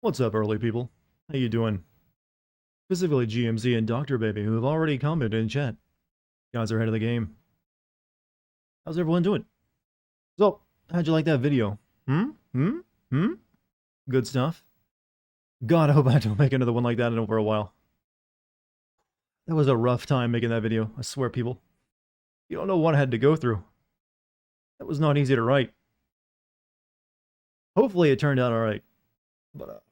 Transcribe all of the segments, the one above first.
What's up, early people? How you doing? Specifically GMZ and Dr. Baby, who have already commented in chat. You guys are ahead of the game. How's everyone doing? So, how'd you like that video? Hmm? Hmm? Hmm? Good stuff? God, I hope I don't make another one like that in over a while. That was a rough time making that video, I swear, people. You don't know what I had to go through. That was not easy to write. Hopefully it turned out alright. But,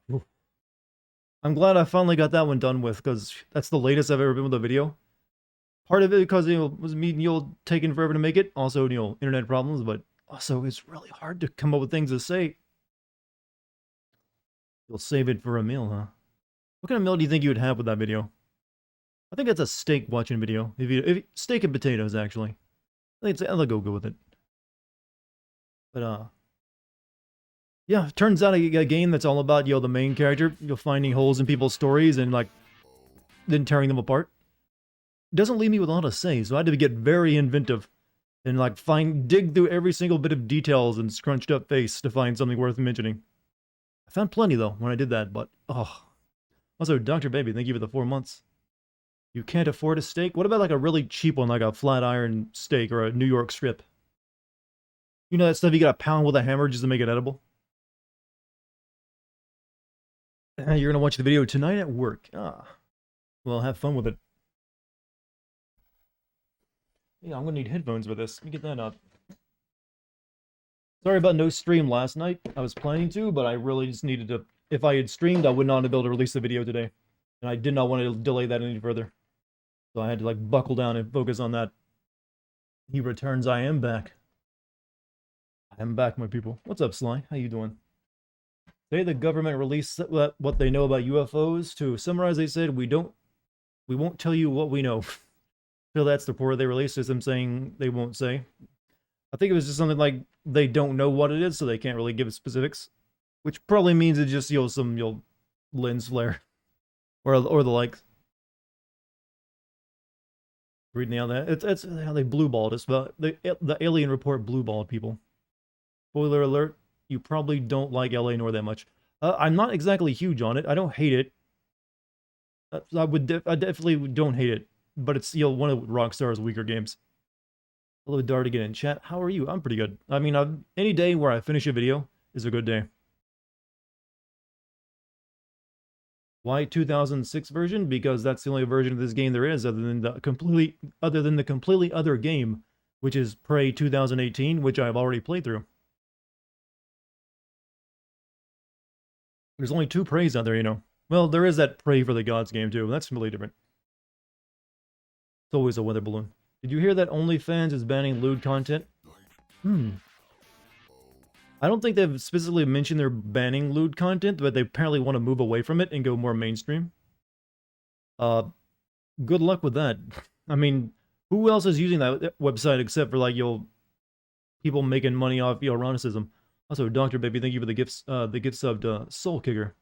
I'm glad I finally got that one done with, because that's the latest I've ever been with a video. Part of it because was me and Neil taking forever to make it. Also, internet problems, but also it's really hard to come up with things to say. You'll save it for a meal, huh? What kind of meal do you think you would have with that video? I think it's a steak watching video. If steak and potatoes, actually. I'll go good with it. But yeah, it turns out a game that's all about the main character, finding holes in people's stories and like then tearing them apart. It doesn't leave me with a lot to say, so I had to get very inventive and like dig through every single bit of details and scrunched up face to find something worth mentioning. I found plenty though when I did that, but oh. Also, Dr. Baby, thank you for the 4 months. You can't afford a steak? What about like a really cheap one, like a flat iron steak or a New York strip? You know that stuff you gotta pound with a hammer just to make it edible? You're gonna watch the video tonight at work. Ah. Well, have fun with it. Yeah, I'm gonna need headphones for this. Let me get that up. Sorry about no stream last night. I was planning to, but I really just needed to. If I had streamed, I would not have been able to release the video today. And I did not want to delay that any further. So I had to like buckle down and focus on that. He returns, I am back. I am back, my people. What's up, Sly? How you doing? Today the government released what they know about UFOs. To summarize, they said, we won't tell you what we know. So that's the report they released, is them saying they won't say. I think it was just something like they don't know what it is, so they can't really give specifics. Which probably means it's just some lens flare. Or the like. Reading out that. It's how they blueballed us. But the alien report blueballed people. Spoiler alert, you probably don't like LA Noire that much. I'm not exactly huge on it. I don't hate it. I definitely don't hate it. But it's one of Rockstar's weaker games. Hello, Dartigan in chat. How are you? I'm pretty good. I mean, any day where I finish a video is a good day. Why 2006 version? Because that's the only version of this game there is, other than the completely other game, which is Prey 2018, which I've already played through. There's only 2 Preys out there, you know. Well, there is that Prey for the Gods game too. That's completely different. It's always a weather balloon. Did you hear that OnlyFans is banning lewd content? I don't think they've specifically mentioned they're banning lewd content, but they apparently want to move away from it and go more mainstream. Good luck with that. I mean, who else is using that website except for like people making money off eroticism? Also, Dr. Baby, thank you for the gift subbed Soul Kicker.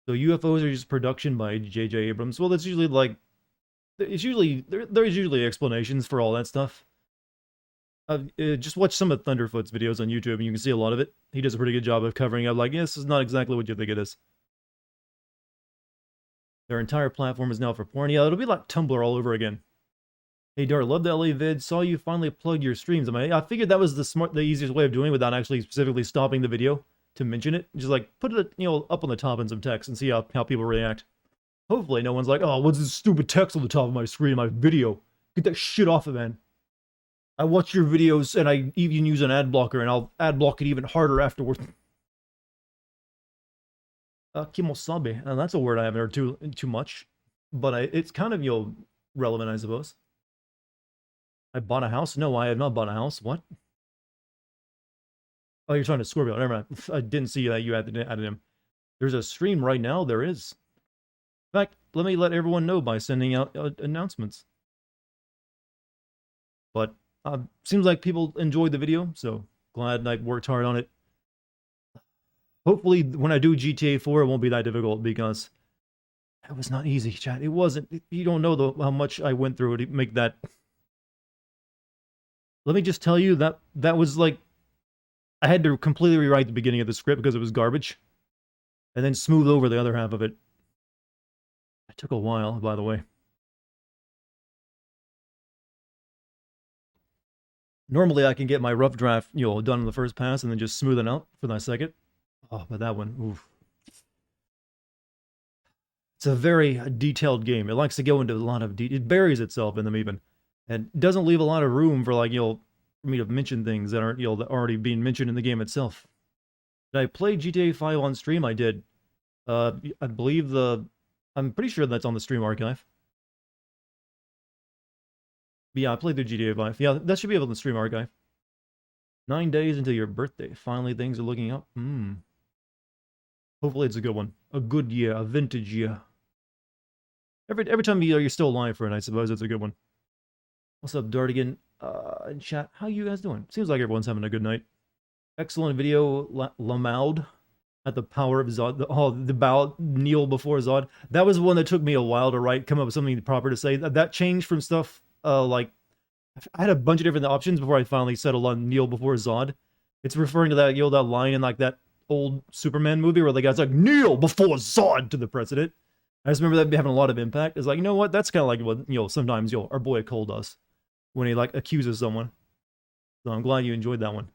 So UFOs are just production by J.J. Abrams. Well, that's usually like there's usually explanations for all that stuff. Just watch some of Thunderfoot's videos on YouTube and you can see a lot of it. He does a pretty good job of covering up, like, this is not exactly what you think it is. Their entire platform is now for porn. Yeah, it'll be like Tumblr all over again. Hey Dart, love the LA vid. Saw you finally plugged your streams. I figured that was the easiest way of doing it without actually specifically stopping the video to mention it. Just like put it, up on the top in some text and see how people react. Hopefully no one's like, oh, what's this stupid text on the top of my screen in my video? Get that shit off of it, man. I watch your videos and I even use an ad blocker and I'll ad block it even harder afterwards. Kimosabe, and that's a word I haven't heard too much, but it's kind of relevant, I suppose. I bought a house? No, I have not bought a house. What? Oh, you're trying to Scorpio. Never mind. I didn't see that you added him. There's a stream right now. There is. In fact, let me let everyone know by sending out announcements. But seems like people enjoyed the video, so glad I worked hard on it. Hopefully, when I do GTA 4, it won't be that difficult, because that was not easy, chat. It wasn't. You don't know how much I went through to make that. Let me just tell you that was like, I had to completely rewrite the beginning of the script because it was garbage. and then smooth over the other half of it. It took a while, by the way. Normally, I can get my rough draft, done in the first pass and then just smooth it out for the second. Oh, but that one, oof. It's a very detailed game. It likes to go into a lot of it buries itself in them even, and doesn't leave a lot of room for for me to mention things that aren't that are already being mentioned in the game itself. Did I play GTA 5 on stream? I did. I believe I'm pretty sure that's on the stream archive. But yeah, I played the GTA 5. Yeah, that should be able to stream archive. 9 days until your birthday. Finally, things are looking up. Hopefully, it's a good one. A good year, a vintage year. Every time you're still alive for it, I suppose it's a good one. What's up, Dartigan? In chat, how you guys doing? Seems like everyone's having a good night. Excellent video, Lamaud. At the power of Zod. The bow, kneel before Zod. That was one that took me a while to come up with something proper to say. That changed from stuff, like, I had a bunch of different options before I finally settled on kneel before Zod. It's referring to that, that line in, like, that old Superman movie where the guy's like, kneel before Zod to the president. I just remember that having a lot of impact. It's like, you know what? That's kind of like what, sometimes, our boy Cole does when he, like, accuses someone. So I'm glad you enjoyed that one.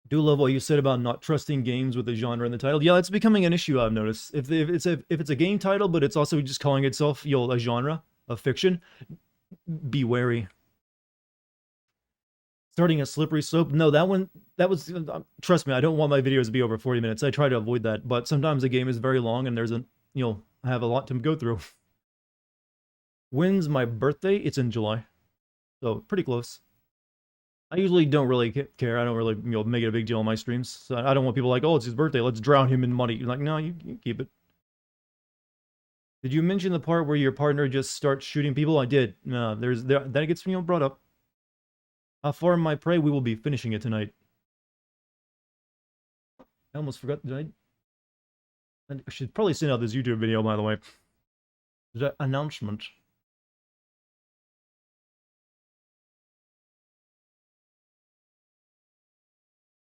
Do love what you said about not trusting games with the genre in the title. Yeah, it's becoming an issue I've noticed. If it's a game title, but it's also just calling itself a genre of fiction, be wary. Starting a slippery slope. No, that was trust me, I don't want my videos to be over 40 minutes. I try to avoid that, but sometimes the game is very long and there's I have a lot to go through. When's my birthday? It's in July, so pretty close. I usually don't really care. I don't really, make it a big deal on my streams. So I don't want people like, oh, it's his birthday, let's drown him in money. You're like, no, you keep it. Did you mention the part where your partner just starts shooting people? I did. No, that gets brought up. How far in my prey? We will be finishing it tonight. I almost forgot. I should probably send out this YouTube video, by the way. The announcement.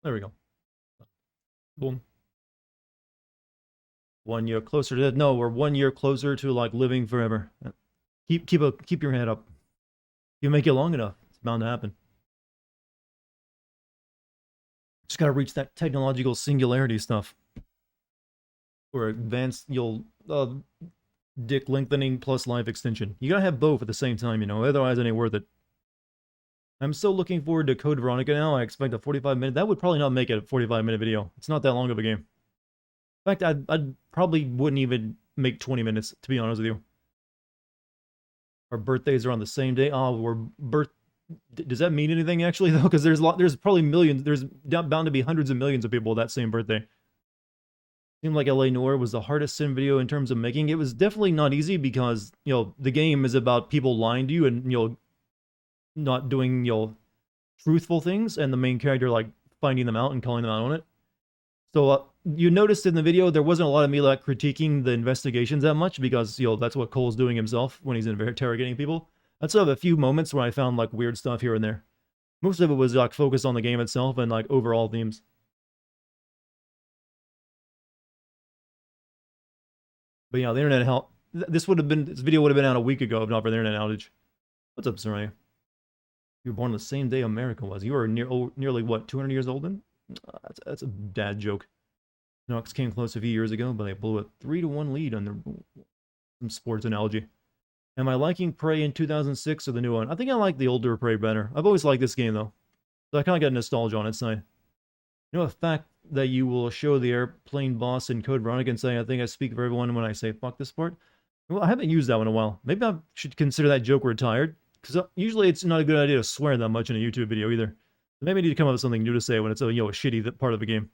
There we go. Boom. 1 year closer to no, we're 1 year closer to like living forever. Keep your head up. You make it long enough, it's bound to happen. Just gotta reach that technological singularity stuff. Or advanced, dick lengthening plus life extension. You gotta have both at the same time, otherwise it ain't worth it. I'm so looking forward to Code Veronica now. I expect a 45-minute. That would probably not make it a 45-minute video. It's not that long of a game. In fact, I probably wouldn't even make 20 minutes, to be honest with you. Our birthdays are on the same day. Oh, does that mean anything, actually, though? Because there's probably millions. There's bound to be hundreds of millions of people with that same birthday. Seemed like LA Noire was the hardest sim video in terms of making. It was definitely not easy because, the game is about people lying to you and, not doing, truthful things, and the main character, like, finding them out and calling them out on it. So, you noticed in the video, there wasn't a lot of me, like, critiquing the investigations that much, because, that's what Cole's doing himself when he's interrogating people. I still have a few moments where I found, like, weird stuff here and there. Most of it was, like, focused on the game itself and, like, overall themes. But yeah, the internet helped. This video would have been out a week ago if not for the internet outage. What's up, Soraya? You were born the same day America was. You were nearly, what, 200 years old then? That's a dad joke. Knox came close a few years ago, but they blew a 3-1 lead on some sports analogy. Am I liking Prey in 2006 or the new one? I think I like the older Prey better. I've always liked this game, though. So I kind of got nostalgia on its side. A fact that you will show the airplane boss in Code Veronica and say, I think I speak for everyone when I say fuck this part? Well, I haven't used that one in a while. Maybe I should consider that joke retired. Because usually it's not a good idea to swear that much in a YouTube video either. So maybe I need to come up with something new to say when it's a shitty part of the game.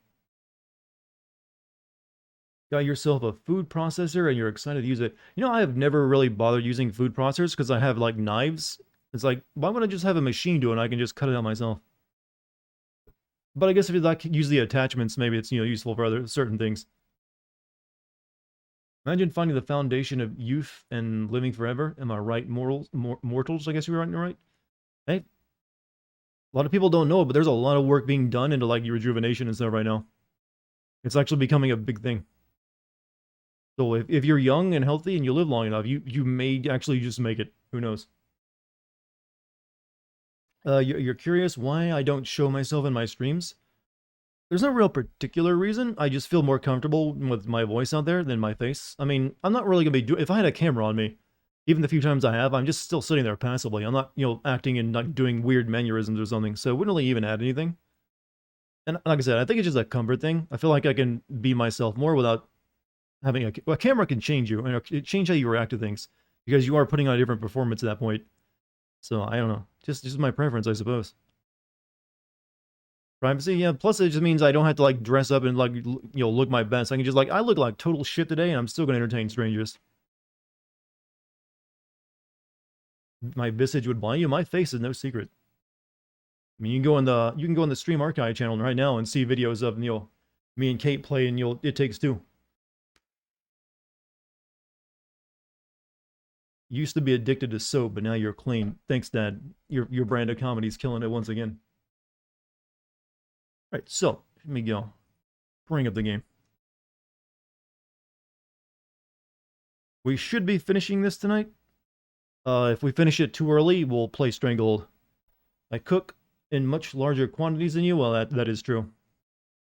Got yourself a food processor and you're excited to use it. I have never really bothered using food processors because I have, like, knives. It's like, why would I just have a machine do it and I can just cut it out myself? But I guess if you like use the attachments, maybe it's useful for other certain things. Imagine finding the foundation of youth and living forever. Am I right? Mortals, I guess you were right. Hey, A lot of people don't know it, but there's a lot of work being done into like rejuvenation and stuff right now. It's actually becoming a big thing. So if you're young and healthy and you live long enough, you may actually just make it. Who knows? You're curious why I don't show myself in my streams? There's no real particular reason. I just feel more comfortable with my voice out there than my face. I mean, I'm not really gonna be doing. If I had a camera on me, even the few times I have, I'm just still sitting there passively. I'm not, acting and like doing weird mannerisms or something. So it wouldn't really even add anything. And like I said, I think it's just a comfort thing. I feel like I can be myself more without having a camera can change you and change how you react to things because you are putting on a different performance at that point. So I don't know, just my preference, I suppose. Privacy, yeah. Plus, it just means I don't have to like dress up and like look my best. I can just like I look like total shit today, and I'm still gonna entertain strangers. My visage would blind you. My face is no secret. I mean, you can go in the Stream Archive channel right now and see videos of me and Kate play and It Takes Two. You used to be addicted to soap, but now you're clean. Thanks, Dad. Your brand of comedy's killing it once again. All right, so let me go. Bring up the game. We should be finishing this tonight. If we finish it too early, we'll play Stranglehold. I cook in much larger quantities than you. Well, that is true.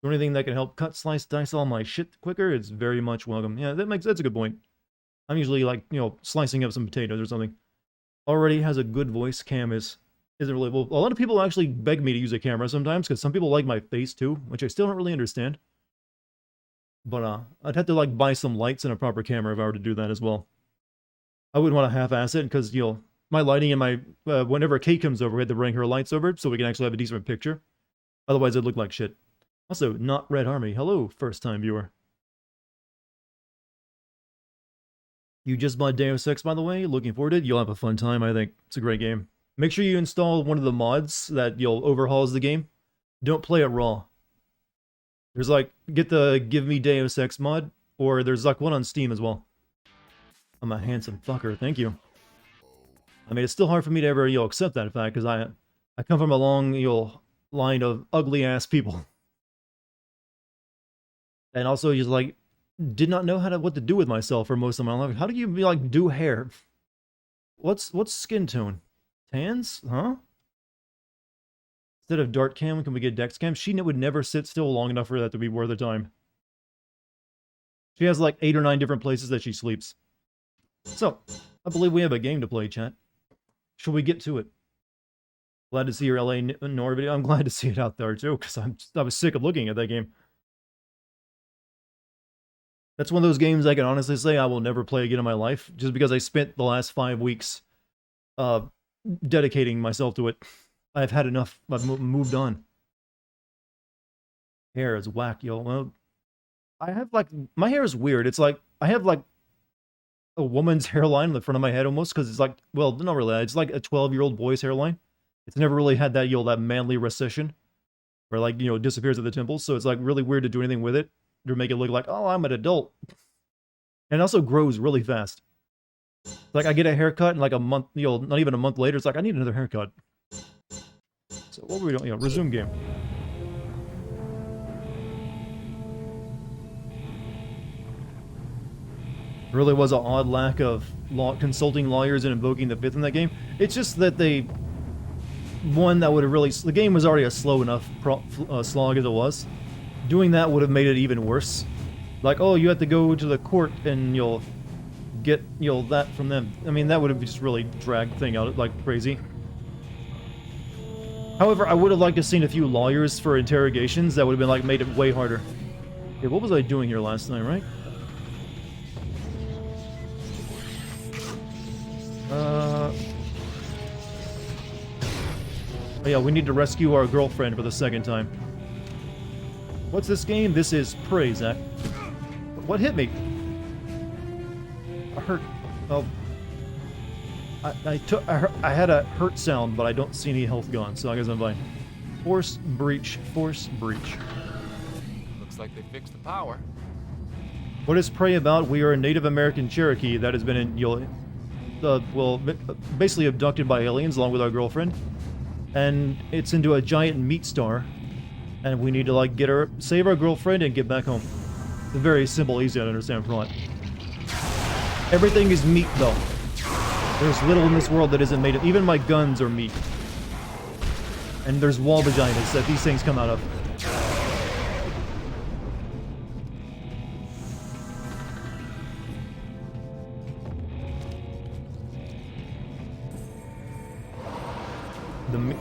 So anything that can help cut, slice, dice all my shit quicker, it's very much welcome. Yeah, that's a good point. I'm usually like, slicing up some potatoes or something. Already has a good voice. Cam isn't really... Well, a lot of people actually beg me to use a camera sometimes, because some people like my face too, which I still don't really understand. But I'd have to like buy some lights and a proper camera if I were to do that as well. I wouldn't want to half-ass it, because, my lighting and my... whenever Kate comes over, we had to bring her lights over, so we can actually have a decent picture. Otherwise, it'd look like shit. Also, not Red Army. Hello, first-time viewer. You just bought Deus Ex, by the way. Looking forward to it. You'll have a fun time, I think. It's a great game. Make sure you install one of the mods that overhauls the game. Don't play it raw. There's like, get the Give Me Deus Ex mod, or there's like one on Steam as well. I'm a handsome fucker, thank you. I mean, it's still hard for me to ever, accept that fact, because I come from a long, line of ugly-ass people. And also, just like, did not know what to do with myself for most of my life. How do you, like, do hair? What's skin tone? Tans? Huh? Instead of dart cam, can we get dex cam? She would never sit still long enough for that to be worth the time. She has like 8 or 9 different places that she sleeps. So, I believe we have a game to play, chat. Should we get to it? Glad to see your LA Noir video. I'm glad to see it out there too, because I was sick of looking at that game. That's one of those games I can honestly say I will never play again in my life, just because I spent the last 5 weeks dedicating myself to it. I've had enough. I've moved on. Hair is whack, yo. Well, I have like... My hair is weird. It's like... I have like a woman's hairline in the front of my head almost, because it's like... Well, not really. It's like a 12-year-old boy's hairline. It's never really had that, that manly recession. Where like, it disappears at the temples. So it's like really weird to do anything with it. To make it look like, oh, I'm an adult. And it also grows really fast. Like, I get a haircut, and like a month, not even a month later, it's like, I need another haircut. So, what were we doing? Resume game. Really was an odd lack of consulting lawyers and invoking the fifth in that game. It's just that they... One, that would have really... The game was already a slow enough slog as it was. Doing that would have made it even worse. Like, oh, you have to go to the court and you'll get, that from them. I mean, that would have just really dragged the thing out like crazy. However, I would have liked to have seen a few lawyers for interrogations. That would have been like made it way harder. Okay, what was I doing here last night, right? Oh yeah, we need to rescue our girlfriend for the second time. What's this game? This is Prey, Zach. What hit me? I hurt. Oh. I had a hurt sound, but I don't see any health gone, so I guess I'm fine. Force breach. Force breach. Looks like they fixed the power. What is Prey about? We are a Native American Cherokee that has been basically abducted by aliens along with our girlfriend. and it's into a giant meat star, and we need to like save our girlfriend and get back home. It's a very simple, easy to understand plot. Everything is meat though. There's little in this world that isn't made of. Even my guns are meat. And there's wall vaginas that these things come out of.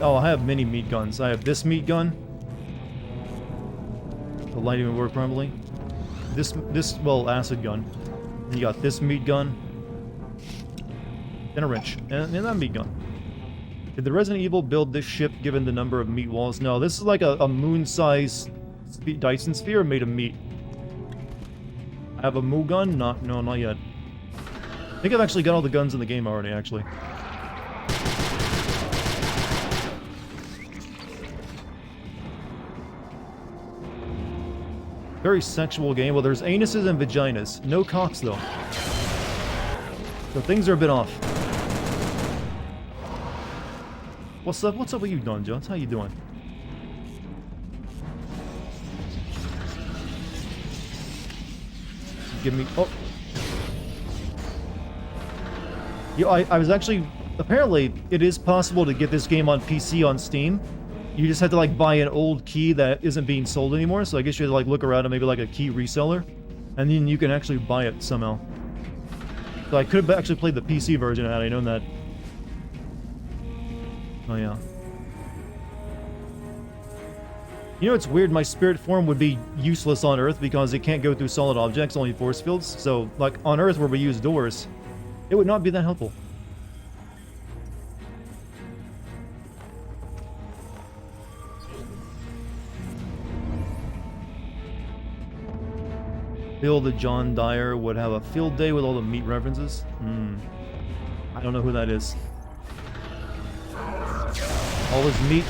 Oh, I have many meat guns. I have this meat gun. The lighting would work probably. Well, acid gun. And you got this meat gun. And a wrench. And that meat gun. Did the Resident Evil build this ship given the number of meat walls? No, this is like a moon-sized Dyson sphere made of meat. I have a Moo gun? No, not yet. I think I've actually got all the guns in the game already, actually. Very sexual game. Well, there's anuses and vaginas. No cocks, though. So things are a bit off. What's up? What's up with you, Don Jones? How you doing? Give me... Oh. Yeah, I was actually... Apparently, it is possible to get this game on PC on Steam. You just have to, like, buy an old key that isn't being sold anymore, so I guess you have to, like, look around and maybe, like, a key reseller. And then you can actually buy it somehow. So I could have actually played the PC version had I known that. Oh, yeah. You know, it's weird, my spirit form would be useless on Earth because it can't go through solid objects, only force fields. So, like, on Earth where we use doors, it would not be that helpful. Bill the John Dyer would have a field day with all the meat references. I don't know who that is. All his meat.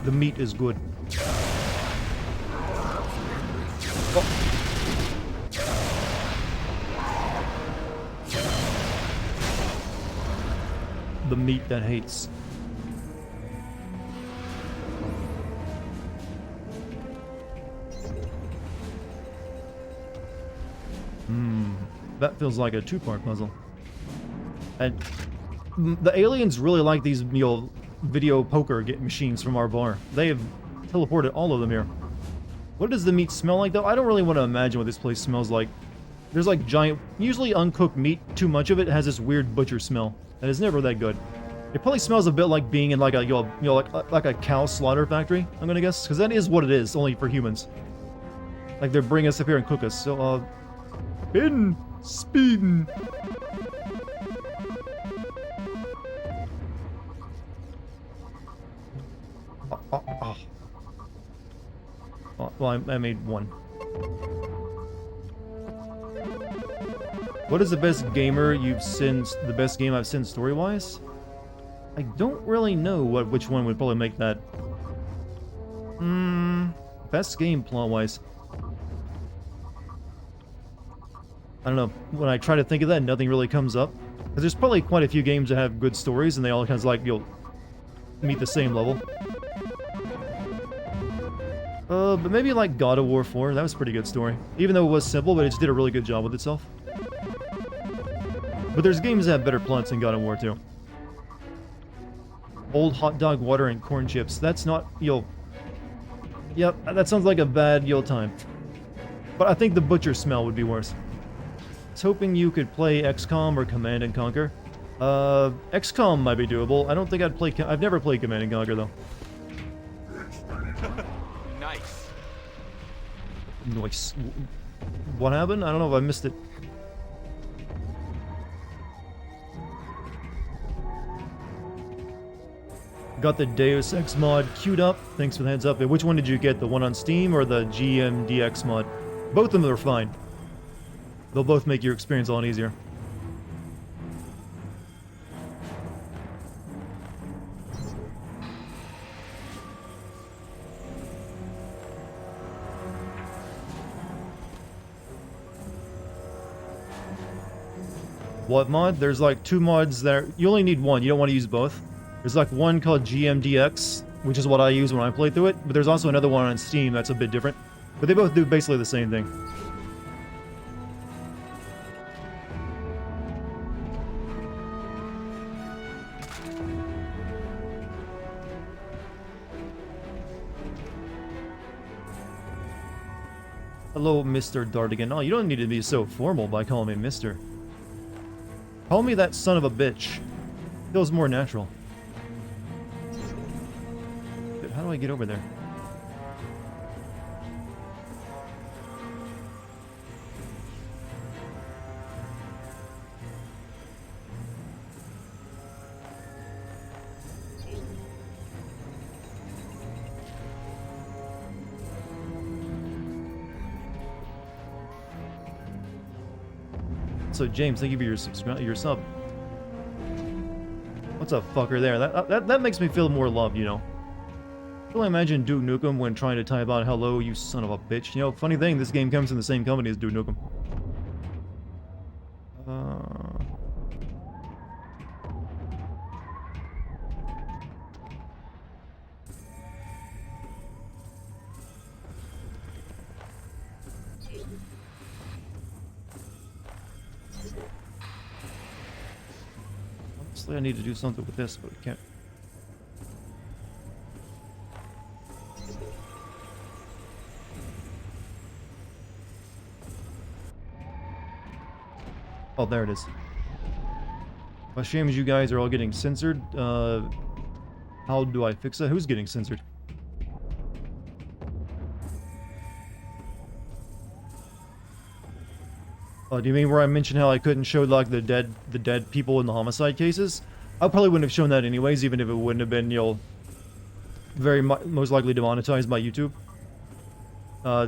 The meat is good. Oh. The meat that hates. That feels like a two-part puzzle. And the aliens really like these, you know, video poker machines from our bar. They have teleported all of them here. What does the meat smell like, though? I don't really want to imagine what this place smells like. There's like giant, usually uncooked meat. Too much of it has this weird butcher smell, and it's never that good. It probably smells a bit like being in like a, like a cow slaughter factory, I'm gonna guess, because that is what it is, only for humans. Like they're bringing us up here and cook us. So, in speeding. Well, I made one. What is the best gamer you've seen? The best game I've seen story-wise? I don't really know which one would probably make that. Best game plot-wise. I don't know. When I try to think of that, nothing really comes up. Because there's probably quite a few games that have good stories, and they all kind of like, you'll meet the same level. But maybe like God of War 4. That was a pretty good story. Even though it was simple, but it just did a really good job with itself. But there's games that have better plots than God of War 2. Old hot dog water and corn chips. That's not, Yep, that sounds like a bad, time. But I think the butcher smell would be worse. I was hoping you could play XCOM or Command and Conquer. XCOM might be doable. I don't think I'd play... I've never played Command and Conquer, though. Nice. Nice. What happened? I don't know if I missed it. Got the Deus Ex mod queued up. Thanks for the heads up. Which one did you get? The one on Steam or the GMDX mod? Both of them are fine. They'll both make your experience a lot easier. What mod? There's like two mods there. You only need one. You don't want to use both. There's like one called GMDX, which is what I use when I play through it, but there's also another one on Steam that's a bit different. But they both do basically the same thing. Hello, Mr. Dartigan. Oh, you don't need to be so formal by calling me Mr. Call me that son of a bitch. Feels more natural. But how do I get over there? So James, thank you for your sub. What's up, fucker? There, that makes me feel more loved, you know. I can imagine Duke Nukem when trying to type out "Hello, you son of a bitch." You know, funny thing, this game comes from the same company as Duke Nukem. Honestly, I need to do something with this, but I can't. Oh, there it is. Well, shame as you guys are all getting censored. How do I fix that? Who's getting censored? Oh, do you mean where I mentioned how I couldn't show like the dead people in the homicide cases? I probably wouldn't have shown that anyways, even if it wouldn't have been, you know, most likely demonetized by YouTube.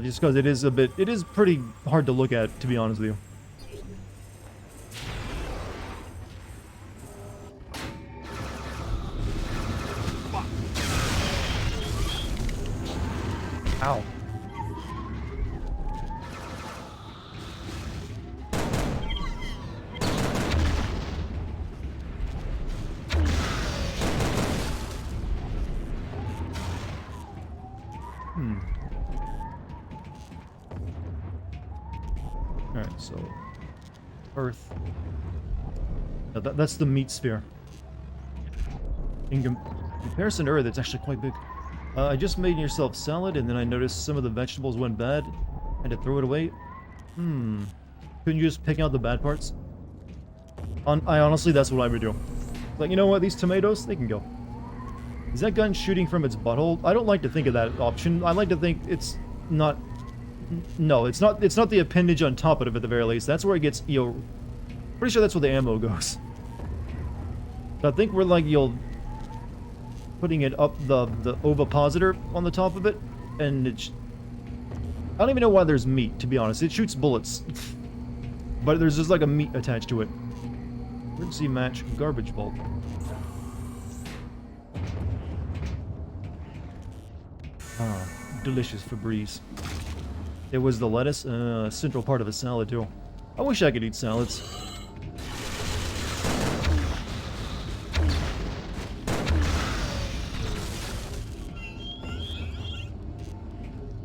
Just because it is pretty hard to look at, to be honest with you. Ow. Alright, so... Earth. No, that's the meat sphere. In comparison to Earth, it's actually quite big. I just made yourself salad, and then I noticed some of the vegetables went bad. Had to throw it away. Couldn't you just pick out the bad parts? I honestly, that's what I would do. Like, you know what? These tomatoes, they can go. Is that gun shooting from its butthole? I don't like to think of that option. I like to think it's not... No, it's not the appendage on top of it at the very least. That's where it gets, you know... Pretty sure that's where the ammo goes. I think we're like, putting it up the ovipositor on the top of it, and it's... I don't even know why there's meat, to be honest. It shoots bullets. But there's just like a meat attached to it. Emergency match garbage bulk. Ah, delicious Febreze. It was the lettuce, central part of a salad too. I wish I could eat salads.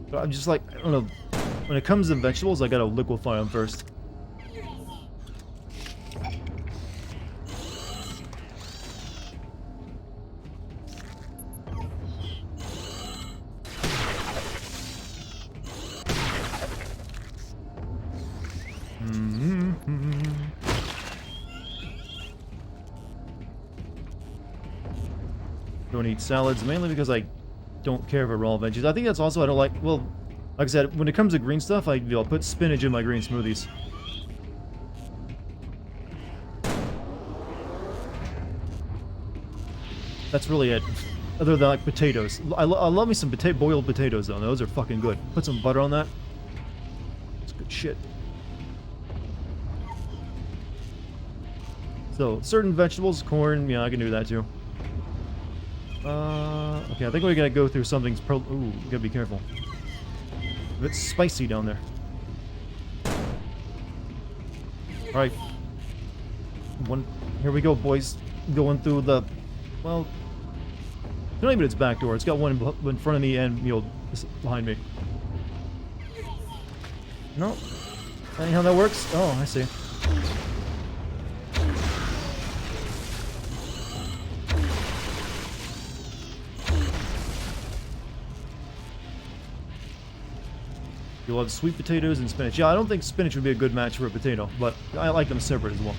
But I'm just like, I don't know. When it comes to vegetables, I gotta liquefy them first. Don't eat salads, mainly because I don't care for raw veggies. I think that's also I don't like, well, like I said, when it comes to green stuff, I'll put spinach in my green smoothies. That's really it. Other than like potatoes. I love me some boiled potatoes though. Those are fucking good. Put some butter on that. It's good shit. So, certain vegetables, corn, yeah, I can do that too. Okay, I think we gotta go through something's ooh, gotta be careful. It's spicy down there. Alright. Here we go, boys. Going through the... Well, Not even its back door. It's got one in front of me and, you know, behind me. No. That ain't how that works? Oh, I see. You'll have sweet potatoes and spinach. Yeah, I don't think spinach would be a good match for a potato, but I like them separate as well.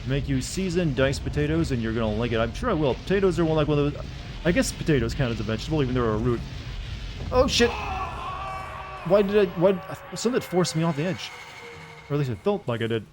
Make you seasoned diced potatoes and you're gonna like it. I'm sure I will. Potatoes are one of those... I guess potatoes count as a vegetable, even though they're a root. Oh, shit! Something forced me off the edge. Or at least it felt like I did.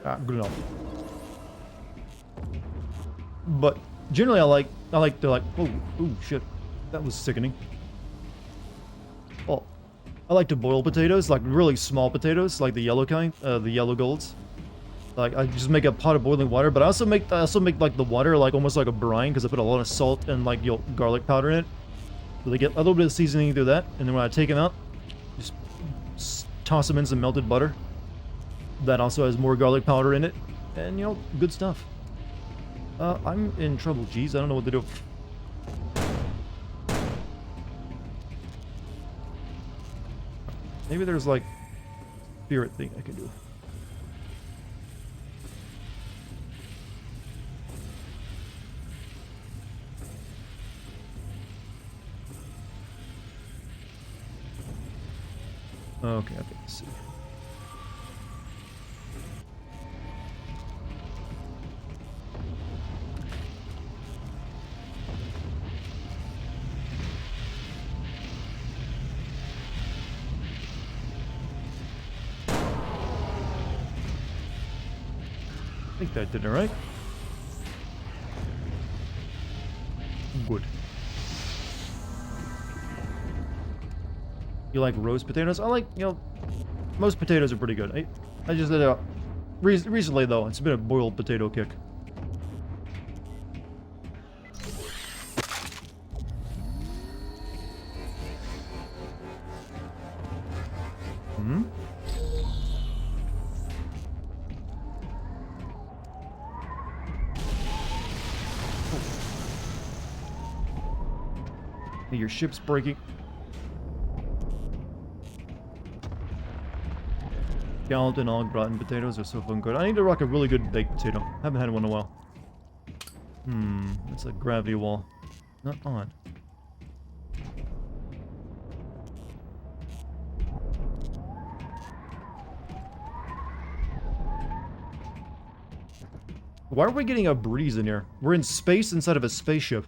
Ah, good enough. But generally, I like to oh shit, that was sickening. Oh, I like to boil potatoes, like really small potatoes, like the yellow kind, the yellow golds. Like I just make a pot of boiling water, but I also make like the water like almost like a brine because I put a lot of salt and like garlic powder in it. So they get a little bit of seasoning through that, and then when I take them out, just toss them in some melted butter. That also has more garlic powder in it, and you know, good stuff. I'm in trouble, geez. I don't know what to do. Maybe there's like spirit thing I can do. Okay, let's see. I think that did it right. Good. You like roast potatoes? I like, you know, most potatoes are pretty good. I just did recently though, it's been a boiled potato kick. Hmm? Hey, your ship's breaking. Scalloped and all rotten potatoes are so fucking good. I need to rock a really good baked potato. Haven't had one in a while. It's a gravity wall. Not on. Why are we getting a breeze in here? We're in space inside of a spaceship.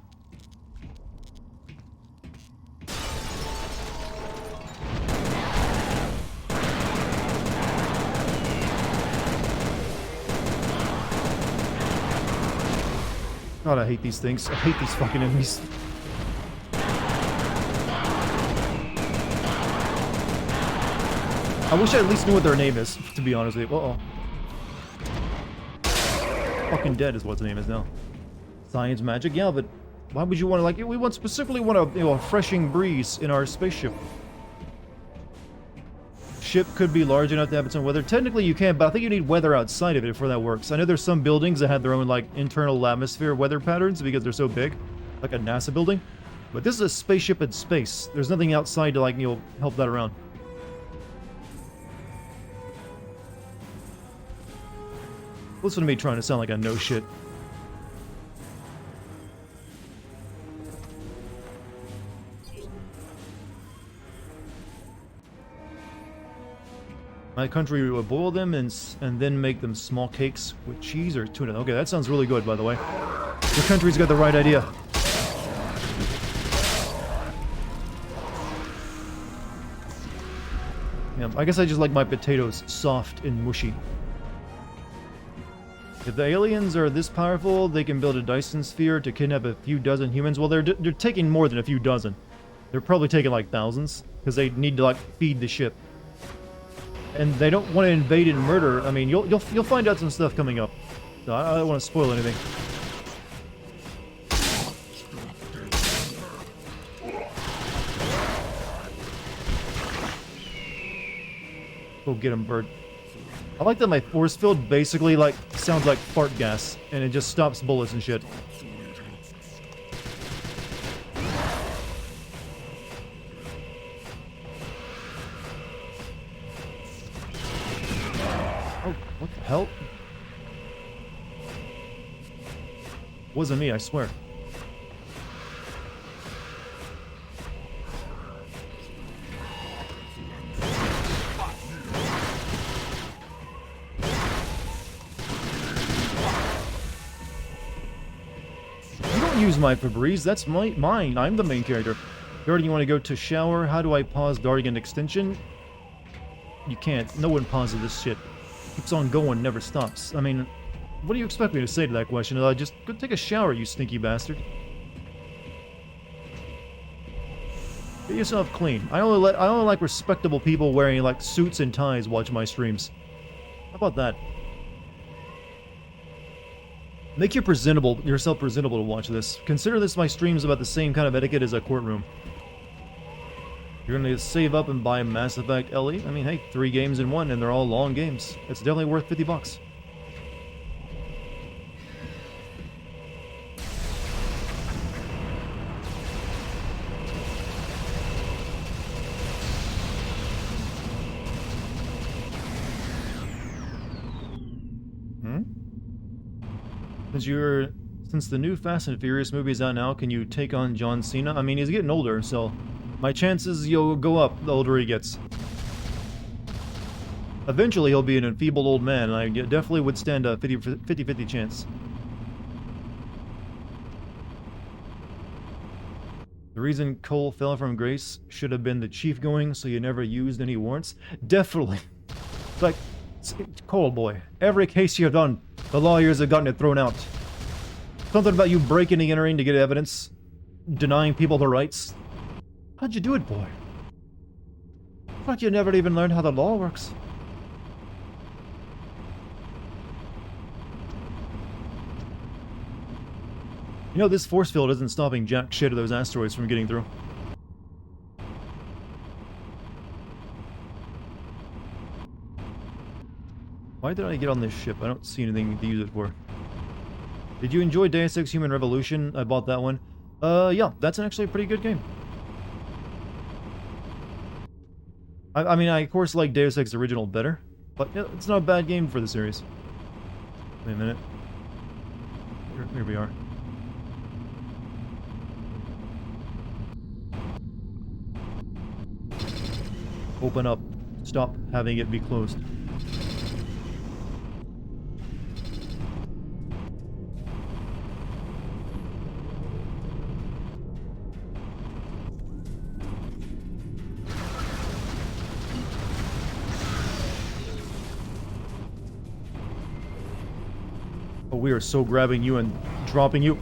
God, I hate these things. I hate these fucking enemies. I wish I at least knew what their name is, to be honest with you. Uh-oh. Fucking dead is what its name is now. Science magic? Yeah, but why would you want to, like, we specifically want a, you know, a freshing breeze in our spaceship. Ship could be large enough to have its own weather. Technically you can, but I think you need weather outside of it before that works. I know there's some buildings that have their own, like, internal atmosphere weather patterns because they're so big. Like a NASA building. But this is a spaceship in space. There's nothing outside to, like, you know, help that around. Listen to me trying to sound like I know shit. My country would boil them and then make them small cakes with cheese or tuna. Okay, that sounds really good, by the way. Your country's got the right idea. Yeah, I guess I just like my potatoes soft and mushy. If the aliens are this powerful, they can build a Dyson sphere to kidnap a few dozen humans. Well, they're taking more than a few dozen. They're probably taking like thousands, because they need to, like, feed the ship. and they don't want to invade and murder. I mean, you'll find out some stuff coming up. So I don't want to spoil anything. Go get him, bird. I like that my force field basically like sounds like fart gas, and it just stops bullets and shit. Oh, what the hell? Wasn't me, I swear. Use my Febreze, that's mine. I'm the main character. Dartigan, you want to go to shower? How do I pause Dartigan extension? You can't. No one pauses this shit. Keeps on going, never stops. I mean, what do you expect me to say to that question? Just go take a shower, you stinky bastard. Get yourself clean. I only like respectable people wearing like suits and ties watch my streams. How about that? Make yourself presentable to watch this. Consider this my streams about the same kind of etiquette as a courtroom. You're gonna save up and buy Mass Effect LE? I mean, hey, 3 games in 1 and they're all long games. It's definitely worth 50 bucks. Since the new Fast and Furious movie is out now, can you take on John Cena? I mean, he's getting older, so my chances you'll go up the older he gets. Eventually, he'll be an enfeebled old man, and I definitely would stand a 50-50 chance. The reason Cole fell from grace should have been the chief going, so you never used any warrants? Definitely. It's like, Cole boy, every case you've done, the lawyers have gotten it thrown out. Something about you breaking and entering to get evidence, denying people their rights. How'd you do it, boy? It's like you never even learned how the law works. You know, this force field isn't stopping jack shit of those asteroids from getting through. Why did I get on this ship? I don't see anything to use it for. Did you enjoy Deus Ex Human Revolution? I bought that one. Yeah, that's actually a pretty good game. I mean, I of course like Deus Ex Original better, but it's not a bad game for the series. Wait a minute. Here we are. Open up. Stop having it be closed. Oh, we are so grabbing you and dropping you.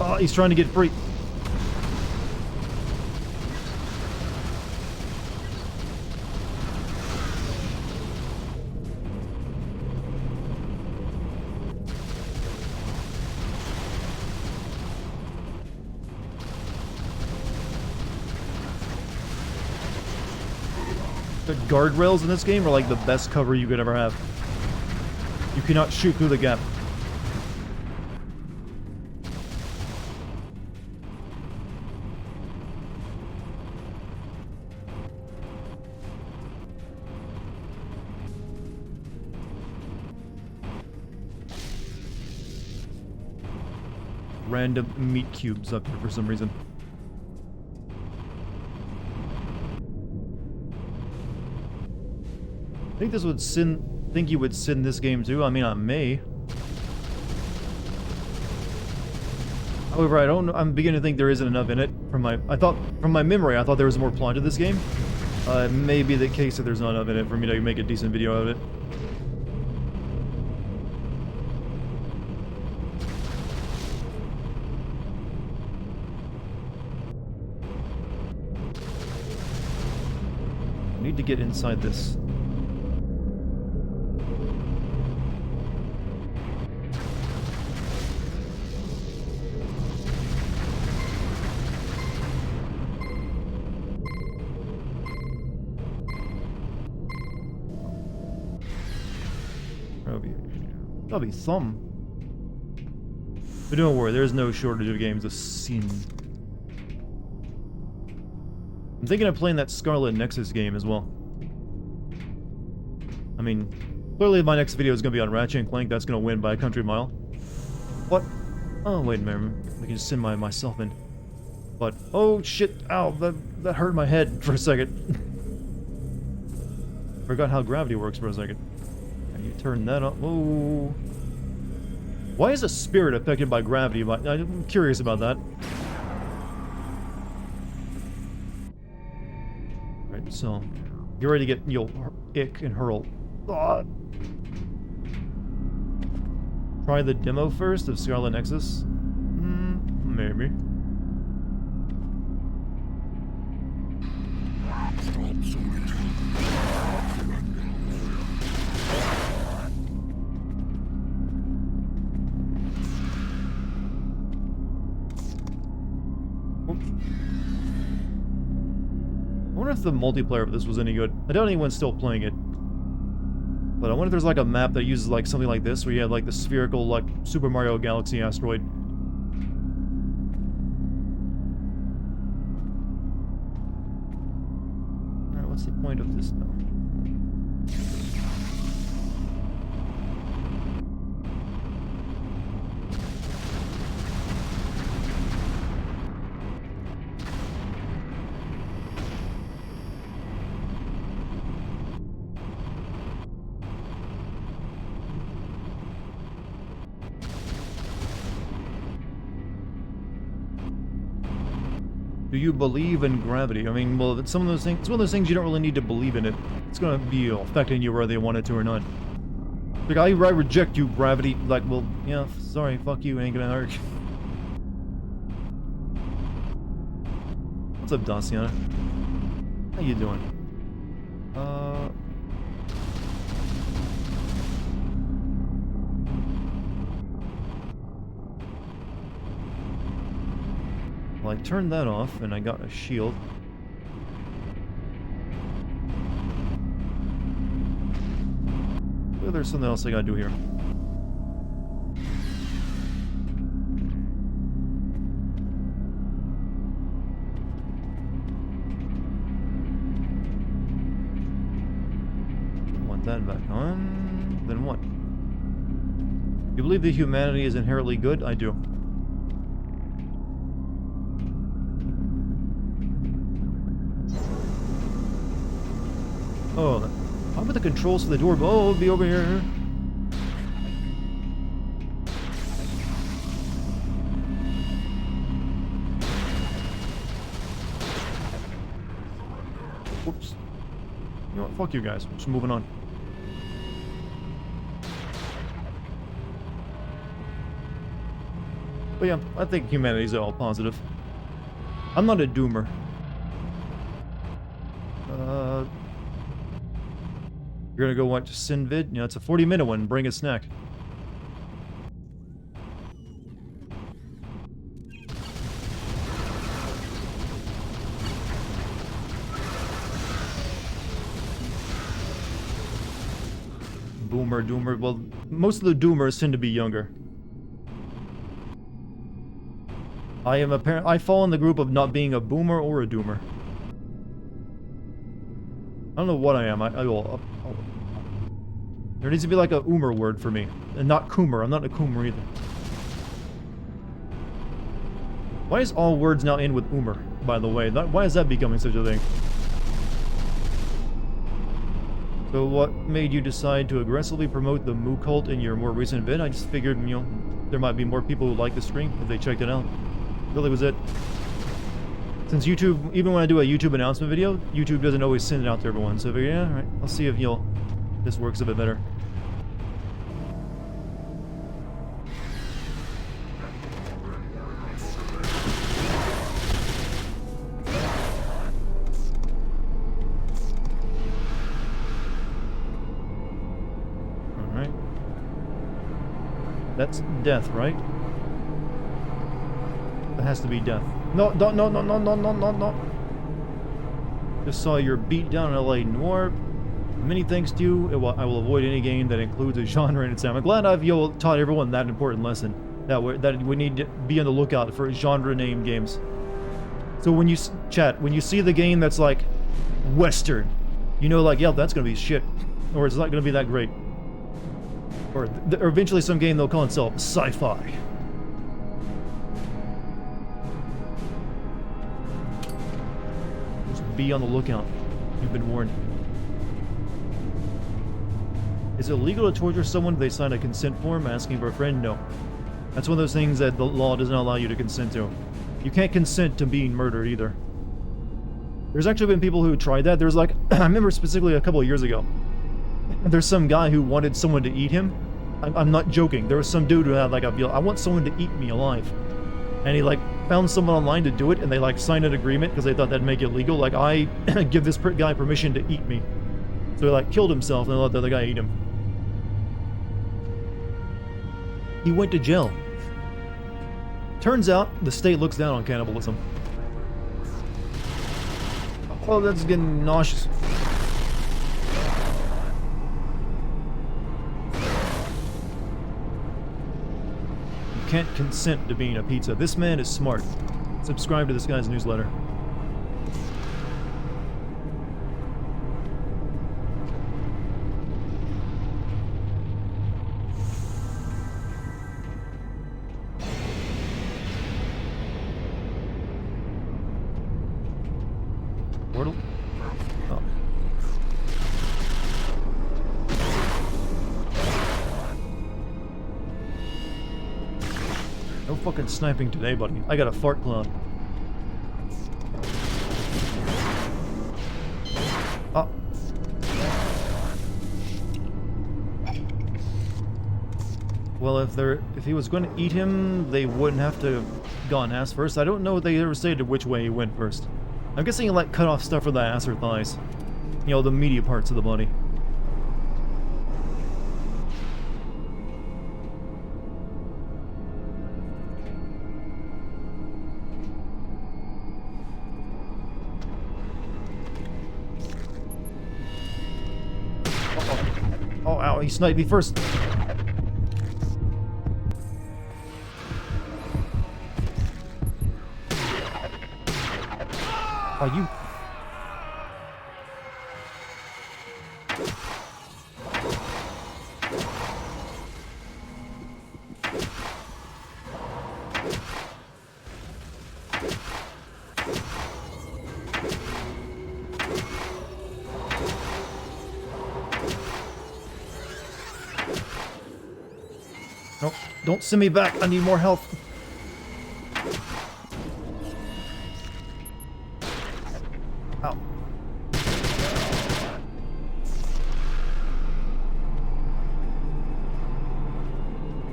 Oh, he's trying to get free. The guardrails in this game are like the best cover you could ever have. You cannot shoot through the gap. Random meat cubes up here for some reason. I think you would sin this game too. I mean, I may. However, I don't know. I'm beginning to think there isn't enough in it. From my memory, I thought there was more plot to this game. It may be the case that there's not enough in it for me to make a decent video out of it. I need to get inside this. That'll be some. But don't worry, there's no shortage of games of sin. I'm thinking of playing that Scarlet Nexus game as well. I mean, clearly my next video is going to be on Ratchet & Clank. That's going to win by a country mile. What? Oh, wait a minute. I can just send myself in. But, oh shit, ow, that hurt my head for a second. Forgot how gravity works for a second. And you turn that up. Whoa. Why is a spirit affected by gravity? I'm curious about that. Right, so you're ready to get ick and hurl. Ah. Try the demo first of Scarlet Nexus? Maybe. I wonder if the multiplayer of this was any good. I doubt anyone's still playing it. But I wonder if there's like a map that uses like something like this, where you have like the spherical like Super Mario Galaxy asteroid. Alright, what's the point of this now? Do you believe in gravity? I mean, well, it's some of those things. It's one of those things you don't really need to believe in it. It's gonna be affecting you whether they want it to or not. Like, I reject you, gravity. Like, well, yeah, sorry, fuck you, ain't gonna hurt. What's up, Daciana? How you doing? Well, I turned that off, and I got a shield. Well, there's something else I gotta do here. Want that back on. Then what? You believe that humanity is inherently good? I do. Oh, how about the controls for the door? Oh, it'll be over here. Whoops. You know what? Fuck you guys. Just moving on. But yeah, I think humanity's all positive. I'm not a doomer. You're gonna go watch Sinvid? You know, it's a 40-minute one. Bring a snack. Boomer, doomer. Well, most of the doomers tend to be younger. I fall in the group of not being a boomer or a doomer. I don't know what I am. There needs to be like a oomer word for me. And not coomer. I'm not a coomer either. Why is all words now end with oomer, by the way? Why is that becoming such a thing? So what made you decide to aggressively promote the Moo cult in your more recent vid? I just figured, you know, there might be more people who like the stream if they checked it out. Really was it. Since YouTube, even when I do a YouTube announcement video, YouTube doesn't always send it out to everyone. So I figured, yeah, alright, I'll see if this works a bit better. That's death, right? That has to be death. No, no, no, no, no, no, no, no, no. Just saw your beat down in LA Noir. Many thanks to you. I will avoid any game that includes a genre in its name. I'm glad I've taught everyone that important lesson. That we need to be on the lookout for genre name games. So when you when you see the game that's like Western, you know, like, yep, that's gonna be shit, or it's not gonna be that great. Or eventually some game they'll call itself sci-fi. Just be on the lookout. You've been warned. Is it illegal to torture someone if they sign a consent form asking for a friend? No. That's one of those things that the law does not allow you to consent to. You can't consent to being murdered either. There's actually been people who tried that. There's like, I remember specifically a couple of years ago, there's some guy who wanted someone to eat him. I'm not joking. There was some dude who had like a deal. I want someone to eat me alive. And he like found someone online to do it, and they like signed an agreement because they thought that'd make it legal. Like, I give this guy permission to eat me. So he like killed himself and let the other guy eat him. He went to jail. Turns out the state looks down on cannibalism. Oh, that's getting nauseous. You can't consent to being a pizza. This man is smart. Subscribe to this guy's newsletter. Portal? Oh. No fucking sniping today, buddy. I got a fart cloud. Oh. Well, if he was going to eat him, they wouldn't have to have gone ass first. I don't know if they ever stated which way he went first. I'm guessing he like cut off stuff for the ass or thighs. You know, the meaty parts of the body. Oh, ow, he sniped me first. Oh, you... Nope, don't send me back. I need more health.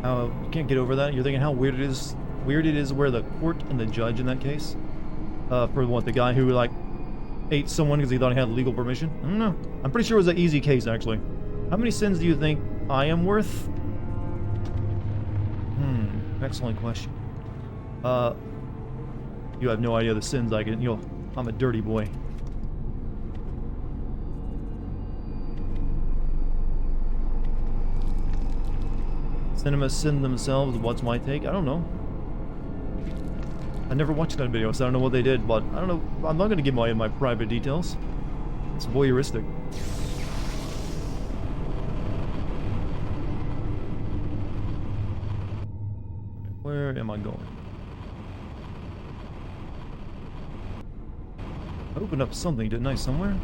Ow. You can't get over that. You're thinking how weird it is. Weird it is where the court and the judge in that case. For what, the guy who like ate someone because he thought he had legal permission? I don't know. I'm pretty sure it was an easy case actually. How many sins do you think I am worth? Excellent question. You have no idea the sins I get. You know, I'm a dirty boy. Cinema sin themselves. What's my take? I don't know. I never watched that video, so I don't know what they did, but I don't know. I'm not going to give my private details. It's voyeuristic. Where am I going? I opened up something, didn't I, somewhere?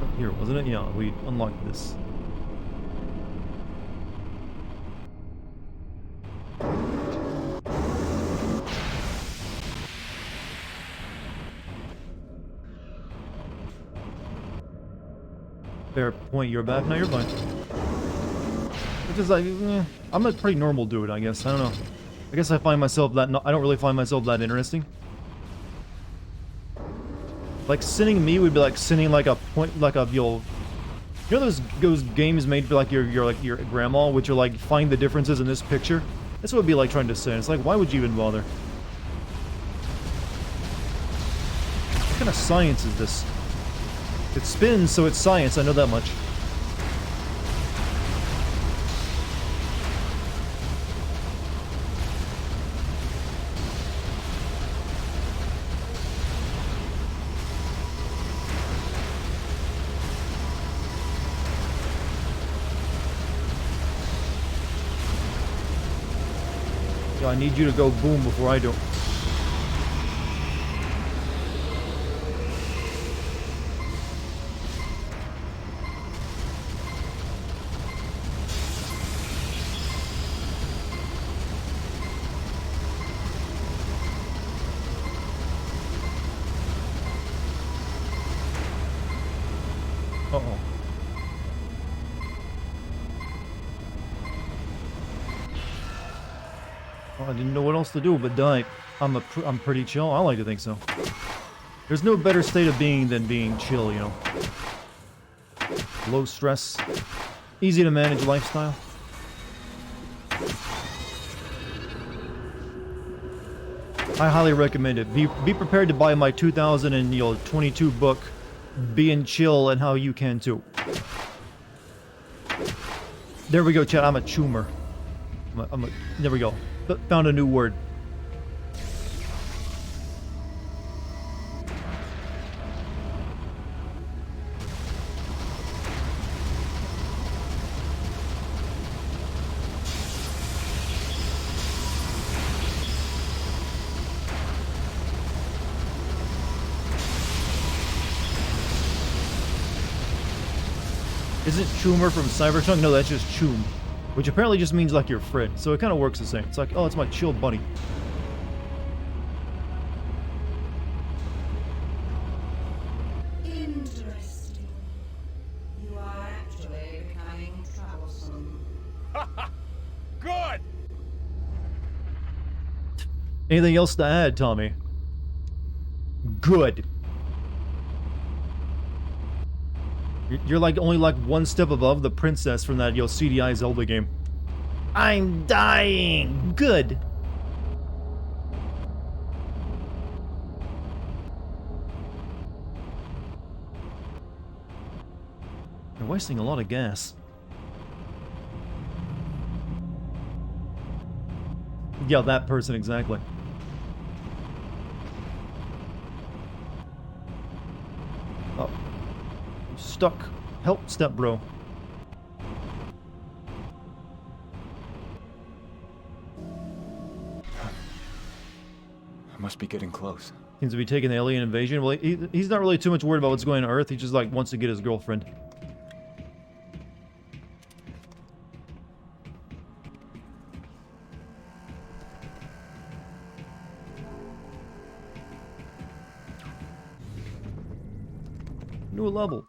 Oh, here, wasn't it? Yeah, we unlocked this. Fair point, you're back. Now you're fine. Which is like, I'm a pretty normal dude, I guess. I don't know. I guess I find myself that, I don't really find myself that interesting. Like sinning me would be like sinning like a point, like a you'll. You know those games made for like your grandma, which are like find the differences in this picture. That's what it'd be like trying to sin. It's like, why would you even bother? What kind of science is this? It spins, so it's science. I know that much. I need you to go boom before I do. Uh-oh. Well, I didn't know what else to do but die. I'm pretty chill. I like to think so. There's no better state of being than being chill, you know. Low stress, easy to manage lifestyle. I highly recommend it. Be prepared to buy my 2022 book, Being Chill, and How You Can Too. There we go, chat. I'm a choomer. There we go. Found a new word. Isn't Choomer from Cyberchunk? No, that's just Choom. Which apparently just means like your friend. So it kind of works the same. It's like, oh, it's my chill buddy. Interesting. You are actually becoming troublesome. Good! Anything else to add, Tommy? Good. You're like only like one step above the princess from that CDI Zelda game. I'm dying. Good. You're wasting a lot of gas. Yeah, that person exactly. Oh. Stuck. Help, step bro. I must be getting close. Seems to be taking the alien invasion. Well, he's not really too much worried about what's going on Earth. He just like wants to get his girlfriend. New level.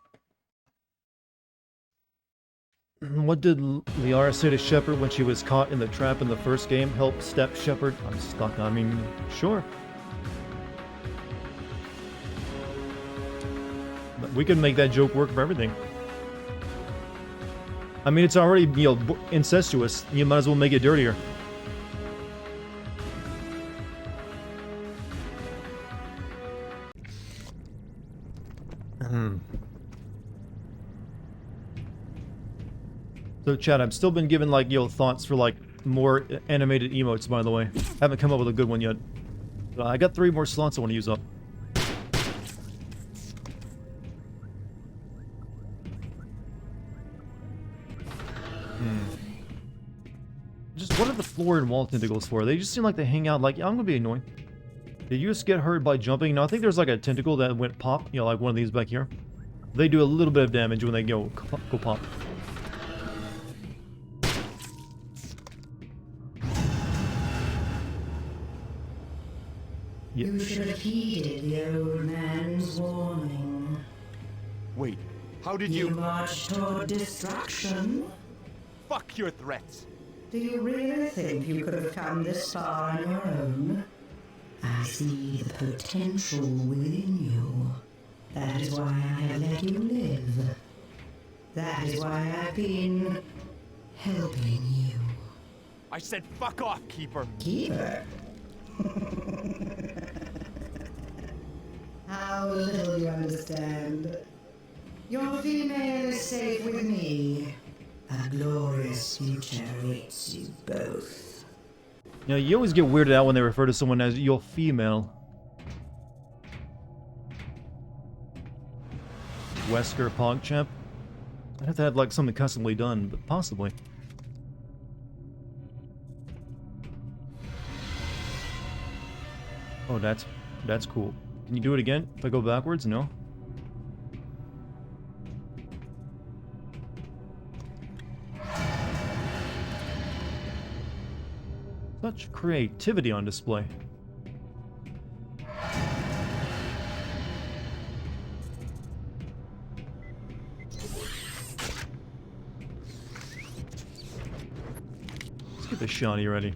What did Liara say to Shepard when she was caught in the trap in the first game? Help, step, Shepard. I'm stuck. I mean, sure. But we can make that joke work for everything. I mean, it's already, incestuous. You might as well make it dirtier. So chat, I've still been given like, thoughts for like more animated emotes, by the way. Haven't come up with a good one yet. But I got 3 more slots I want to use up. Just what are the floor and wall tentacles for? They just seem like they hang out like, I'm gonna be annoying. Did you just get hurt by jumping? No, I think there's like a tentacle that went pop, like one of these back here. They do a little bit of damage when they go pop. You should have heeded the old man's warning. Wait, how did You you... marched toward destruction. Fuck your threats! Do you really think you could have come this far on your own? I see the potential within you. That is why I have let you live. That is why I've been helping you. I said fuck off, Keeper. Keeper? How little you understand. Your female is safe with me. A glorious future awaits you both. You know, you always get weirded out when they refer to someone as your female. Wesker PogChamp? I'd have to have like something customly done, but possibly. Oh, that's cool. Can you do it again? If I go backwards? No. Such creativity on display. Let's get the shotty ready.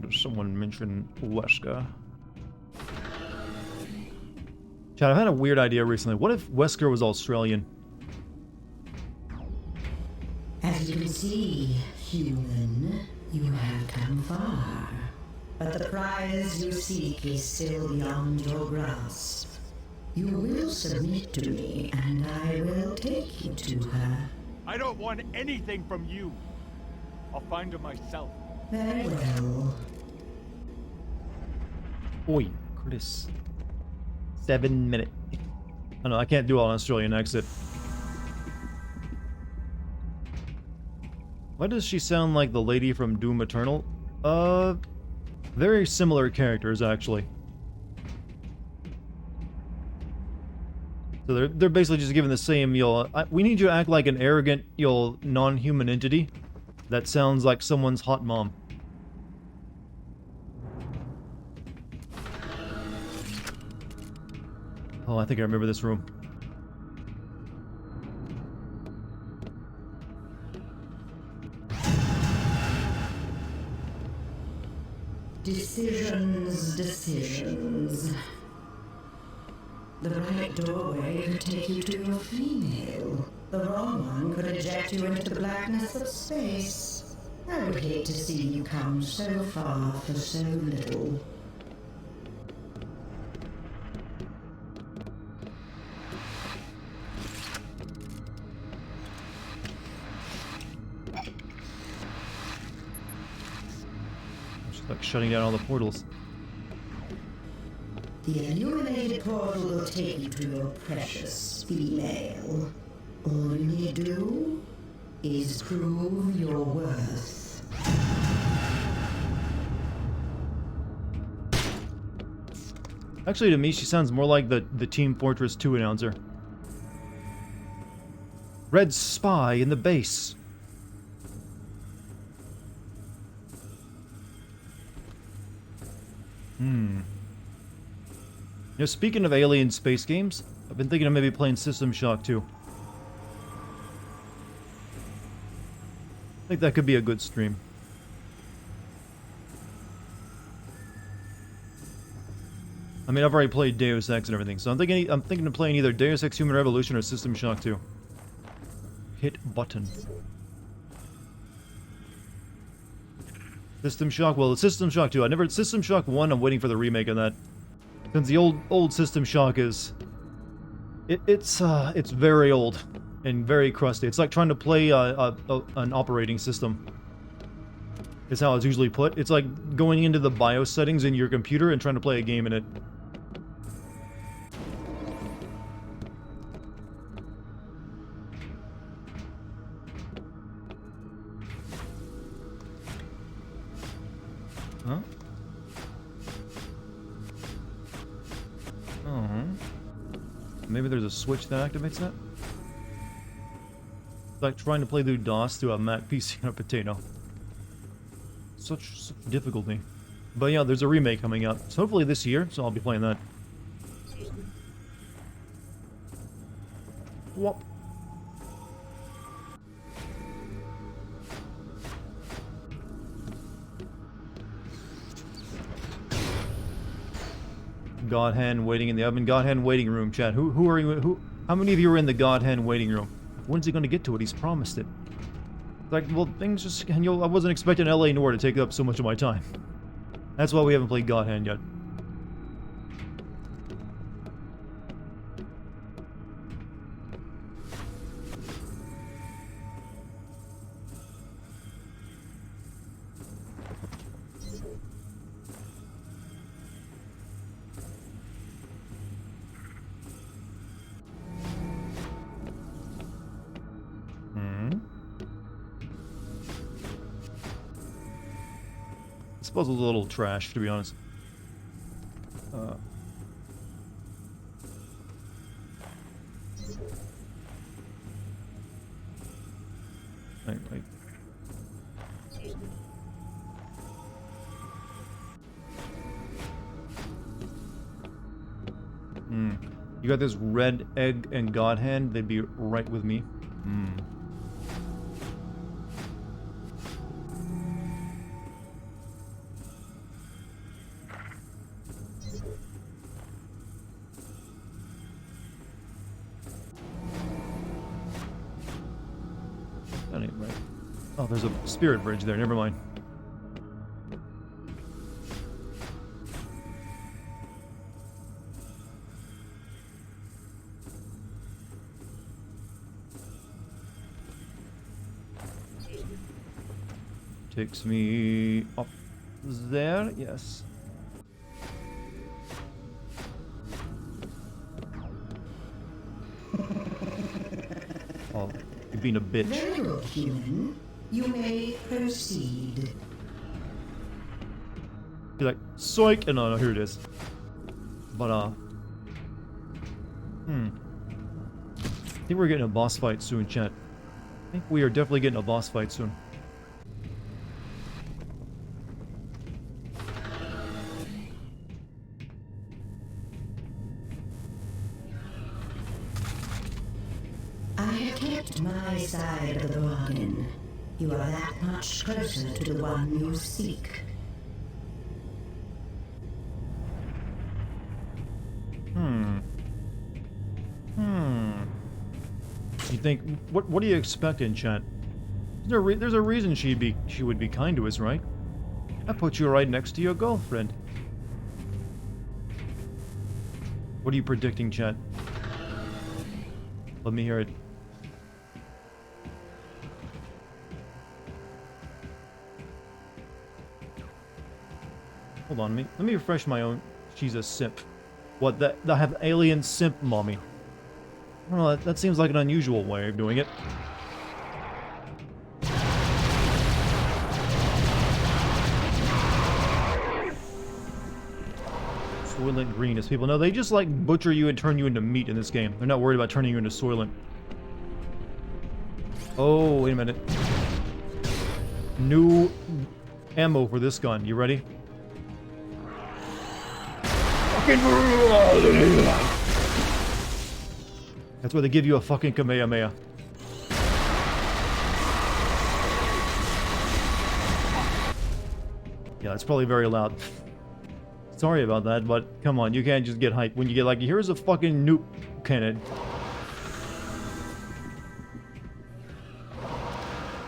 Does someone mention Wesker? Chad, I've had a weird idea recently. What if Wesker was Australian? As you can see, human, you have come far. But the prize you seek is still beyond your grasp. You will submit to me, and I will take you to her. I don't want anything from you. I'll find her myself. Very well. Oi, Curtis. 7 minutes. I know, I can't do all an Australian exit. Why does she sound like the lady from Doom Eternal? Very similar characters, actually. So they're basically just given the same, we need you to act like an arrogant, non-human entity that sounds like someone's hot mom. Oh, I think I remember this room. Decisions. The right doorway could take you to your female. The wrong one could eject you into the blackness of space. I would hate to see you come so far for so little. Like shutting down all the portals. The illuminated portal will take you to your precious female. All you need do is prove your worth. Actually, to me, she sounds more like the Team Fortress 2 announcer. Red spy in the base. You know, speaking of alien space games, I've been thinking of maybe playing System Shock 2. I think that could be a good stream. I mean, I've already played Deus Ex and everything, so I'm thinking of playing either Deus Ex Human Revolution or System Shock 2. Hit button. System Shock, well, System Shock 2. System Shock 1, I'm waiting for the remake of that. Since the old System Shock is... It's very old and very crusty. It's like trying to play an operating system. Is how it's usually put. It's like going into the BIOS settings in your computer and trying to play a game in it. Huh? Oh. Maybe there's a switch that activates that? It's like trying to play through DOS through a Mac PC on a potato. Such difficulty. But yeah, there's a remake coming out. So hopefully this year, so I'll be playing that. Whoop. God Hand waiting in the oven. God Hand waiting room, chat. Who are you? How many of you are in the God Hand waiting room? When's he gonna get to it? He's promised it. Like, well, things just... I wasn't expecting LA Noire to take up so much of my time. That's why we haven't played God Hand yet. This puzzle's a little trash, to be honest. Wait. You got this red egg and God Hand, they'd be right with me. That ain't right. Oh, there's a spirit bridge there, never mind. Takes me up there, yes. Oh, you're being a bitch. Very good, human. You may proceed. You're like, psych! And no, here it is. But, I think we're getting a boss fight soon, chat. I think we are definitely getting a boss fight soon. I have kept my side of the bargain. You are that much closer to the one you seek. You think, what do you expect in chat? There's a reason she would be kind to us, right? I put you right next to your girlfriend. What are you predicting, chat? Let me hear it. Hold on, let me refresh my own. She's a simp. What, that have alien simp mommy? I don't know, that seems like an unusual way of doing it. Soylent Green is people. No, they just like butcher you and turn you into meat in this game. They're not worried about turning you into Soylent. Oh, wait a minute. New ammo for this gun. You ready? That's where they give you a fucking Kamehameha. Yeah, that's probably very loud. Sorry about that, but come on, you can't just get hyped when you get like, here's a fucking nuke cannon.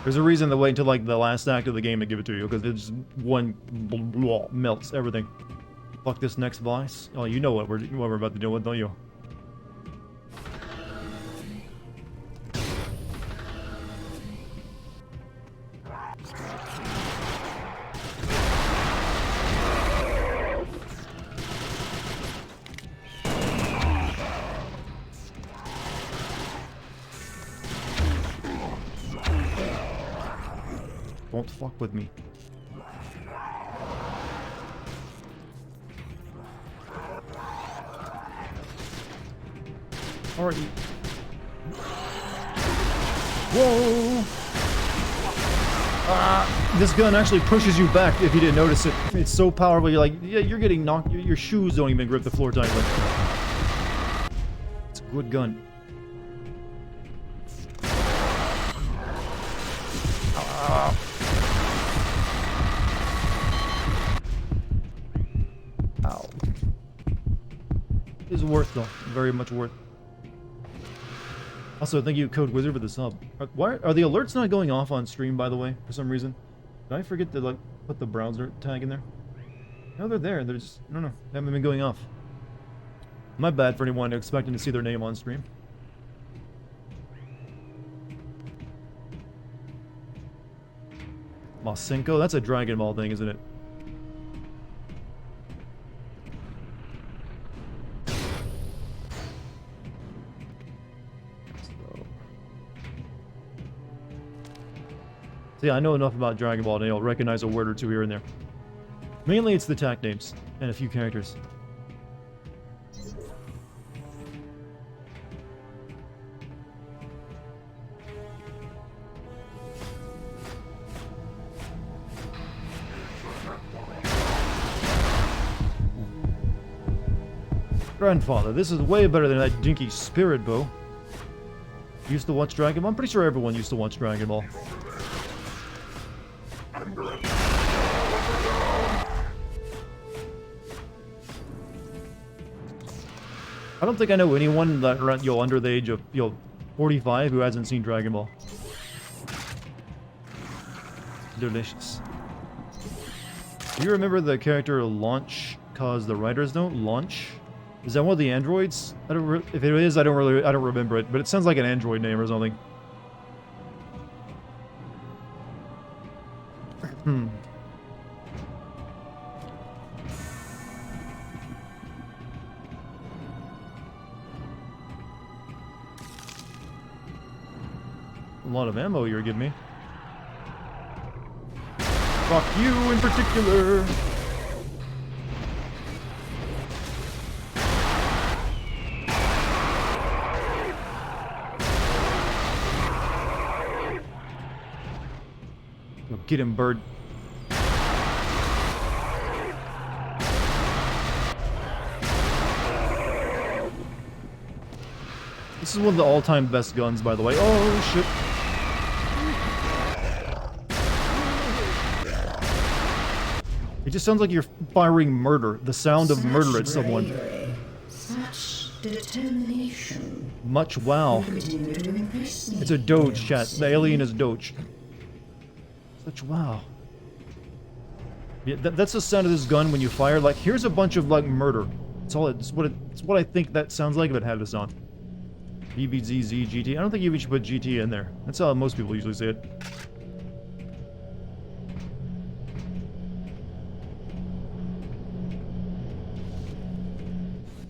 There's a reason to wait until like the last act of the game to give it to you, because it's one melts everything. Fuck this next boss. Oh, you know what we're about to deal with, don't you? Don't fuck with me. Alright. Whoa! This gun actually pushes you back if you didn't notice it. It's so powerful, you're like, yeah, you're getting knocked. Your shoes don't even grip the floor tightly. It's a good gun. Ow. is worth though. Very much worth. Also, thank you, Code Wizard, for the sub. Why are the alerts not going off on stream, by the way, for some reason? Did I forget to, like, put the browser tag in there? No, they're there. They're just, I don't know. They haven't been going off. My bad for anyone expecting to see their name on stream. Masenko? That's a Dragon Ball thing, isn't it? See, I know enough about Dragon Ball and I'll recognize a word or two here and there. Mainly it's the tag names and a few characters. Grandfather, this is way better than that dinky spirit bow. Used to watch Dragon Ball? I'm pretty sure everyone used to watch Dragon Ball. I don't think I know anyone that around, under the age of 45 who hasn't seen Dragon Ball. Delicious. Do you remember the character Launch? Cause the writers don't launch. Is that one of the androids? I don't. If it is, I don't remember it. But it sounds like an android name or something. Hmm. A lot of ammo you're giving me. Fuck you in particular. Get him, bird. This is one of the all-time best guns, by the way. Oh, shit. It just sounds like you're firing murder. The sound of murder at someone. Such determination. Much wow. It's a doge, chat. The alien is doge. Such wow. Yeah, that's the sound of this gun when you fire. Like, here's a bunch of like murder. It's what I think that sounds like if it had this on. BBZZ GT. I don't think you even should put GT in there. That's how most people usually say it.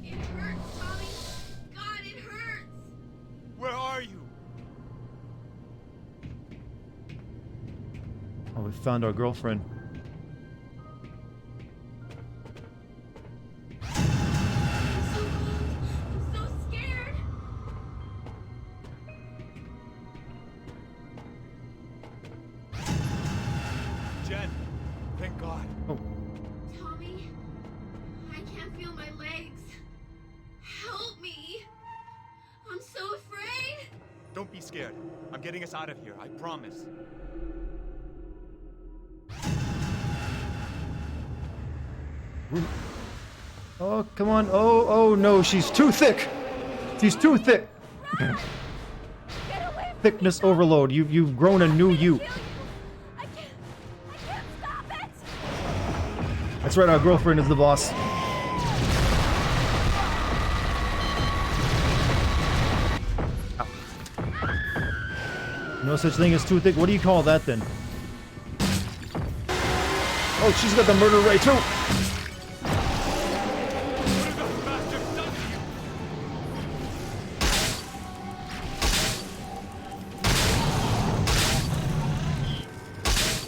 It hurts, Tommy. God, it hurts. Where are you? Oh, we found our girlfriend. I'm so scared. Jen, thank God. Oh, Tommy, I can't feel my legs. Help me. I'm so afraid. Don't be scared. I'm getting us out of here, I promise. oh, come on. Oh no, she's too thick. She's too thick. Get away from Thickness overload. You've grown a new you. I can't stop it. That's right, our girlfriend is the boss. No such thing as too thick. What do you call that then? Oh, she's got the murder ray too.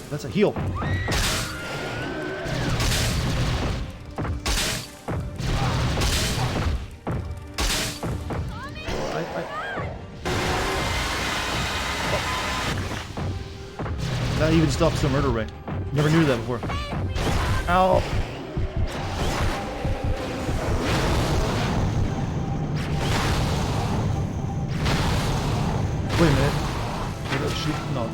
That's a heal. That even stops the murder rate. Never knew that before. Ow. Wait a minute. Did I shoot? No.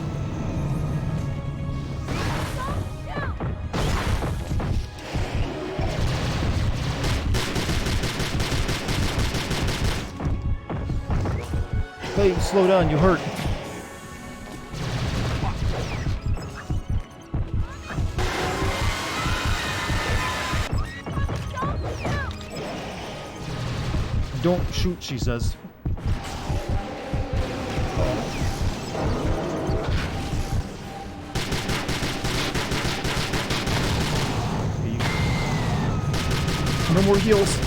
Hey, slow down, you hurt. Don't shoot, she says. No more heals.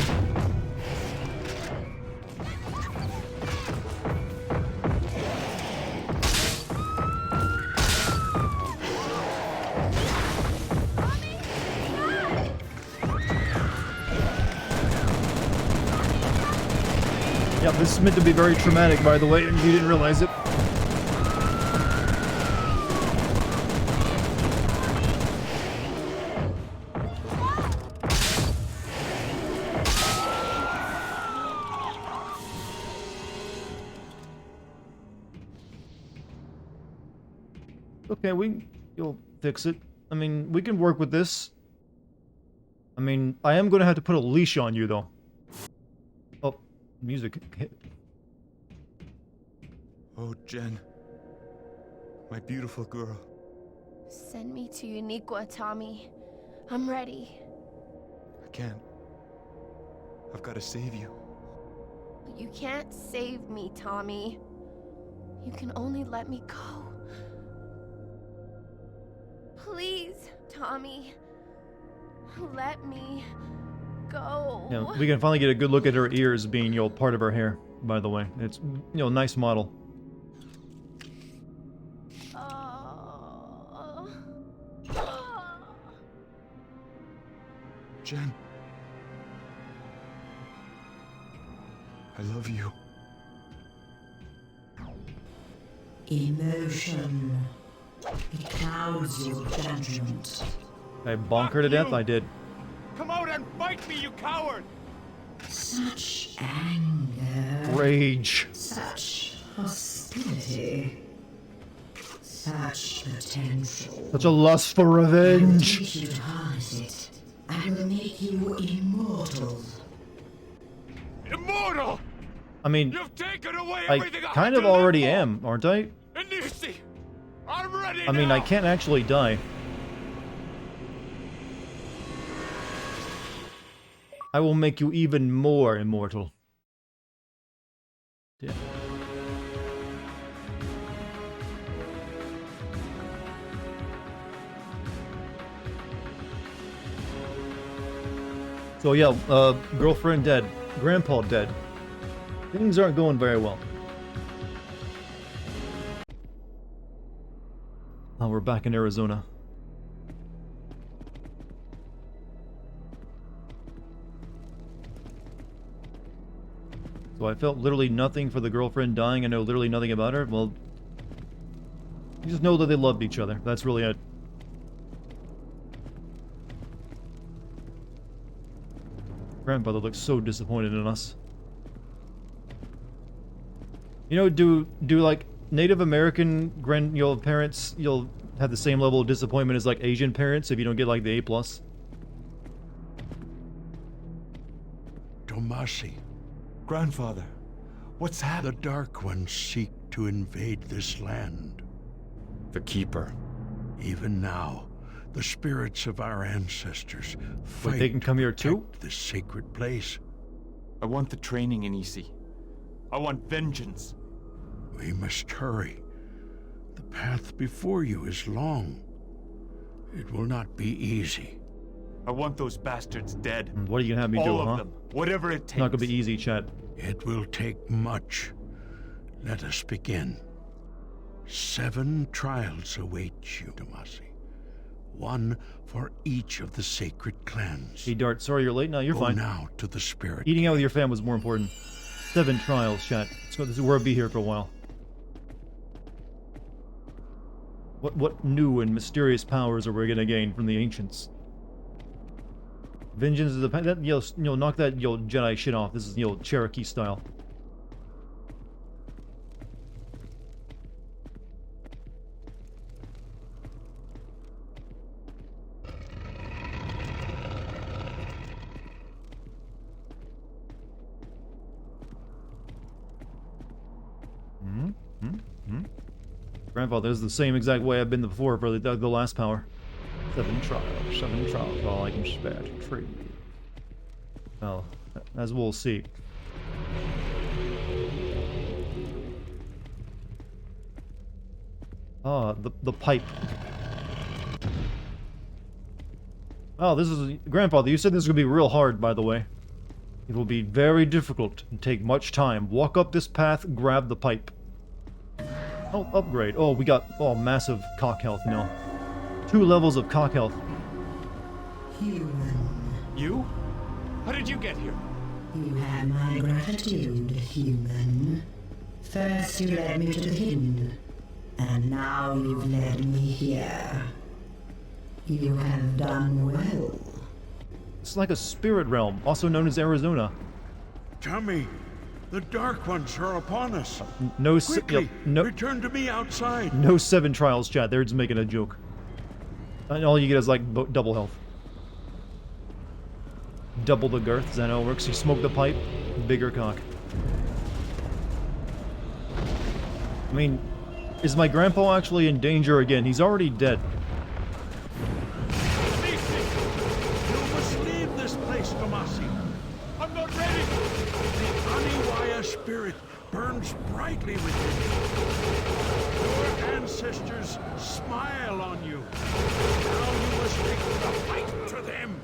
Yeah, this is meant to be very traumatic, by the way, and you didn't realize it. Okay, you'll fix it. I mean, we can work with this. I mean, I am gonna have to put a leash on you, though. Oh, music hit. Oh, Jen. My beautiful girl. Send me to Uniqua, Tommy. I'm ready. I can't. I've got to save you. You can't save me, Tommy. You can only let me go. Please, Tommy. Let me go. Yeah, we can finally get a good look at her ears being, you know, part of her hair, by the way. It's, you know, nice model. Jen. I love you. Emotion. It clouds your judgment. I bonk her to death? I did. Come out and fight me, you coward! Such anger. Rage. Such hostility. Such potential. Such a lust for I will revenge. teach you to harness it. I will make you immortal. Immortal! I mean, You've taken away I everything I kind had of to live already for. am, aren't I? Anisi, I'm ready I mean, I now. can't actually die. I will make you even more immortal. Yeah. So yeah, girlfriend dead, grandpa dead. Things aren't going very well. Oh, we're back in Arizona. So I felt literally nothing for the girlfriend dying. I know literally nothing about her. Well, you just know that they loved each other. That's really it. Grandfather looks so disappointed in us. You know, do like Native American parents, you'll have the same level of disappointment as like Asian parents if you don't get like the A+. Tomasi, Grandfather, what's the happened? Dark Ones seek to invade this land. The Keeper. Even now, the spirits of our ancestors But fight they can come here to too? protect this sacred place. I want the training, Anisi. I want vengeance. We must hurry. The path before you is long. It will not be easy. I want those bastards dead. What are you gonna have me All do, of huh? them. Whatever it It's takes. not gonna be easy, chat. It will take much. Let us begin. 7 trials await you, Tomasi. 1 for each of the sacred clans. Hey, Dart, sorry you're late. No, you're Go fine. now to the spirit. Eating out with your fam was more important. 7 trials, chat. So this is where I'll be here for a while. What new and mysterious powers are we gonna gain from the ancients? Vengeance is that knock that Jedi shit off. This is Cherokee style. Grandfather, this is the same exact way I've been before for the last power. 7 trials, all I can spare to trade. Well, as we'll see. Ah, the pipe. Oh, this is... Grandfather, you said this was going to be real hard, by the way. It will be very difficult and take much time. Walk up this path, grab the pipe. Oh, upgrade. Oh, we got... Oh, massive cock health now. 2 levels of cock health. Human. You? How did you get here? You have my gratitude, human. First you led me to the hidden, and now you've led me here. You have done well. It's like a spirit realm, also known as Arizona. Tommy, the Dark Ones are upon us. No, Quickly, no, return to me outside. no 7 trials, chat. They're just making a joke. And all you get is like double health. Double the girth. Is that how it works? You smoke the pipe, bigger cock. I mean, is my grandpa actually in danger again? He's already dead. You must leave this place, Tomasi. I'm not ready! The Aniwaya spirit burns brightly within you. Your ancestors smile on you. Now you must take the fight to them.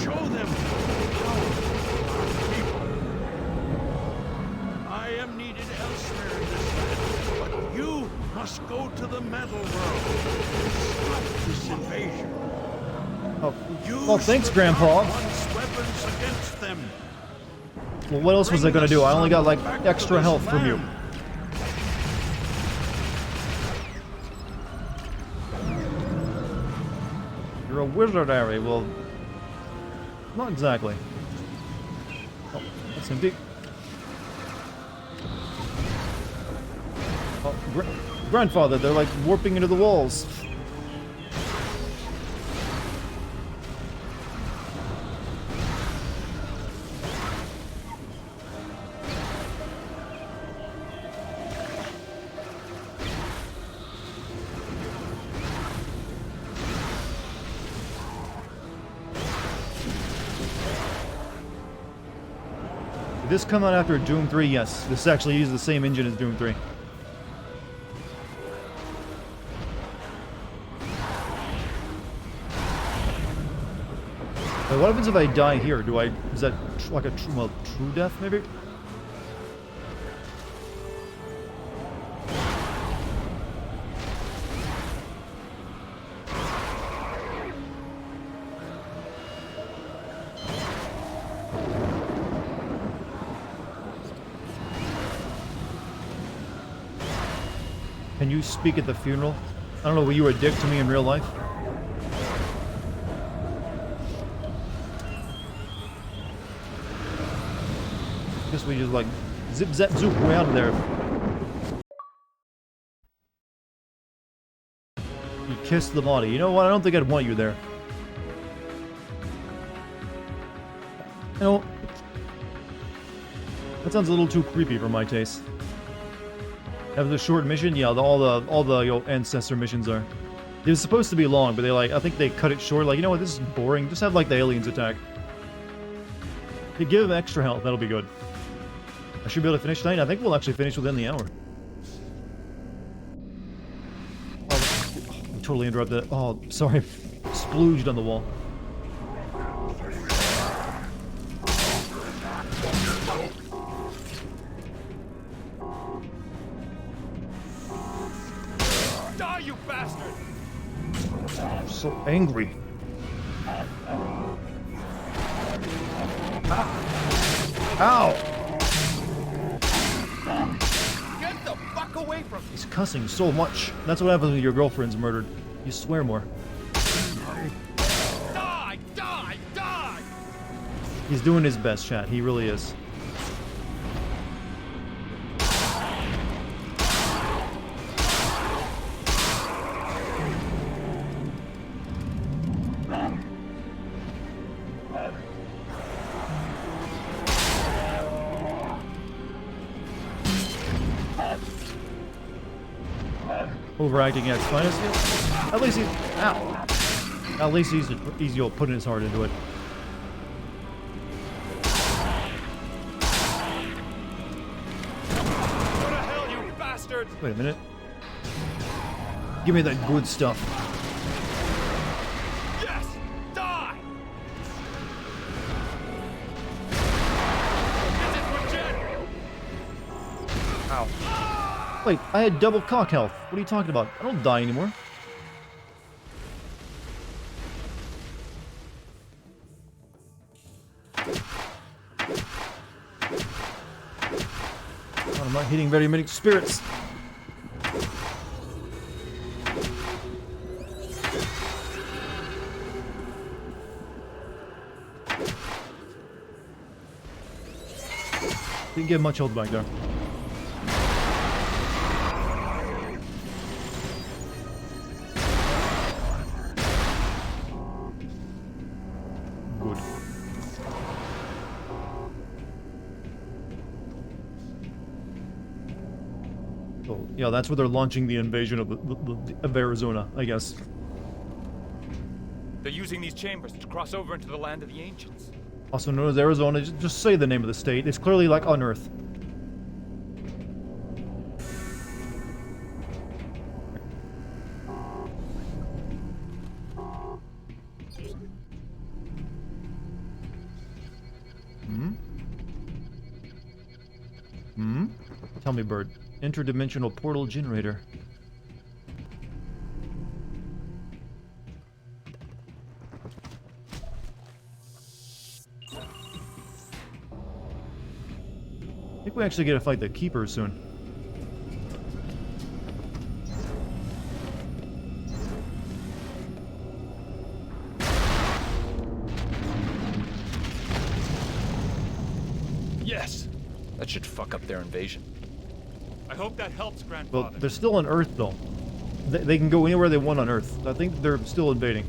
Show them the power of our people. I am needed elsewhere in this land, but you must go to the metal world and stop this invasion. Oh, thanks, Grandpa. Weapons against them. Well, what else was I gonna do? I only got, like, extra health from you. You're a wizard, Harry. Well, not exactly. Oh, that's empty. Oh, Grandfather, they're, like, warping into the walls. Did this come out after Doom 3? Yes. This actually uses the same engine as Doom 3. Now, what happens if I die here? Do I... Is that like a well, true death, maybe? Can you speak at the funeral? I don't know, were you a dick to me in real life? Guess we just like zip zap zoop way out of there. You kissed the body. You know what? I don't think I'd want you there. You know, that sounds a little too creepy for my taste. Have the short mission? Yeah, all the you know, ancestor missions are. It was supposed to be long, but I think they cut it short. Like, you know what? This is boring. Just have like the aliens attack. Hey, give them extra health. That'll be good. I should be able to finish tonight. I think we'll actually finish within the hour. Oh, I totally interrupted. Oh, sorry. Splooged on the wall. Die, you bastard! I'm so angry. Ah. Ow! Get the fuck away from me! He's cussing so much. That's what happens when your girlfriend's murdered. You swear more. Die! Die! Die! He's doing his best, chat. He really is. overacting at its finest. At least he's... Ow! At least he's putting his heart into it. What the hell, you bastards! Wait a minute. Give me that good stuff. Yes! Die! This is for Jen! Ow. Wait, I had double cock health. What are you talking about? I don't die anymore. Oh, I'm not hitting very many spirits. Didn't get much health back there. Good. So, yeah, that's where they're launching the invasion of Arizona, I guess. They're using these chambers to cross over into the land of the ancients. Also known as Arizona. Just say the name of the state. It's clearly like on Earth. Tell me, bird. Interdimensional portal generator. I think we actually get to fight the Keeper soon. Yes! That should fuck up their invasion. I hope that helps, Well, Grandfather. they're still on Earth, though. They can go anywhere they want on Earth. I think they're still invading.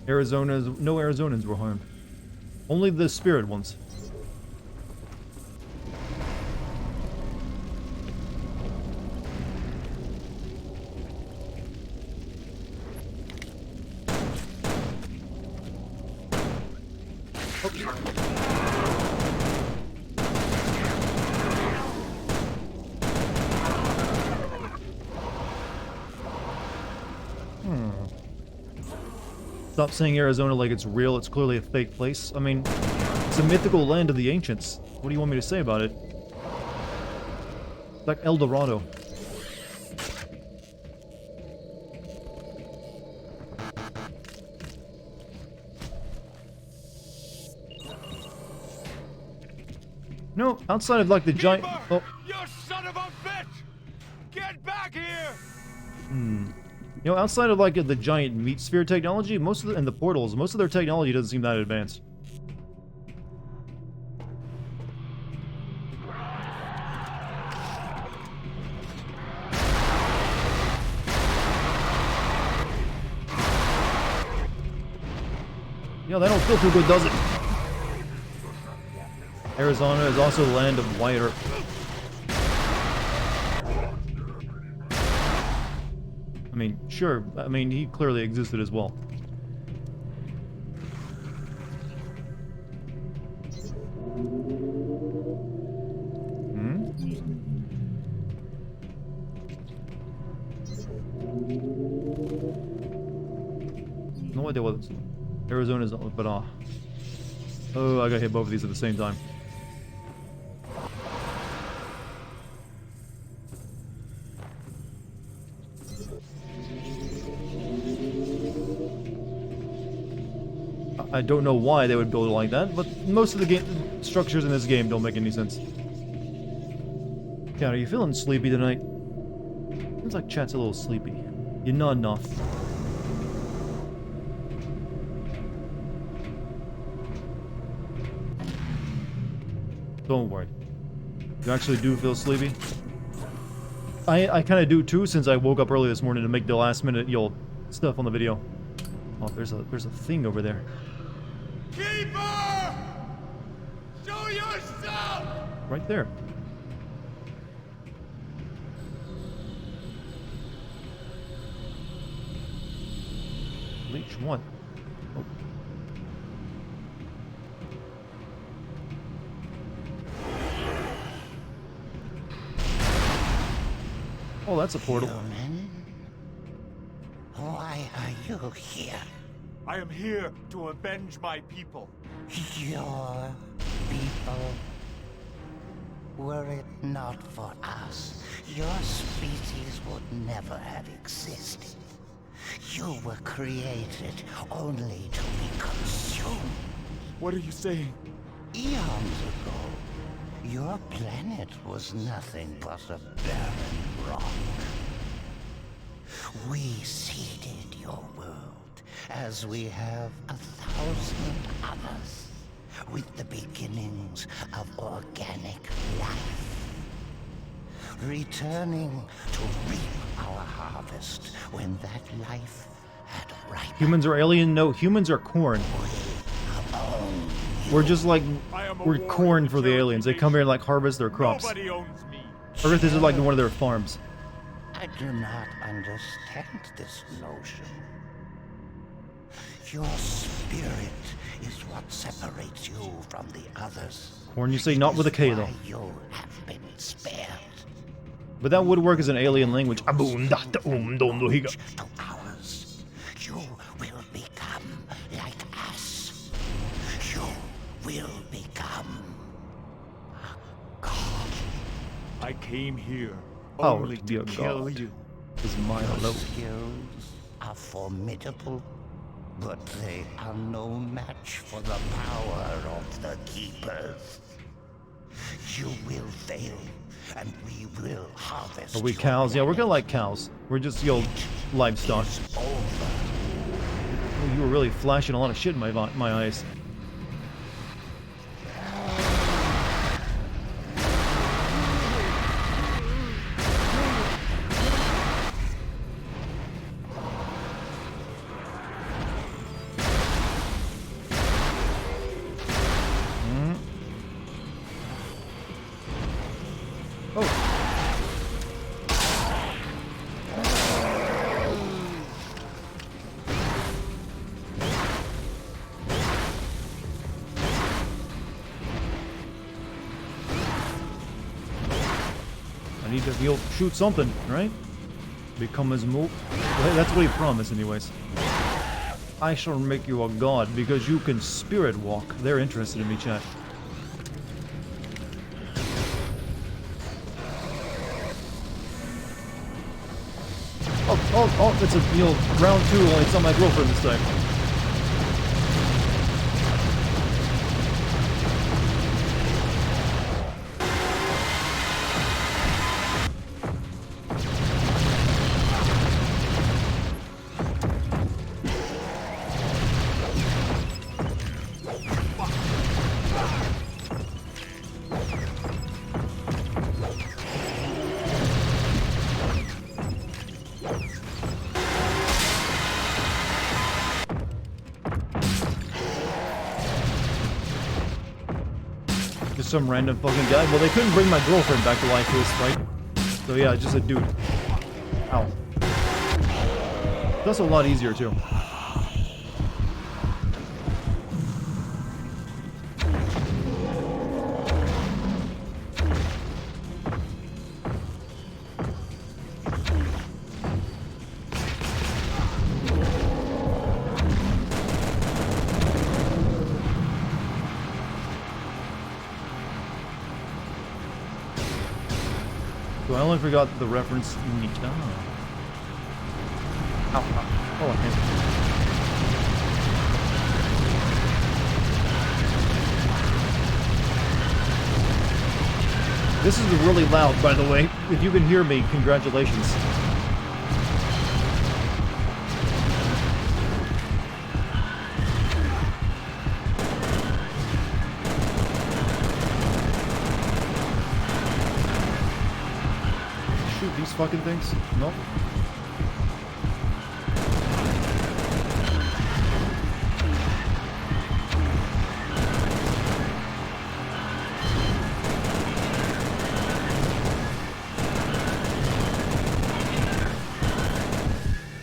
No Arizonans were harmed. Only the spirit ones. Stop saying Arizona like it's real. It's clearly a fake place. I mean, it's a mythical land of the ancients. What do you want me to say about it? It's like El Dorado. No, outside of like the giant... Keeper! Oh, You son of a bitch! Get back here! you know, outside of like the giant meat sphere technology, and the portals, most of their technology doesn't seem that advanced. Yeah, that don't feel too good, does it? Arizona is also the land of White Earth. I mean, sure. I mean, he clearly existed as well. No idea what Arizona's, but oh, I got hit both of these at the same time. I don't know why they would build it like that, but most of the game structures in this game don't make any sense. Cat, are you feeling sleepy tonight? Seems like Chat's a little sleepy. You're nodding off. Don't worry. You actually do feel sleepy? I kind of do too, since I woke up early this morning to make the last minute stuff on the video. Oh, there's a thing over there. Keeper! Show yourself! Right there. Leech, what? Oh. Oh, that's a portal. Human? Why are you here? I am here to avenge my people. Your people? Were it not for us, your species would never have existed. You were created only to be consumed. What are you saying? Eons ago, your planet was nothing but a barren rock. We seeded your world, as we have 1,000 others, with the beginnings of organic life. Returning to reap our harvest when that life had ripened. Humans are alien? No, humans are corn. We're just like, I am a we're warrior corn of for the Cherokee aliens. They come here and like harvest their crops. Nobody owns me. Earth is like one of their farms. I do not understand this notion. Your spirit is what separates you from the others. Corn, you say, not with a K though. Why you have been spared. But that would work as an alien language. To ours, you will become like us. You will become a god. I came here Oh, only to be to a kill god. you. Is mine Your alone. skills are formidable, but they are no match for the power of the Keepers. You will fail, and we will harvest. Are we your cows? Yeah, we're planet. gonna like cows. We're just, livestock. It's over. Oh, you were really flashing a lot of shit in my eyes. I need to, shoot something, right? Become his move. Well, that's what he promised anyways. I shall make you a god because you can spirit walk. They're interested in me, chat. Oh, it's a, round 2, only it's not my girlfriend this time. Some random fucking guy. Well, they couldn't bring my girlfriend back to life for this fight. So yeah, just a dude. Ow. That's a lot easier too. So I only forgot the reference. Oh, ow. Oh, okay. This is really loud, by the way. If you can hear me, congratulations. Shoot these fucking things? Nope.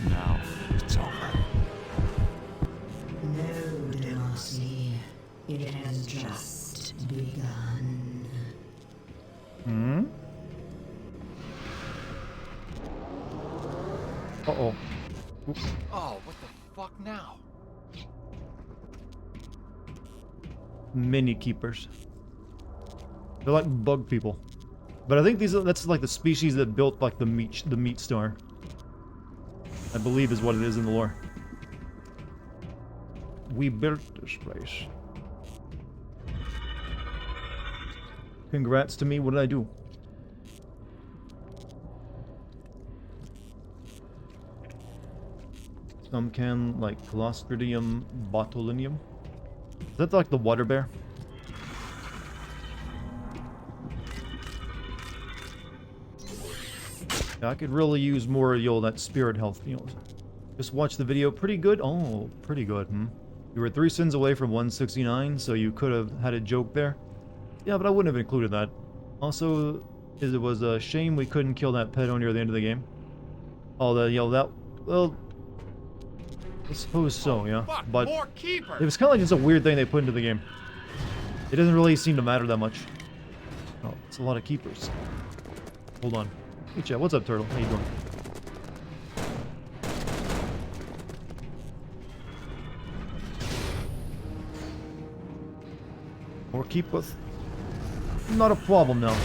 Now it's over. It has just begun. Hmm? Uh-oh. Oh, what the fuck now? Mini keepers. They're like bug people. But I think that's like the species that built like the meat star. I believe is what it is in the lore. We built this place. Congrats to me, what did I do? Some can like Clostridium botulinum. Is that like the water bear? Yeah, I could really use more of that spirit health, Just watch the video. Pretty good? Oh, pretty good, You were 3 sins away from 169, so you could have had a joke there. Yeah, but I wouldn't have included that. Also, it was a shame we couldn't kill that pedo near the end of the game. Oh, well, I suppose so, yeah. Fuck, But more keepers! it was kind of like just a weird thing they put into the game. It doesn't really seem to matter that much. Oh, it's a lot of keepers. Hold on. Hey, chat. What's up, Turtle? How you doing? More keepers. Not a problem now.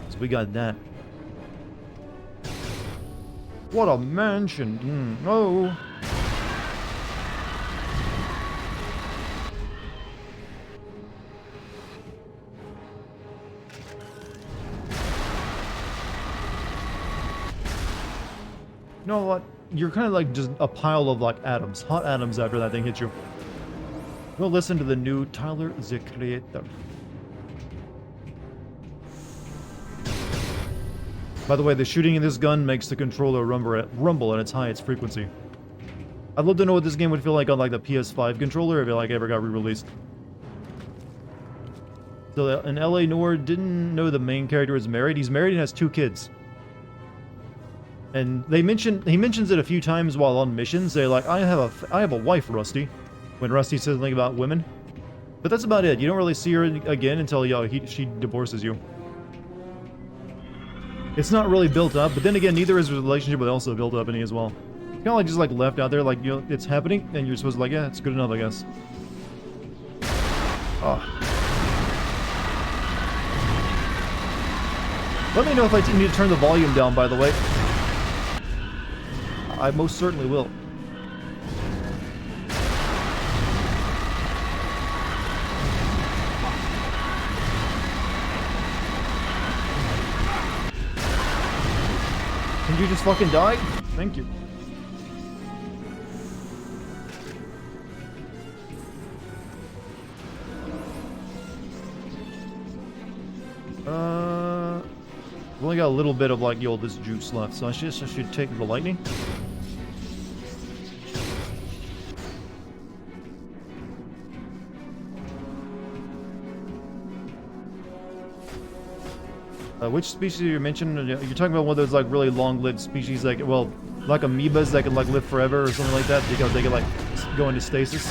So we got that. What a mansion! Oh. You know what? You're kind of like just a pile of like atoms, hot atoms after that thing hits you. Go listen to the new Tyler, the Creator. By the way, the shooting in this gun makes the controller rumble at its highest frequency. I'd love to know what this game would feel like on like the PS5 controller if it like ever got re-released. So in LA Noir didn't know the main character is married. He's married and has 2 kids. And he mentions it a few times while on missions. They're like, I have a wife, Rusty. When Rusty says something about women. But that's about it. You don't really see her again until she divorces you. It's not really built up, but then again, neither is his relationship with Elsa built up any as well. It's kind of like just like left out there, like, it's happening, and you're supposed to like, yeah, it's good enough, I guess. Oh. Let me know if I need to turn the volume down, by the way. I most certainly will. Can you just fucking die? Thank you. I've only got a little bit of like this juice left, so I should take the lightning. Which species you mentioned? You're talking about one of those like really long-lived species, like like amoebas that can like live forever or something like that because they can like go into stasis.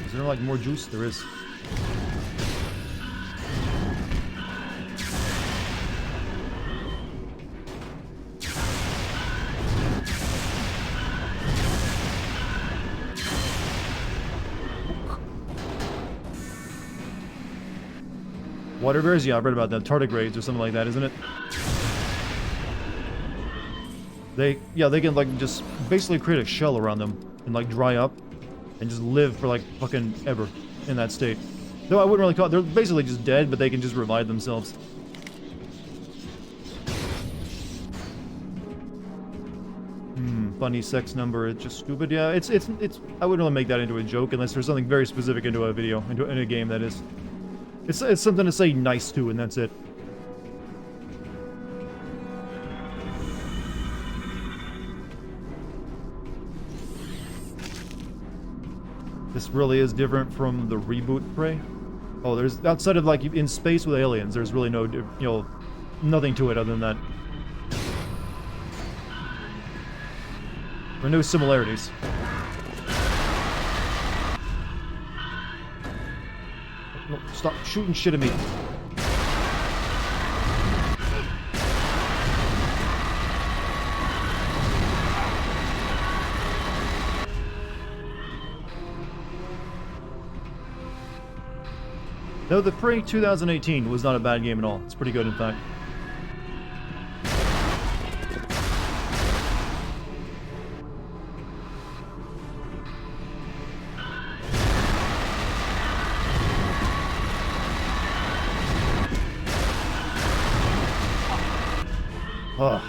Is there like more juice? There is. Water bears? Yeah, I've read about that. Tardigrades or something like that, isn't it? They can like just basically create a shell around them and like dry up and just live for like fucking ever in that state. Though I wouldn't really call it, they're basically just dead, but they can just revive themselves. Funny sex number, it's just stupid. Yeah, it's I wouldn't really make that into a joke unless there's something very specific into a video, in a game that is. It's something to say nice to, and that's it. This really is different from the reboot Prey. Oh, there's, outside of like in space with aliens, there's really no, you know, nothing to it other than that. There are no similarities. No, stop shooting shit at me. No, the Prey 2018 was not a bad game at all. It's pretty good, in fact. Ugh.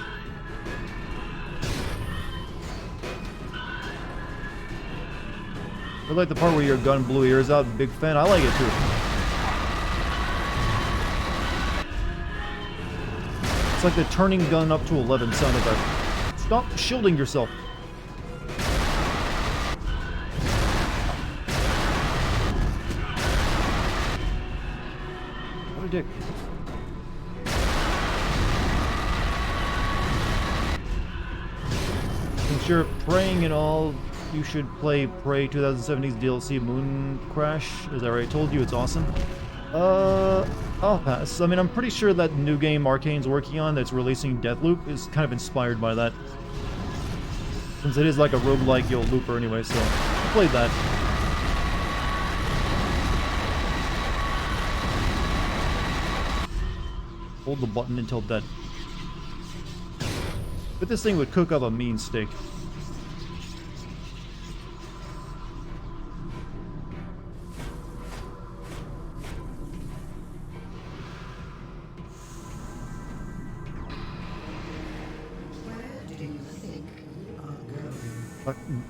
I like the part where your gun blew ears out. Big fan. I like it too. It's like the turning gun up to 11 sound effect. Stop shielding yourself. What a dick. Since you're praying and all, you should play Prey 2017's DLC Moon Crash. As I already told you, it's awesome. I'll pass. I mean, I'm pretty sure that new game Arcane's working on that's releasing Deathloop is kind of inspired by that. Since it is like a roguelike, you'll looper anyway, so I played that. Hold the button until dead. But this thing would cook up a mean steak.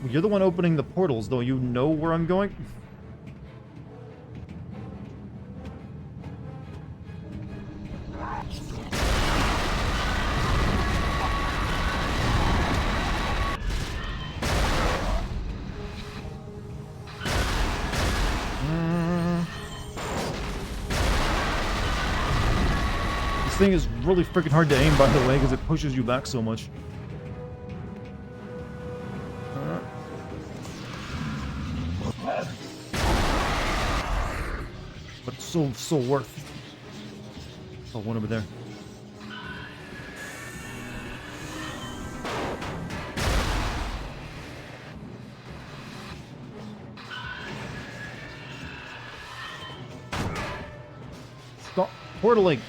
You're the one opening the portals, though. You know where I'm going? This thing is really freaking hard to aim, by the way, because it pushes you back so much. But so worth. Oh, one over there. Stop portaling.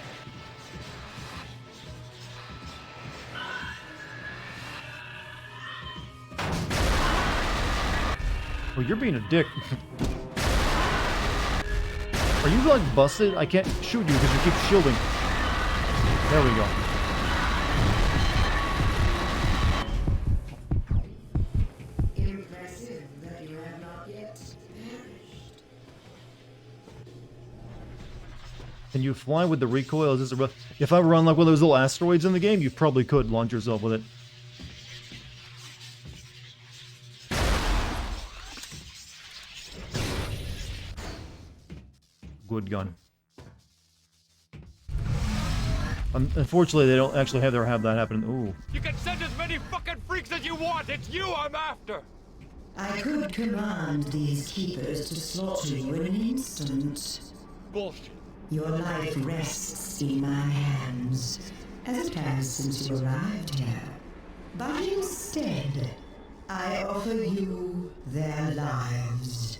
Oh, you're being a dick. Are you like busted? I can't shoot you because you keep shielding. There we go. Impressive that you have not yet perished. Can you fly with the recoil? Is this a if I were on like one of those little asteroids in the game, you probably could launch yourself with it. Good gun. Unfortunately, they don't actually have that happen. Ooh. You can send as many fucking freaks as you want. It's you I'm after. I could command these keepers to slaughter you in an instant. Bullshit. Your life rests in my hands, as it has since you arrived here. But instead, I offer you their lives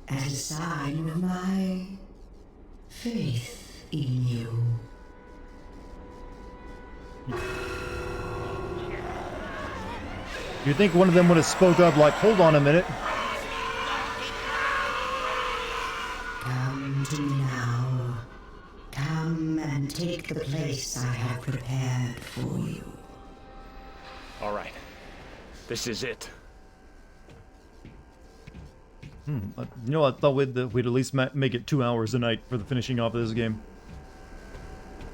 as a sign of my faith in you. You think one of them would have spoke up like, hold on a minute. Come to me now. Come and take the place I have prepared for you. All right. This is it. You know, I thought we'd at least make it 2 hours a night for the finishing off of this game.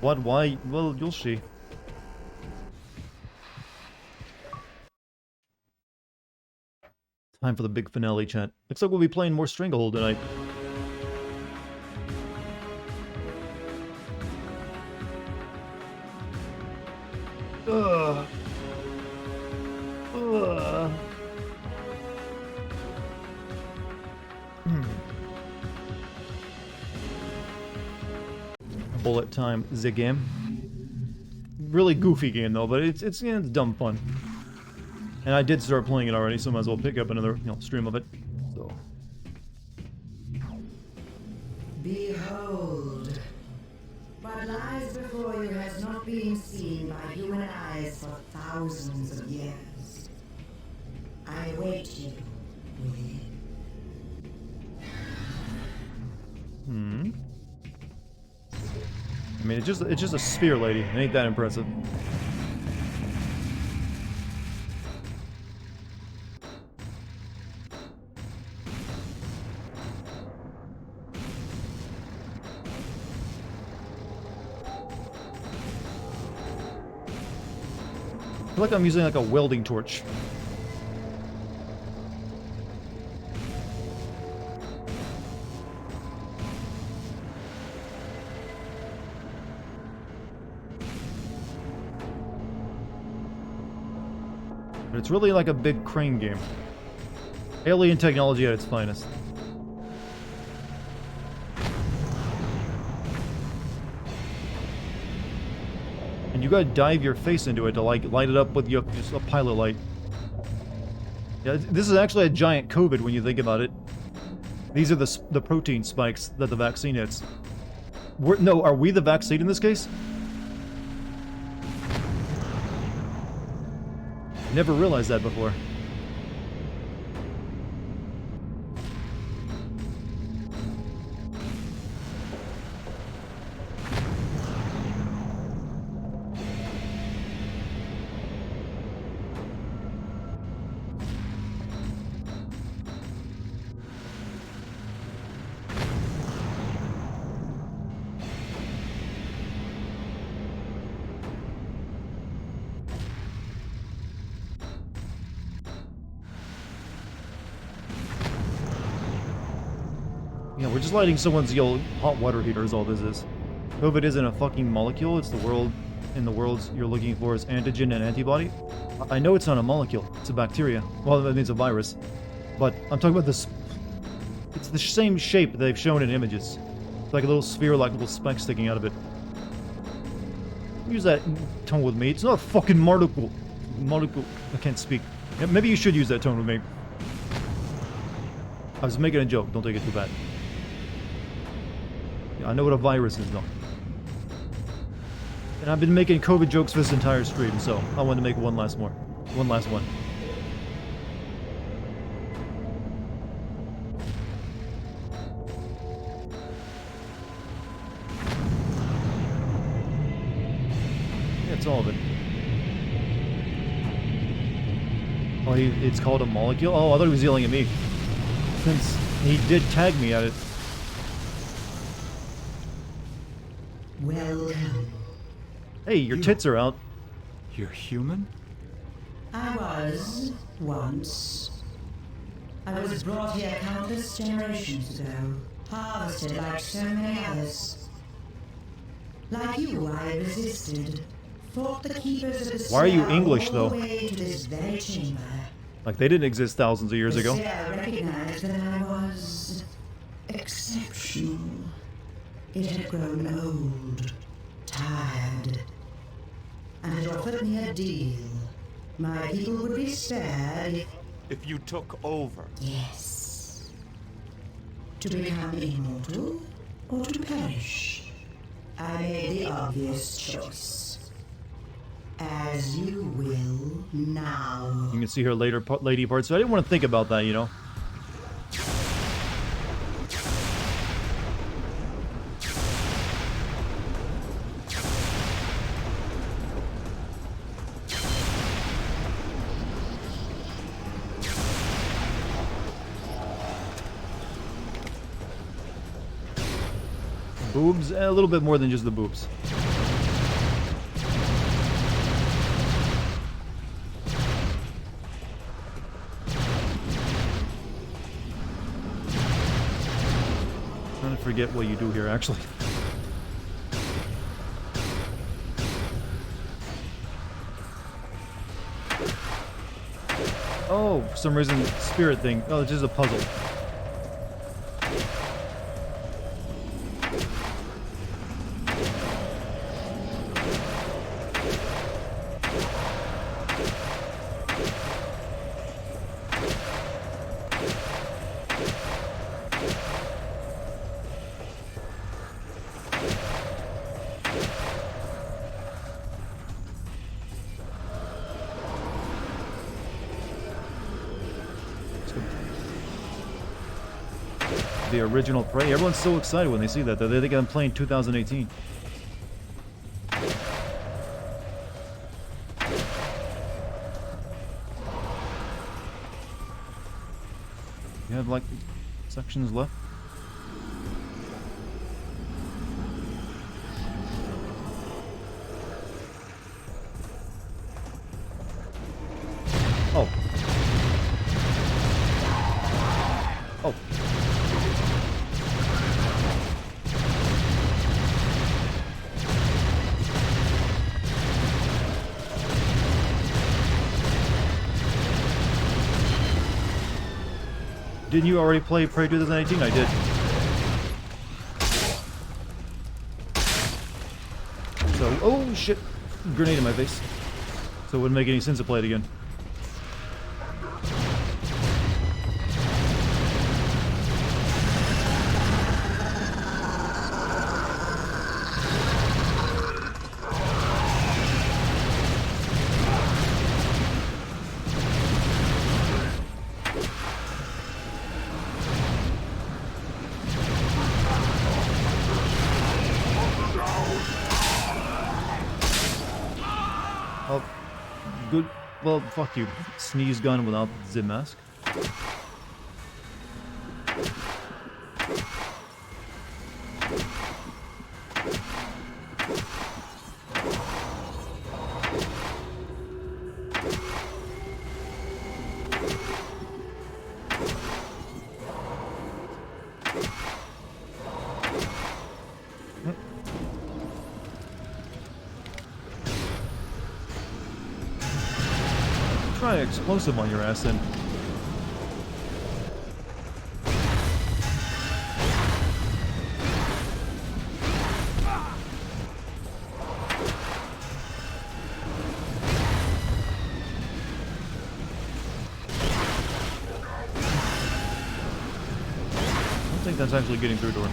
What? Why? Well, you'll see. Time for the big finale, chat. Looks like we'll be playing more Stranglehold tonight. Ugh. Ugh. Bullet time, the game. Really goofy game though, but it's dumb fun. And I did start playing it already, so I might as well pick up another stream of it. So. Behold, what lies before you has not been seen by human eyes for thousands of years. I await you within. I mean, it's just a spear, lady. It ain't that impressive. I feel like I'm using like a welding torch. But it's really like a big crane game. Alien technology at its finest. And you gotta dive your face into it to like light it up with your just a pilot light. Yeah, this is actually a giant COVID when you think about it. These are the protein spikes that the vaccine hits. No, are we the vaccine in this case? Never realized that before. Yeah, we're just lighting someone's hot water heater is all this is. COVID isn't a fucking molecule, it's the world, in the worlds you're looking for is antigen and antibody. I know it's not a molecule, it's a bacteria. Well, that means a virus. But I'm talking about this, it's the same shape they've shown in images. It's like a little sphere, like little spikes sticking out of it. Use that tone with me, it's not a fucking molecule. Molecule, I can't speak. Yeah, maybe you should use that tone with me. I was making a joke, don't take it too bad. I know what a virus is, though. And I've been making COVID jokes for this entire stream, so I wanted to make one last one. Yeah, it's all of it. Oh, it's called a molecule? Oh, I thought he was yelling at me. Since he did tag me at it. Welcome. Hey, your tits are out. You're human? I was once. I was brought here countless generations ago, harvested like so many others. Like you, I resisted, fought the keepers of the Why are you Spell English, all though? the way to this very chamber. Like they didn't exist thousands of years ago. The Spell recognized that I was exceptional. It had grown old, tired, and it offered me a deal. My people would be spared If you took over, yes. To become immortal or to perish. I made the obvious choice. As you will now. You can see her later lady part, so I didn't want to think about that, you know. Boobs? A little bit more than just the boobs. I forget what you do here, actually. Oh, for some reason, spirit thing. Oh, it's just a puzzle. The original Prey. Everyone's so excited when they see that. They think I'm playing 2018. You have like sections left? Oh. Oh. Didn't you already play Prey 2018? I did. So, oh shit! Grenade in my face. So it wouldn't make any sense to play it again. Oh, good. Well, fuck you. Sneeze gun without zip mask. Try an explosive on your ass then. I don't think that's actually getting through to her.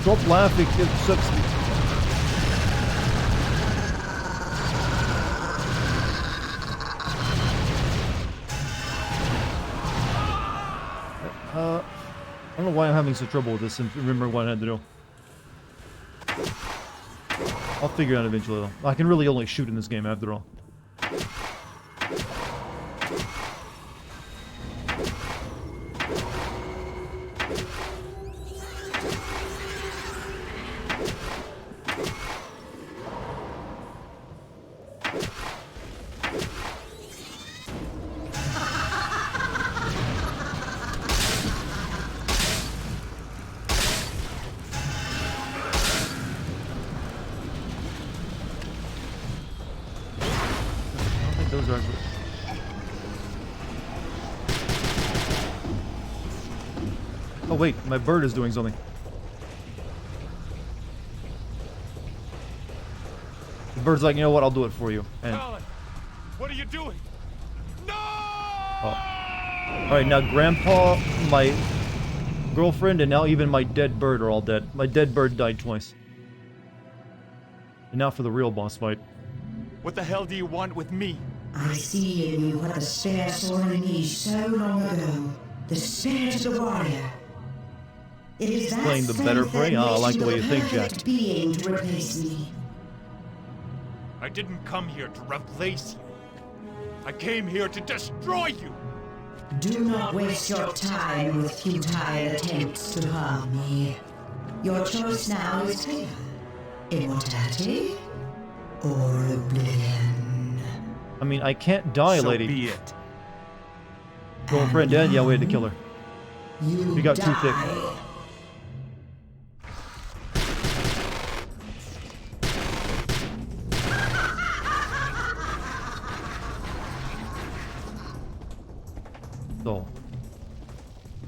Stop laughing, it sucks. I don't know why I'm having such trouble with this and remember what I had to do. I'll figure it out eventually though. I can really only shoot in this game after all. Those are... Oh wait, my bird is doing something. The bird's like, you know what, I'll do it for you. And... Alan, what are you doing? No! Oh. Alright, now Grandpa, my girlfriend, and now even my dead bird are all dead. My dead bird died twice. And now for the real boss fight. What the hell do you want with me? I see in you what the spare saw in me so long ago. The spirit of the warrior. It is that Playing the better strength Prey? that Ah, I like makes the way you think, perfect Jack. being to replace me. I didn't come here to replace you. I came here to destroy you. Do not waste your time with futile attempts to harm me. Your choice now is clear. Immortality or oblivion. I mean, I can't die, So lady. be it. Girlfriend dead? Yeah, we had to kill her. You got too thick. die. So,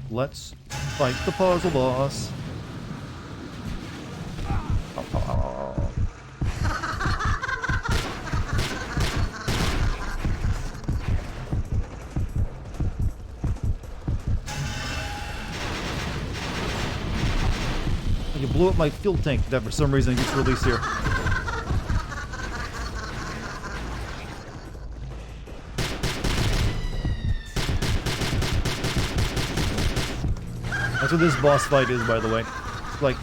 let's fight the puzzle boss. Ow, ow, ow, ow. You blew up my fuel tank that for some reason gets released here. That's what this boss fight is, by the way. It's like,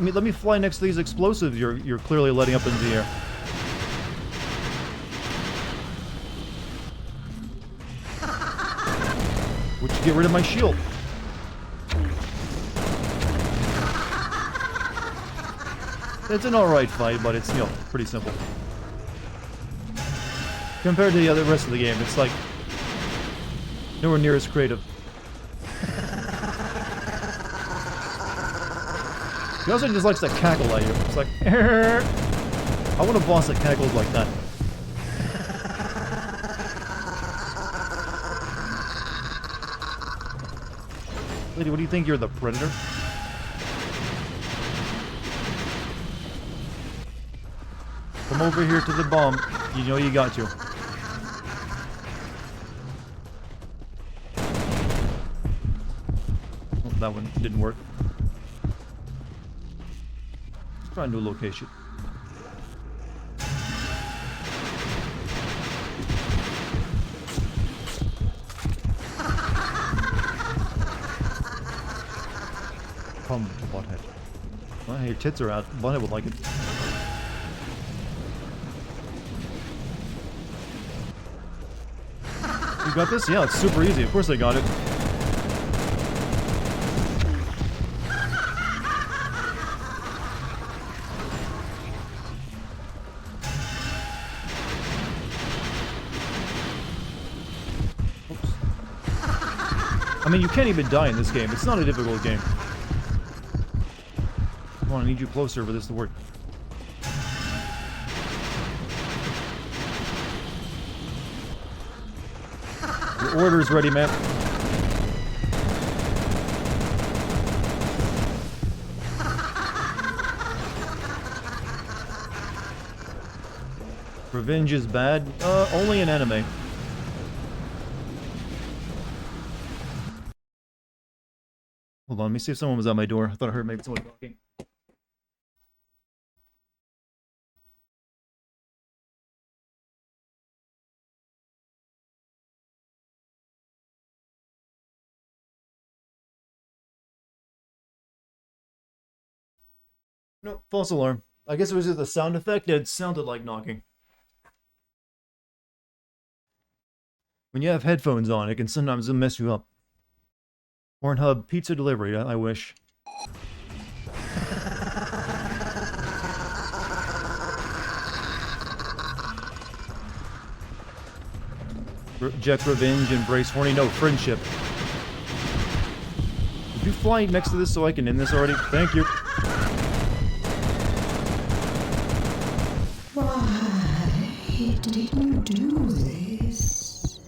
let me fly next to these explosives you're clearly letting up into the air. Would you get rid of my shield? It's an alright fight, but it's, you know, pretty simple. Compared to the other rest of the game, it's like nowhere near as creative. He also just likes to cackle at you. It's like, I want a boss that cackles like that. Lady, what do you think? You're the Predator? Come over here to the bomb. You know you got to. Oh, that one didn't work. Let's try a new location. Come, butthead. Well, your tits are out. Butthead would like it. You got this? Yeah, it's super easy. Of course I got it. Oops. I mean, you can't even die in this game. It's not a difficult game. Come on, I need you closer for this to work. Your order's ready, man. Revenge is bad? Only in anime. Hold on, let me see if someone was at my door. I thought I heard maybe someone talking. No, false alarm. I guess it was just a sound effect. It sounded like knocking. When you have headphones on, it can sometimes mess you up. Pornhub pizza delivery, I wish. Reject revenge, embrace horny, no, friendship. Did you fly next to this so I can end this already? Thank you. Why did you do this?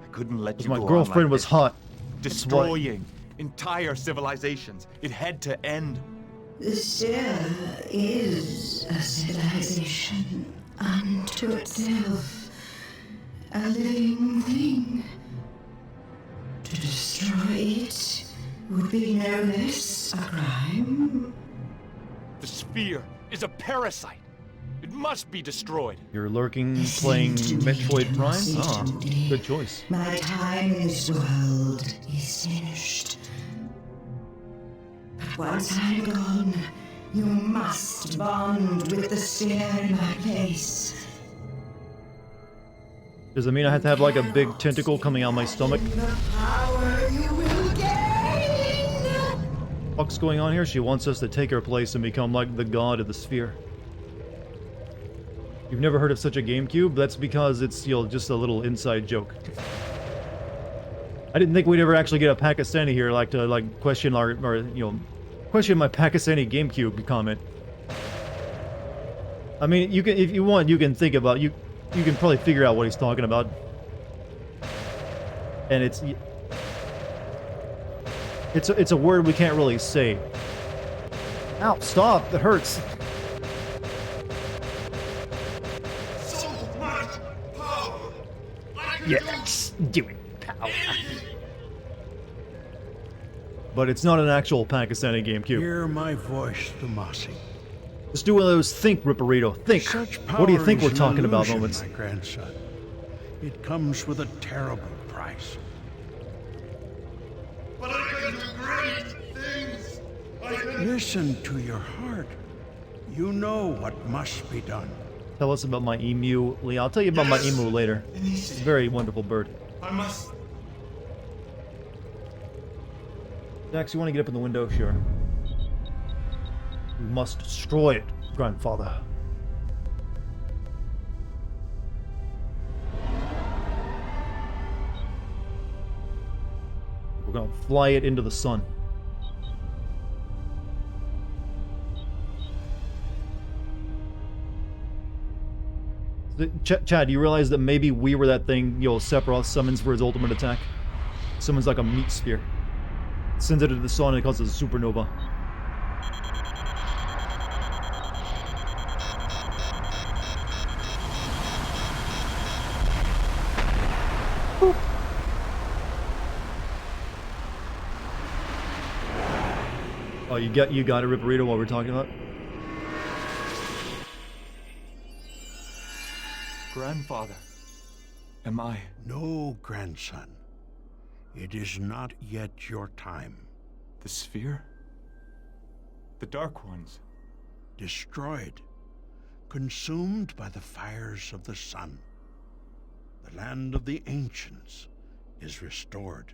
I couldn't let you My go on girlfriend like was this. hot. Destroying entire civilizations. It had to end. There is a civilization unto itself, a living thing. To destroy it would be no less a crime. The sphere is a parasite. It must be destroyed. You're lurking, playing Listen to me, Metroid Prime? Ah, Timothy. good choice. My time in this world is finished. But once I'm gone, You must bond with the sphere in my place. Does it mean I have to have like a big tentacle coming out of my stomach? The power you will gain! What's going on here? She wants us to take her place and become like the god of the sphere. You've never heard of such a GameCube? That's because it's, you know, just a little inside joke. I didn't think we'd ever actually get a Pakistani here, like to like question our, or you know, question my Pakistani GameCube comment. I mean, you can, if you want, you can think about you can probably figure out what he's talking about. And it's a word we can't really say. Ow! Stop! That hurts. So much power! Yes, do it, power. But it's not an actual Pakistani GameCube. Hear my voice, Tomasi. Just do one of those think, Ripperito. Think. Such What do you power think is we're an talking about illusion, moments? my grandson. It comes with a terrible price. But I can do great things. I can... Listen to your heart. You know what must be done. Tell us about my emu, Lee. I'll tell you about my emu later. It's a very wonderful bird. I must... Dax, you want to get up in the window? Sure. We must destroy it, grandfather. We're gonna fly it into the sun. Chad, you realize that maybe we were that thing, you know, Sephiroth summons for his ultimate attack? Summons like a meat spear. Sends it into the sun and it causes a supernova. Boop. Oh, you got it, Ripperito, while we're talking about? Grandfather, am I? No, grandson. It is not yet your time. The sphere? The Dark Ones? Destroyed. Consumed by the fires of the sun. The land of the ancients is restored.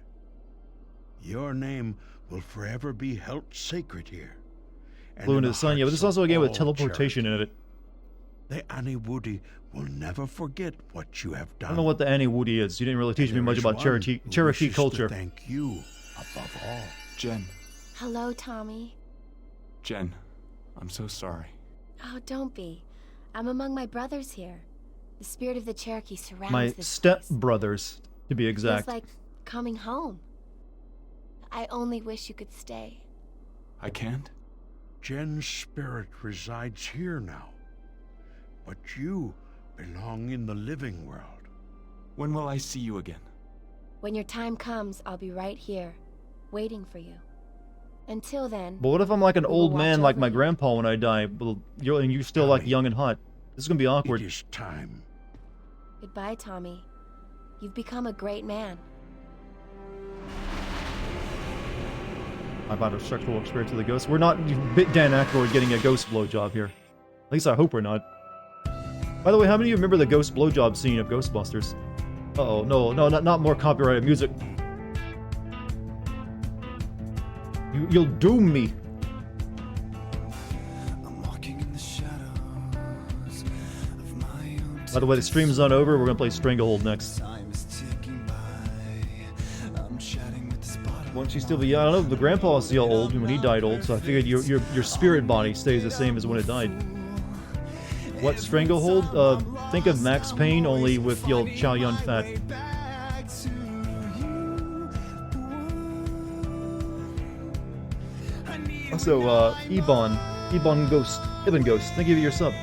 Your name will forever be held sacred here. and Flew in into the the sun, yeah, but hearts this is also a of game with all teleportation charity. in it. The Aniwudi will never forget what you have done. I don't know what the Aniwudi is. You didn't really teach me There much is about one Cherokee who wishes to culture. Thank you above all. Jen. Hello, Tommy. Jen, I'm so sorry. Oh, don't be. I'm among my brothers here. The spirit of the Cherokee surrounds My this step place. brothers, to be exact. Feels like coming home. I only wish you could stay. I can't? Jen's spirit resides here now. But you belong in the living world. When will I see you again? When your time comes, I'll be right here, waiting for you. Until then... But what if I'm like an we will old watch man like over my you. grandpa when I die, but you're still like Tommy, young and hot? This is gonna be awkward. It is time. Goodbye, Tommy. You've become a great man. I've had a sexual experience with a ghost. We're not Dan Aykroyd getting a ghost blowjob here. At least I hope we're not. By the way, how many of you remember the ghost blowjob scene of Ghostbusters? Uh-oh, no, not more copyrighted music. You'll doom me. By the way, the stream's not over. We're gonna play Stranglehold next. Won't she still be young? I don't know. The grandpa is still old when he died old, so I figured your spirit body stays the same as when it died. What, Stranglehold? Think of Max Payne, only with Chow Yun Fat. Also, Ibon Ghost, Ibn Ghost, thank you for your sub.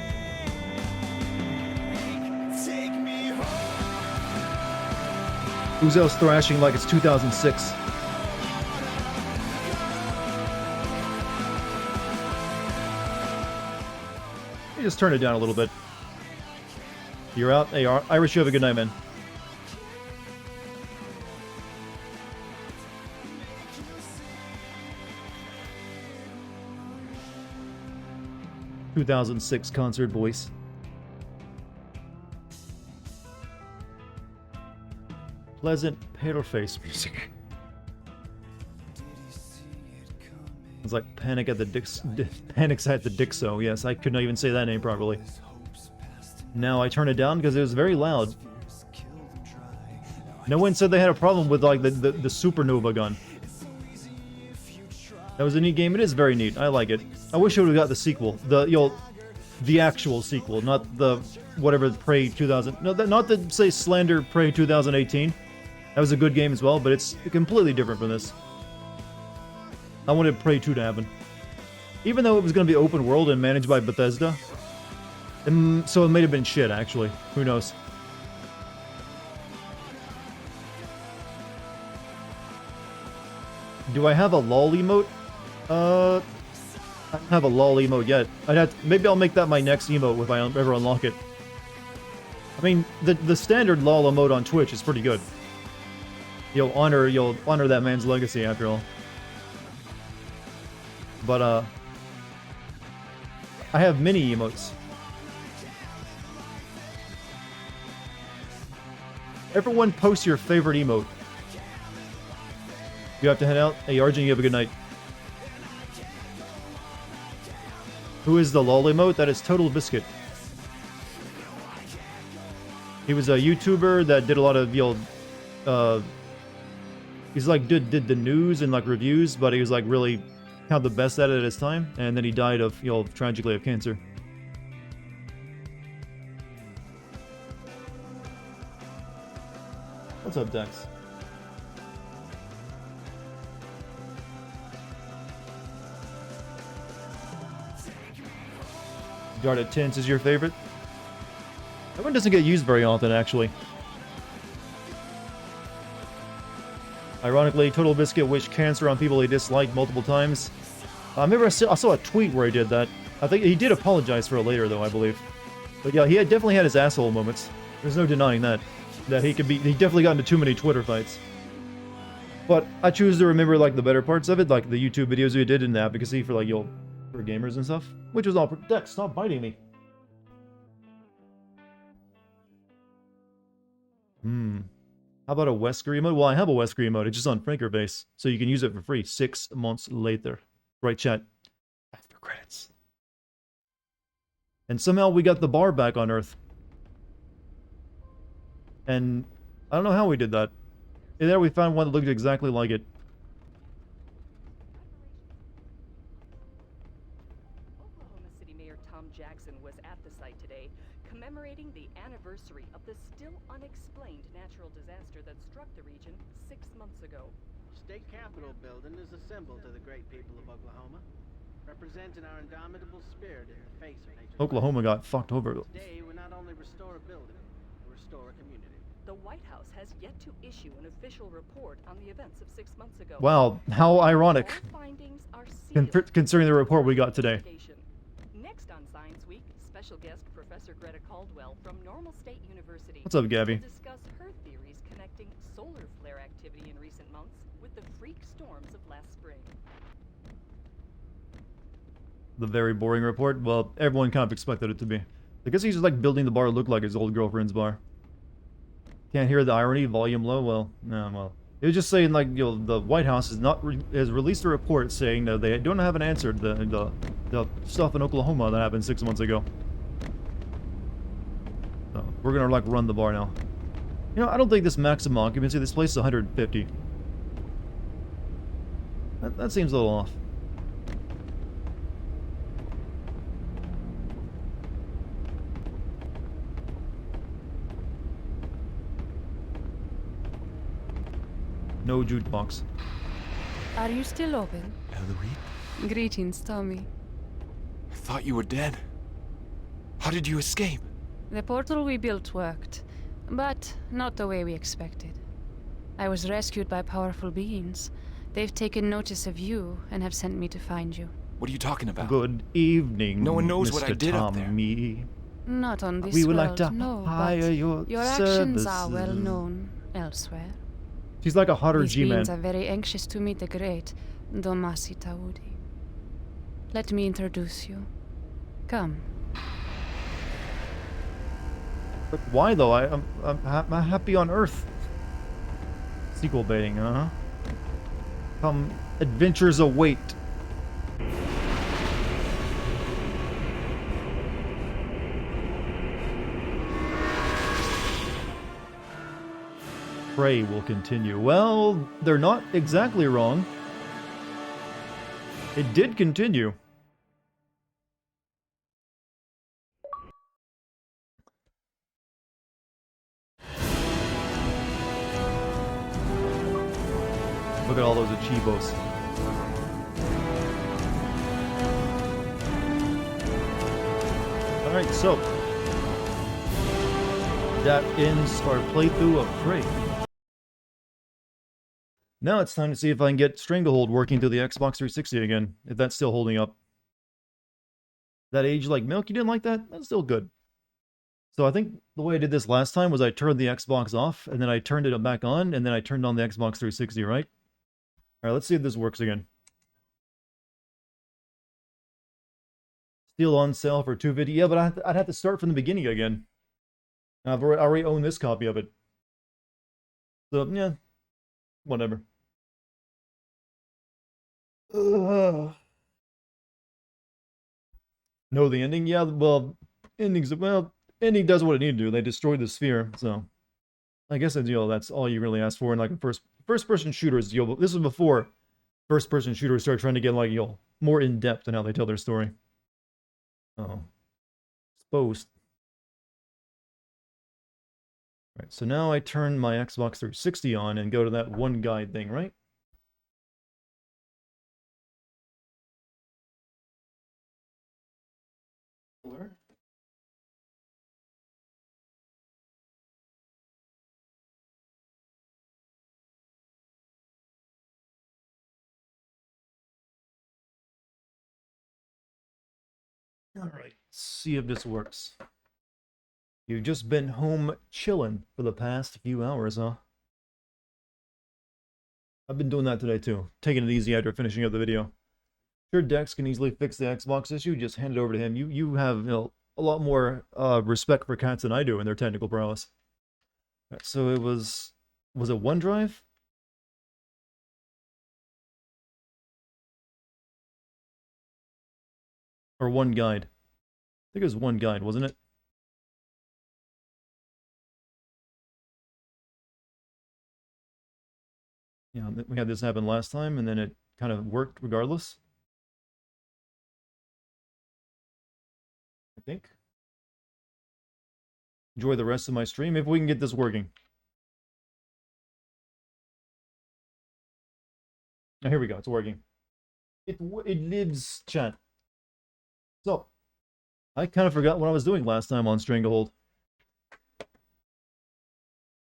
Who's else thrashing like it's 2006? Let me just turn it down a little bit. You're out? Hey, Irish, you have a good night, man. 2006 concert voice. Pleasant, pale face music. It's like Panic at the Panics at the Dixo. Yes, I could not even say that name properly. Now I turn it down because it was very loud. No one said they had a problem with like the supernova gun. That was a neat game. It is very neat. I like it. I wish I would have got the sequel. The actual sequel, not the whatever Prey 2000. No, not the say Slander Prey 2018. That was a good game as well, but it's completely different from this. I wanted Prey 2 to happen. Even though it was going to be open world and managed by Bethesda. So it may have been shit, actually. Who knows? Do I have a lol emote? I don't have a lol emote yet. Maybe I'll make that my next emote if I ever unlock it. I mean, the standard lol emote on Twitch is pretty good. You'll honor that man's legacy after all. But I have mini emotes. Everyone post your favorite emote. You have to head out. Hey, Arjun, you have a good night. Who is the lol emote? That is Total Biscuit. He was a YouTuber that did a lot of, he's like, did the news and like reviews, but he was like really kind of the best at it at his time, and then he died of, tragically of cancer. What's up, Dex? Dart at Tints is your favorite? That one doesn't get used very often, actually. Ironically, Total Biscuit wished cancer on people he disliked multiple times. I remember I saw a tweet where he did that. I think he did apologize for it later, though, I believe. But yeah, he definitely had his asshole moments. There's no denying that. That he definitely got into too many Twitter fights. But I choose to remember, like, the better parts of it, like the YouTube videos he did in the advocacy for, like, for gamers and stuff. Which was all... Dex, stop biting me. How about a Wesker emote? Well, I have a Wesker emote. It's just on Franker base. So you can use it for free 6 months later. Right, chat? After credits. And somehow we got the bar back on Earth. And I don't know how we did that. And there we found one that looked exactly like it. Oklahoma City Mayor Tom Jackson was at the site today, commemorating the anniversary of the still unexplained natural disaster that struck the region 6 months ago. State Capitol building is a symbol to the great people of Oklahoma, representing our indomitable spirit in the face of nature. Oklahoma got fucked over. Today, we not only restore a building, we restore a community. The White House has yet to issue an official report on the events of 6 months ago. Wow, how ironic. All findings are sealed. Considering the report we got today. Next on Science Week, special guest Professor Greta Caldwell from Normal State University. What's up, Gabby? will discuss her theories connecting solar flare activity in recent months with the freak storms of last spring. The very boring report? Well, everyone kind of expected it to be. I guess he's just like building the bar look like his old girlfriend's bar. Can't hear the irony, volume low? Well, no, well. It was just saying, like, the White House has released a report saying that they don't have an answer to the stuff in Oklahoma that happened 6 months ago. So, we're gonna, like, run the bar now. I don't think this maximum occupancy, this place is 150. That seems a little off. No jukebox. Are you still open? Eloise? Greetings, Tommy. I thought you were dead. How did you escape? The portal we built worked, but not the way we expected. I was rescued by powerful beings. They've taken notice of you and have sent me to find you. What are you talking about? Good evening, No one knows Mr. what I did up there. Tommy. Not on this We would world, like to no, hire but your actions are well services. known elsewhere. She's like a hotter These G-man. beings are very anxious to meet the great Domasi Taudi. Let me introduce you. Come. But why though? I'm happy on Earth. Sequel baiting, huh? Come, adventures await. Prey will continue. Well, they're not exactly wrong. It did continue. Look at all those achievos. Alright, so that ends our playthrough of Prey. Now it's time to see if I can get Stranglehold working through the Xbox 360 again, if that's still holding up. That age like milk, you didn't like that? That's still good. So I think the way I did this last time was I turned the Xbox off, and then I turned it back on, and then I turned on the Xbox 360, right? Alright, let's see if this works again. Still on sale for $250. Yeah, but I'd have to start from the beginning again. I already own this copy of it. So, yeah. Whatever. Know the ending? Yeah, well, ending does what it needed to do. They destroyed the sphere, so I guess that's all you really ask for in like a first-person shooters. This was before first-person shooters started trying to get like more in depth in how they tell their story. Oh, exposed. Right, so now I turn my Xbox 360 on and go to that one guide thing, right? Where? Alright, see if this works. You've just been home chilling for the past few hours, huh? I've been doing that today too. Taking it easy after finishing up the video. Sure, Dex can easily fix the Xbox issue. Just hand it over to him. You have a lot more respect for cats than I do in their technical prowess. Right, so it was it OneDrive? Or One Guide? I think it was One Guide, wasn't it? Yeah, we had this happen last time, and then it kind of worked regardless. I think. Enjoy the rest of my stream if we can get this working. Oh, here we go. It's working. It lives, chat. So, I kind of forgot what I was doing last time on Stranglehold.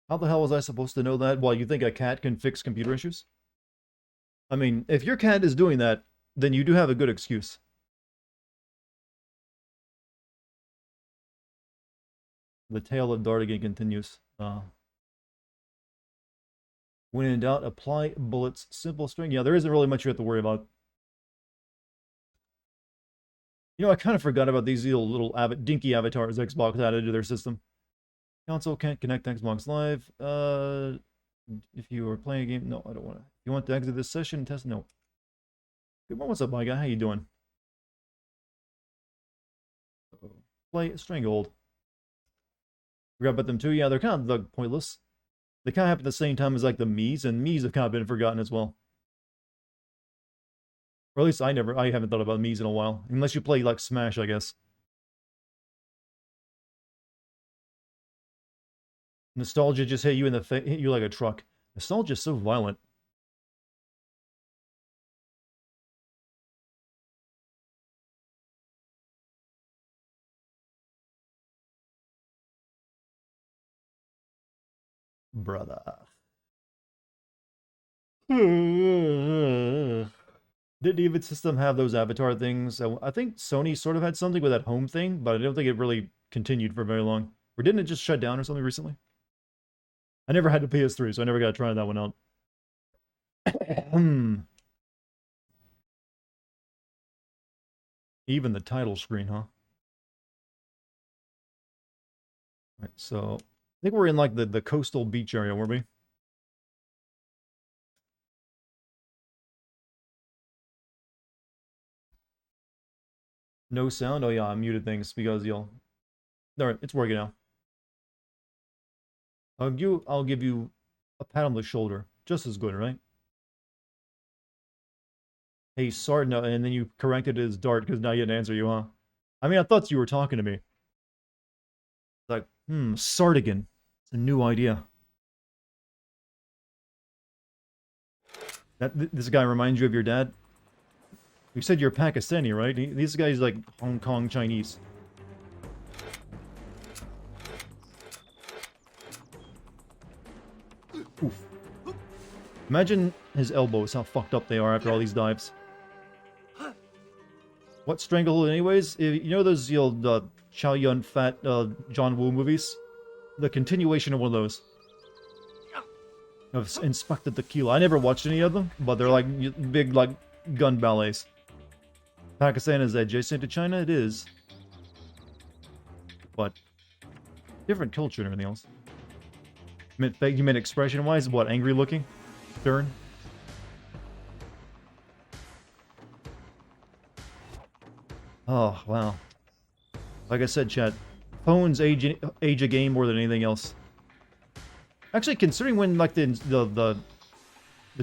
How the hell was I supposed to know that? Well, you think a cat can fix computer issues? I mean, if your cat is doing that, then you do have a good excuse. The tale of Dartigan continues. When in doubt, apply bullets. Simple string. Yeah, there isn't really much you have to worry about. I kind of forgot about these little dinky avatars Xbox added to their system. Console can't connect to Xbox Live. If you are playing a game, no, I don't want to. If you want to exit this session, test, no. Good morning, what's up, my guy? How you doing? Play Stranglehold. Forgot about them too. Yeah, they're kind of like pointless. They kind of happen at the same time as like the Mii's, and Mii's have kind of been forgotten as well. Or at least I haven't thought about Mii's in a while. Unless you play like Smash, I guess. Nostalgia just hit you in the hit you like a truck. Nostalgia is so violent. Brother. Did David's system have those avatar things? I think Sony sort of had something with that home thing, but I don't think it really continued for very long. Or didn't it just shut down or something recently? I never had a PS3, so I never got to try that one out. Even the title screen, huh? Right, so I think we're in like the coastal beach area, were we? No sound? Oh yeah, I muted things because you'll... Alright, it's working now. I'll give you a pat on the shoulder. Just as good, right? Hey, Sard, no, and then you corrected it as Dart because now you didn't answer you, huh? I mean, I thought you were talking to me. Like, Sardigan. It's a new idea. This guy reminds you of your dad? You said you're Pakistani, right? These guys like Hong Kong Chinese. Oof. Imagine his elbows, how fucked up they are after all these dives. What Stranglehold anyways? You know those the Chow Yun-Fat John Woo movies? The continuation of one of those. I've inspected the kilo. I never watched any of them, but they're like big like gun ballets. Pakistan is adjacent to China? It is. But different culture and everything else. You meant expression-wise? What, angry looking? Stern? Oh, wow. Like I said, chat, phones age a game more than anything else. Actually, considering when like the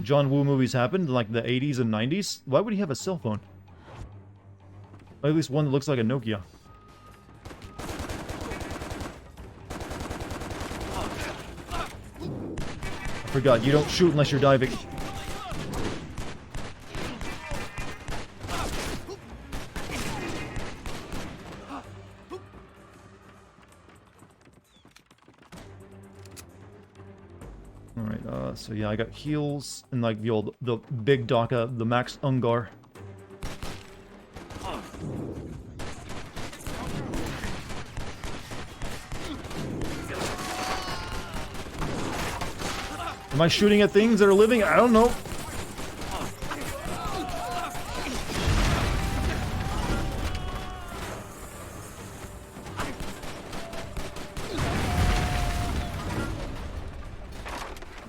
John Woo movies happened, like the 80s and 90s, why would he have a cell phone? Or at least one that looks like a Nokia. I forgot, you don't shoot unless you're diving. Alright, so yeah, I got heals and like the big Daka, the Max Ungar. Am I shooting at things that are living? I don't know.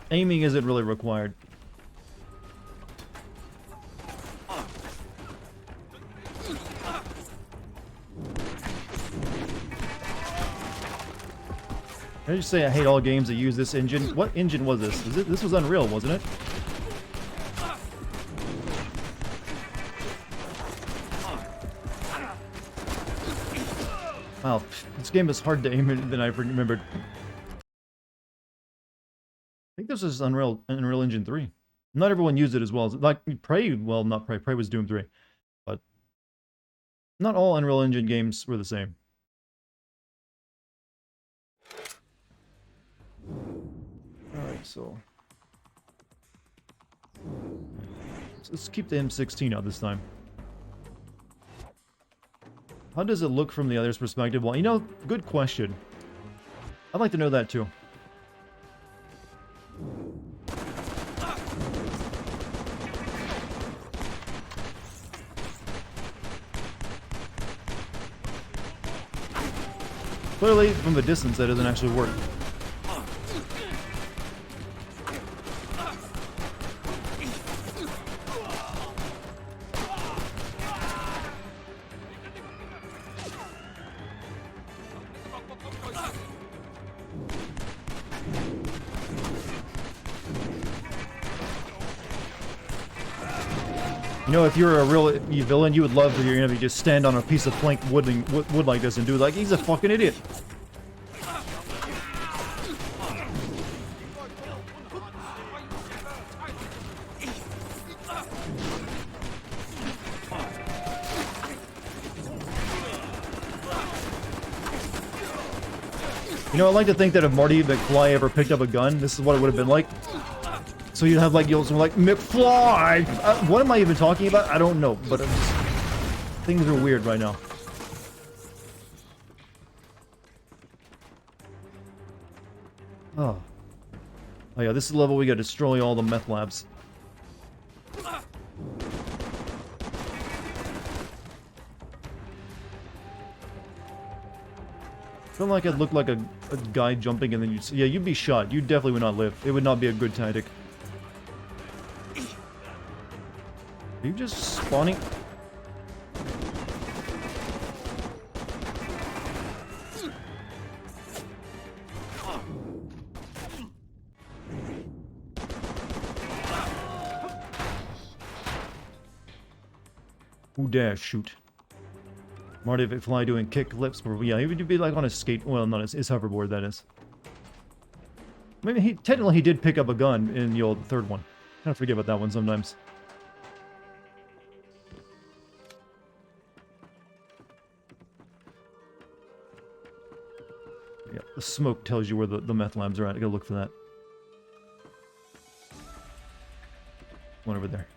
Aiming isn't really required. Can I just say I hate all games that use this engine? What engine was this? This was Unreal, wasn't it? Wow, this game is harder to aim than I remembered. I think this is Unreal Engine 3. Not everyone used it as well. Like Prey, well, not Prey. Prey was Doom 3. But not all Unreal Engine games were the same. Alright, so let's keep the M16 out this time. How does it look from the other's perspective? Well, you know, good question. I'd like to know that too. Clearly, from the distance, that doesn't actually work. You know, if you're a real villain, you would love for your enemy to just stand on a piece of plank wood like this and do like he's a fucking idiot. You know, I like to think that if Marty McFly ever picked up a gun, this is what it would have been like. So you'd have like yells like McFly. What am I even talking about? I don't know, but things are weird right now. Oh yeah, this is the level we gotta destroy all the meth labs. Felt like it looked like a guy jumping and then you'd... Yeah, you'd be shot. You definitely would not live. It would not be a good tactic. Are you just spawning? Who dares shoot? Marty McFly doing kick flips, or yeah, he would be like on a skate. Well, not his hoverboard, that is. Maybe he technically he did pick up a gun in the old third one. Kind of forget about that one sometimes. Yeah, the smoke tells you where the meth labs are at. I gotta look for that. One over there.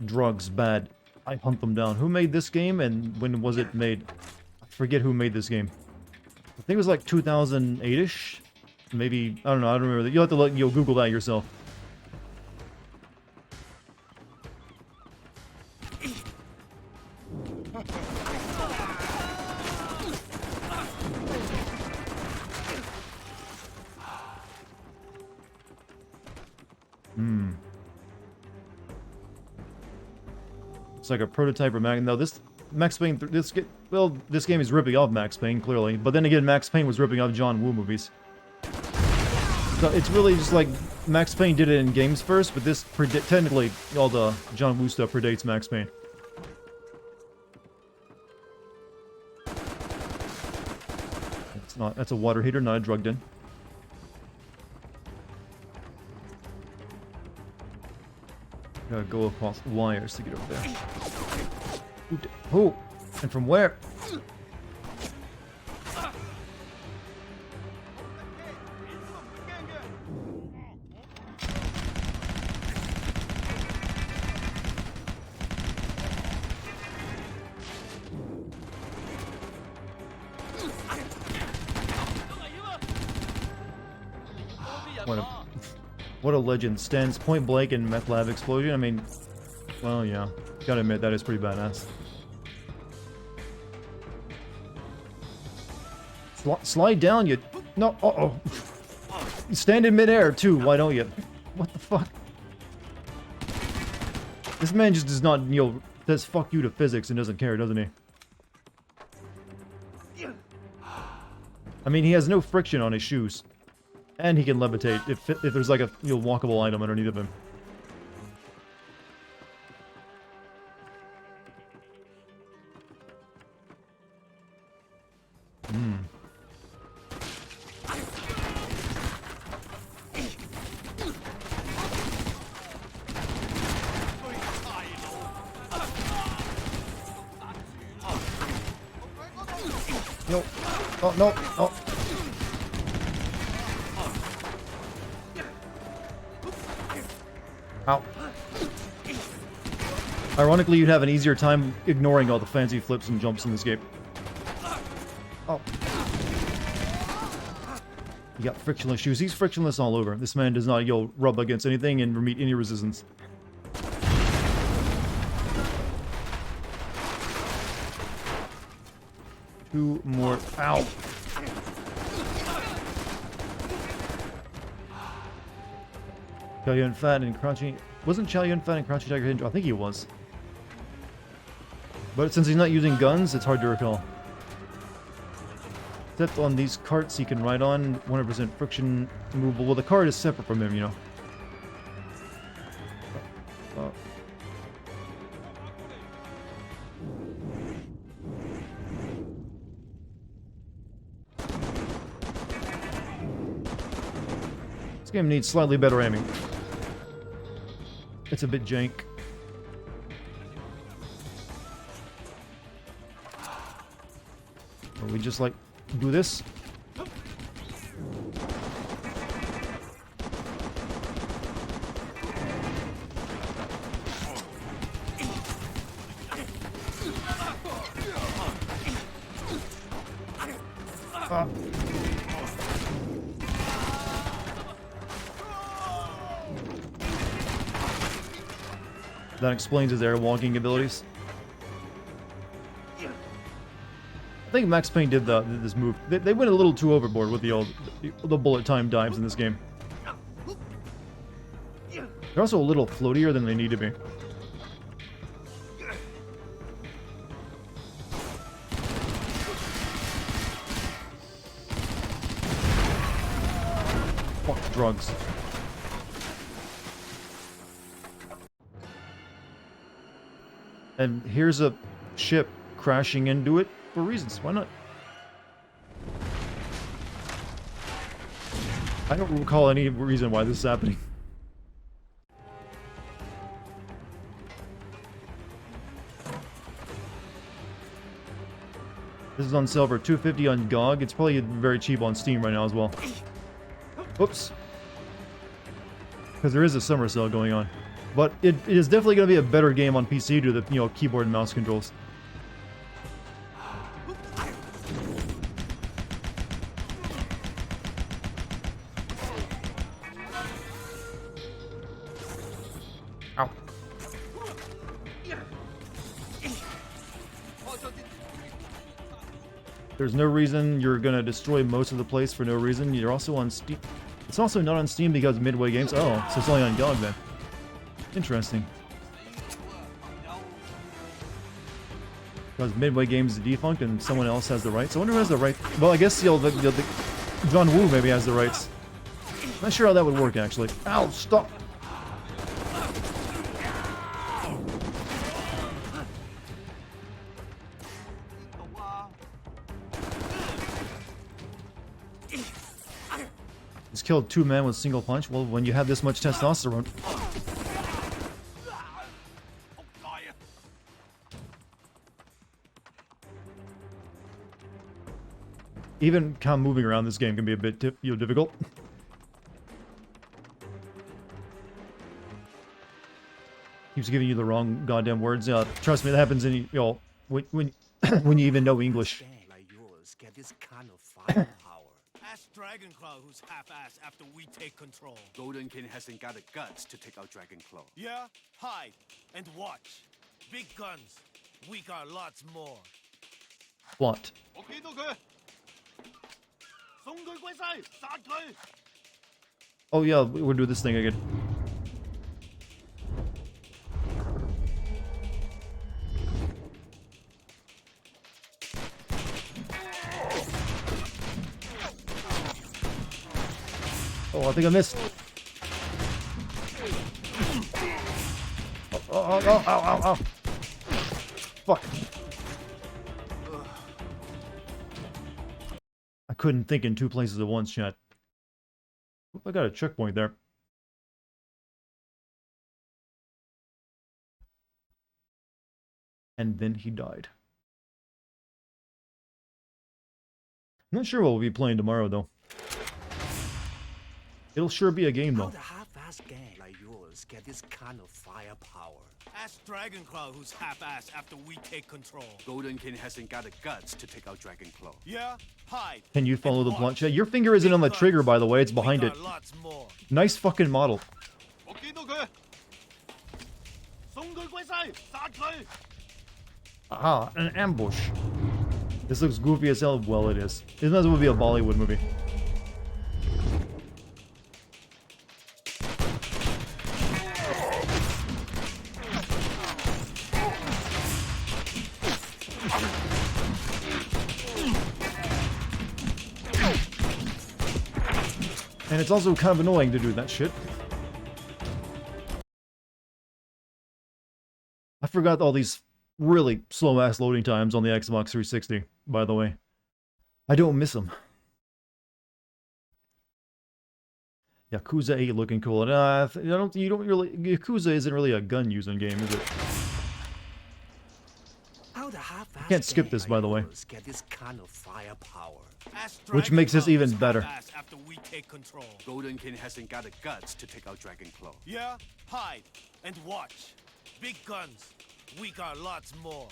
Drugs, bad. I hunt them down. Who made this game and when was it made? I forget who made this game. I think it was like 2008-ish. Maybe, I don't know, I don't remember. You'll have to you'll Google that yourself. It's like a prototype of Max. No, this Max Payne. This game is ripping off Max Payne clearly, but then again, Max Payne was ripping off John Woo movies. So it's really just like Max Payne did it in games first, but this technically all the John Woo stuff predates Max Payne. It's not. That's a water heater, not a drug den. Gotta go across wires to get over there. Oh, and from where? What a legend. Stands point blank in meth lab explosion. I mean, well, yeah. Gotta admit, that is pretty badass. Slide down, you... No, uh-oh. You stand in midair, too. Why don't you? What the fuck? This man just does not, you know, says fuck you to physics and doesn't care, doesn't he? I mean, he has no friction on his shoes. And he can levitate if there's like a walkable item underneath of him. No. Oh, no. Oh. Ow. Ironically, you'd have an easier time ignoring all the fancy flips and jumps in this game. Oh. You got frictionless shoes. He's frictionless all over. This man does not, rub against anything and meet any resistance. Two more. Ow. Chow Yun Fat and Crouching... Wasn't Chow Yun Fat and Crouching Tiger Hidden? I think he was. But since he's not using guns, it's hard to recall. Except on these carts he can ride on, 100% friction removal. Well, the cart is separate from him, you know. This game needs slightly better aiming. It's a bit jank. Or we just like do this. That explains his air walking abilities. I think Max Payne did this move. They went a little too overboard with the bullet time dives in this game. They're also a little floatier than they need to be. Fuck drugs. And here's a ship crashing into it for reasons. Why not? I don't recall any reason why this is happening. This is on sale for $2.50 on GOG. It's probably very cheap on Steam right now as well. Oops. Because there is a summer sale going on. But it is definitely going to be a better game on PC due to the, keyboard and mouse controls. Ow. There's no reason you're going to destroy most of the place for no reason. You're also on Steam. It's also not on Steam because Midway Games. Oh, so it's only on GOG then. Interesting. Because Midway Games is defunct and someone else has the rights. I wonder who has the right. Well, I guess the John Woo maybe has the rights. Not sure how that would work actually. Ow! Stop. Just killed 2 men with a single punch. Well, when you have this much testosterone. Even kind of moving around this game can be a bit difficult. Keeps giving you the wrong goddamn words. Trust me, that happens in when when you even know English. Ask Dragonclaw who's half-assed after we take control. Goldenkin hasn't got the guts to take out Dragonclaw. Yeah? Hide and watch. Big guns. We got lots more. Plot. Oh yeah, we'll do this thing again. Oh, I think I missed. Oh. Fuck. I couldn't think in 2 places at once, chat. I got a checkpoint there. And then he died. I'm not sure what we'll be playing tomorrow, though. It'll sure be a game, though. How the half-assed gang like yours get this kind of firepower? Ask Dragonclaw who's half-assed after we take control. Goldenkin hasn't got the guts to take out Dragonclaw. Yeah? Hide. Can you follow the plot, chat? Your finger isn't on the trigger, by the way. It's behind it. Nice fucking model. Ah, an ambush. This looks goofy as hell. Well, it is. It might as well be a Bollywood movie. And it's also kind of annoying to do that shit. I forgot all these really slow-ass loading times on the Xbox 360, by the way. I don't miss them. Yakuza 8 looking cool. And, Yakuza isn't really a gun-using game, is it? I can't skip this, by the way. Get this kind of firepower. Which makes this even better. After we take control. Goldenkin hasn't got the guts to take out Dragonclaw. Yeah? Hide and watch. Big guns. We got lots more.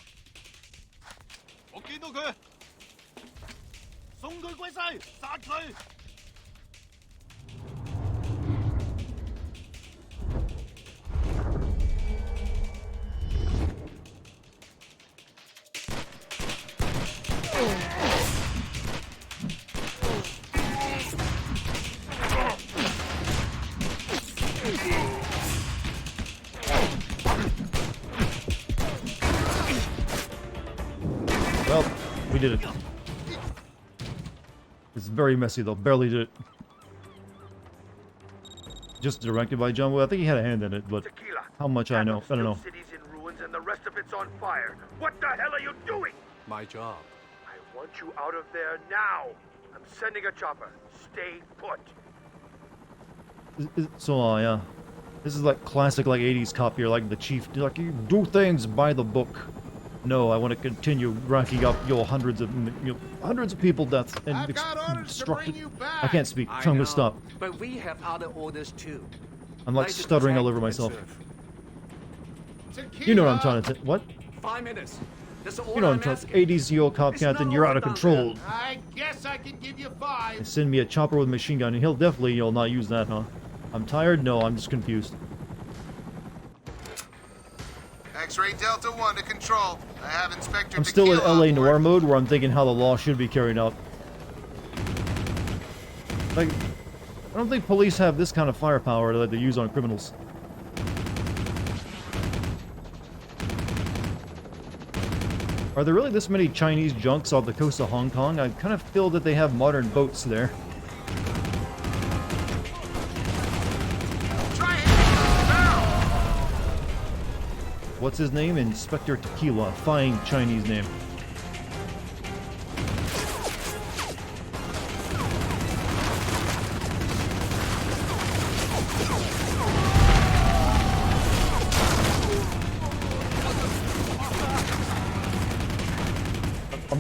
did it. It's very messy though. Barely did it. Just directed by John Woo. I think he had a hand in it, but how much I know, I don't know. City's in ruins and the rest of it's on fire. What the hell are you doing? My job. I want you out of there now. I'm sending a chopper. Stay put. So, yeah. This is like classic, like 80s cop here, like the chief. Like, you do things by the book. No, I want to continue racking up hundreds of people deaths and destructed. I can't speak. So I'm gonna stop. But we have other orders too. I'm like stuttering all over myself. You know what I'm trying to what? 5 minutes. That's the order You know what I'm I'm trying. asking. 80s yo cop captain, you're out of control. I guess I can give you 5. They send me a chopper with a machine gun, and he'll definitely not use that, huh? I'm tired. No, I'm just confused. X-ray Delta 1 to control. I have Inspector I'm still in Tequila LA on board. noir mode, where I'm thinking how the law should be carried out. Like, I don't think police have this kind of firepower that they use on criminals. Are there really this many Chinese junks off the coast of Hong Kong? I kind of feel that they have modern boats there. What's his name? Inspector Tequila. Fine Chinese name.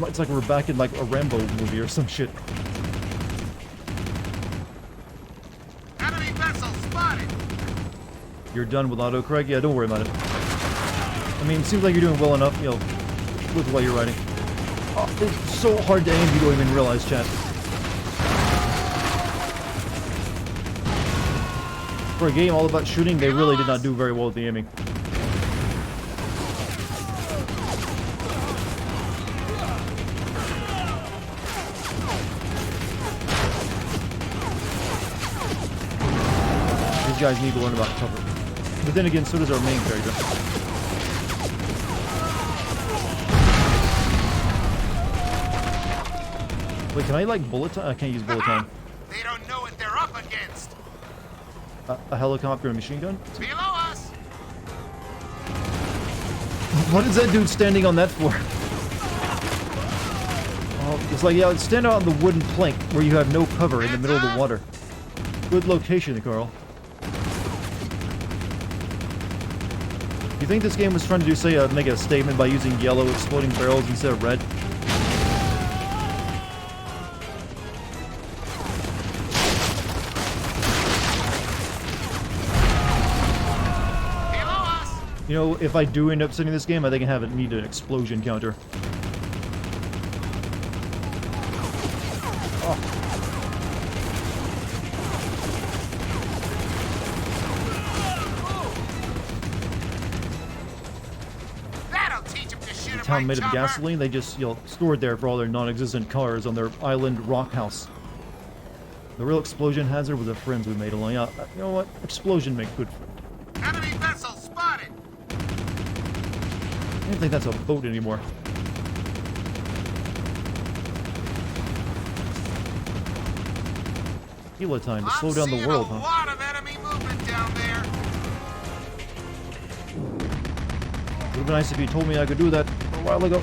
It's like we're back in like a Rambo movie or some shit. Enemy vessel spotted. You're done with autocorrect? Yeah, don't worry about it. I mean, it seems like you're doing well enough, with what you're writing. Oh, it's so hard to aim, you don't even realize, chat. For a game all about shooting, they really did not do very well with the aiming. These guys need to learn about cover. But then again, so does our main character. Wait, can I like bullet time? I can't use bullet time. They don't know what they're up against. A helicopter and a machine gun? Below us. What is that dude standing on that for? Oh, it's like, yeah, stand out on the wooden plank where you have no cover in the middle of the water. Good location, Carl. You think this game was trying to do, say, make a statement by using yellow exploding barrels instead of red? You know, if I do end up sending this game, I think I have it need an explosion counter. Oh. The town made of gasoline, they just, stored there for all their non-existent cars on their island rock house. The real explosion hazard was the friends we made along. Yeah, you know what? Explosion make good friends. Enemy vessel spotted. I don't think that's a boat anymore. Tequila time to slow down the world, huh? A lot of enemy movement down there. Would have been nice if you told me I could do that a while ago.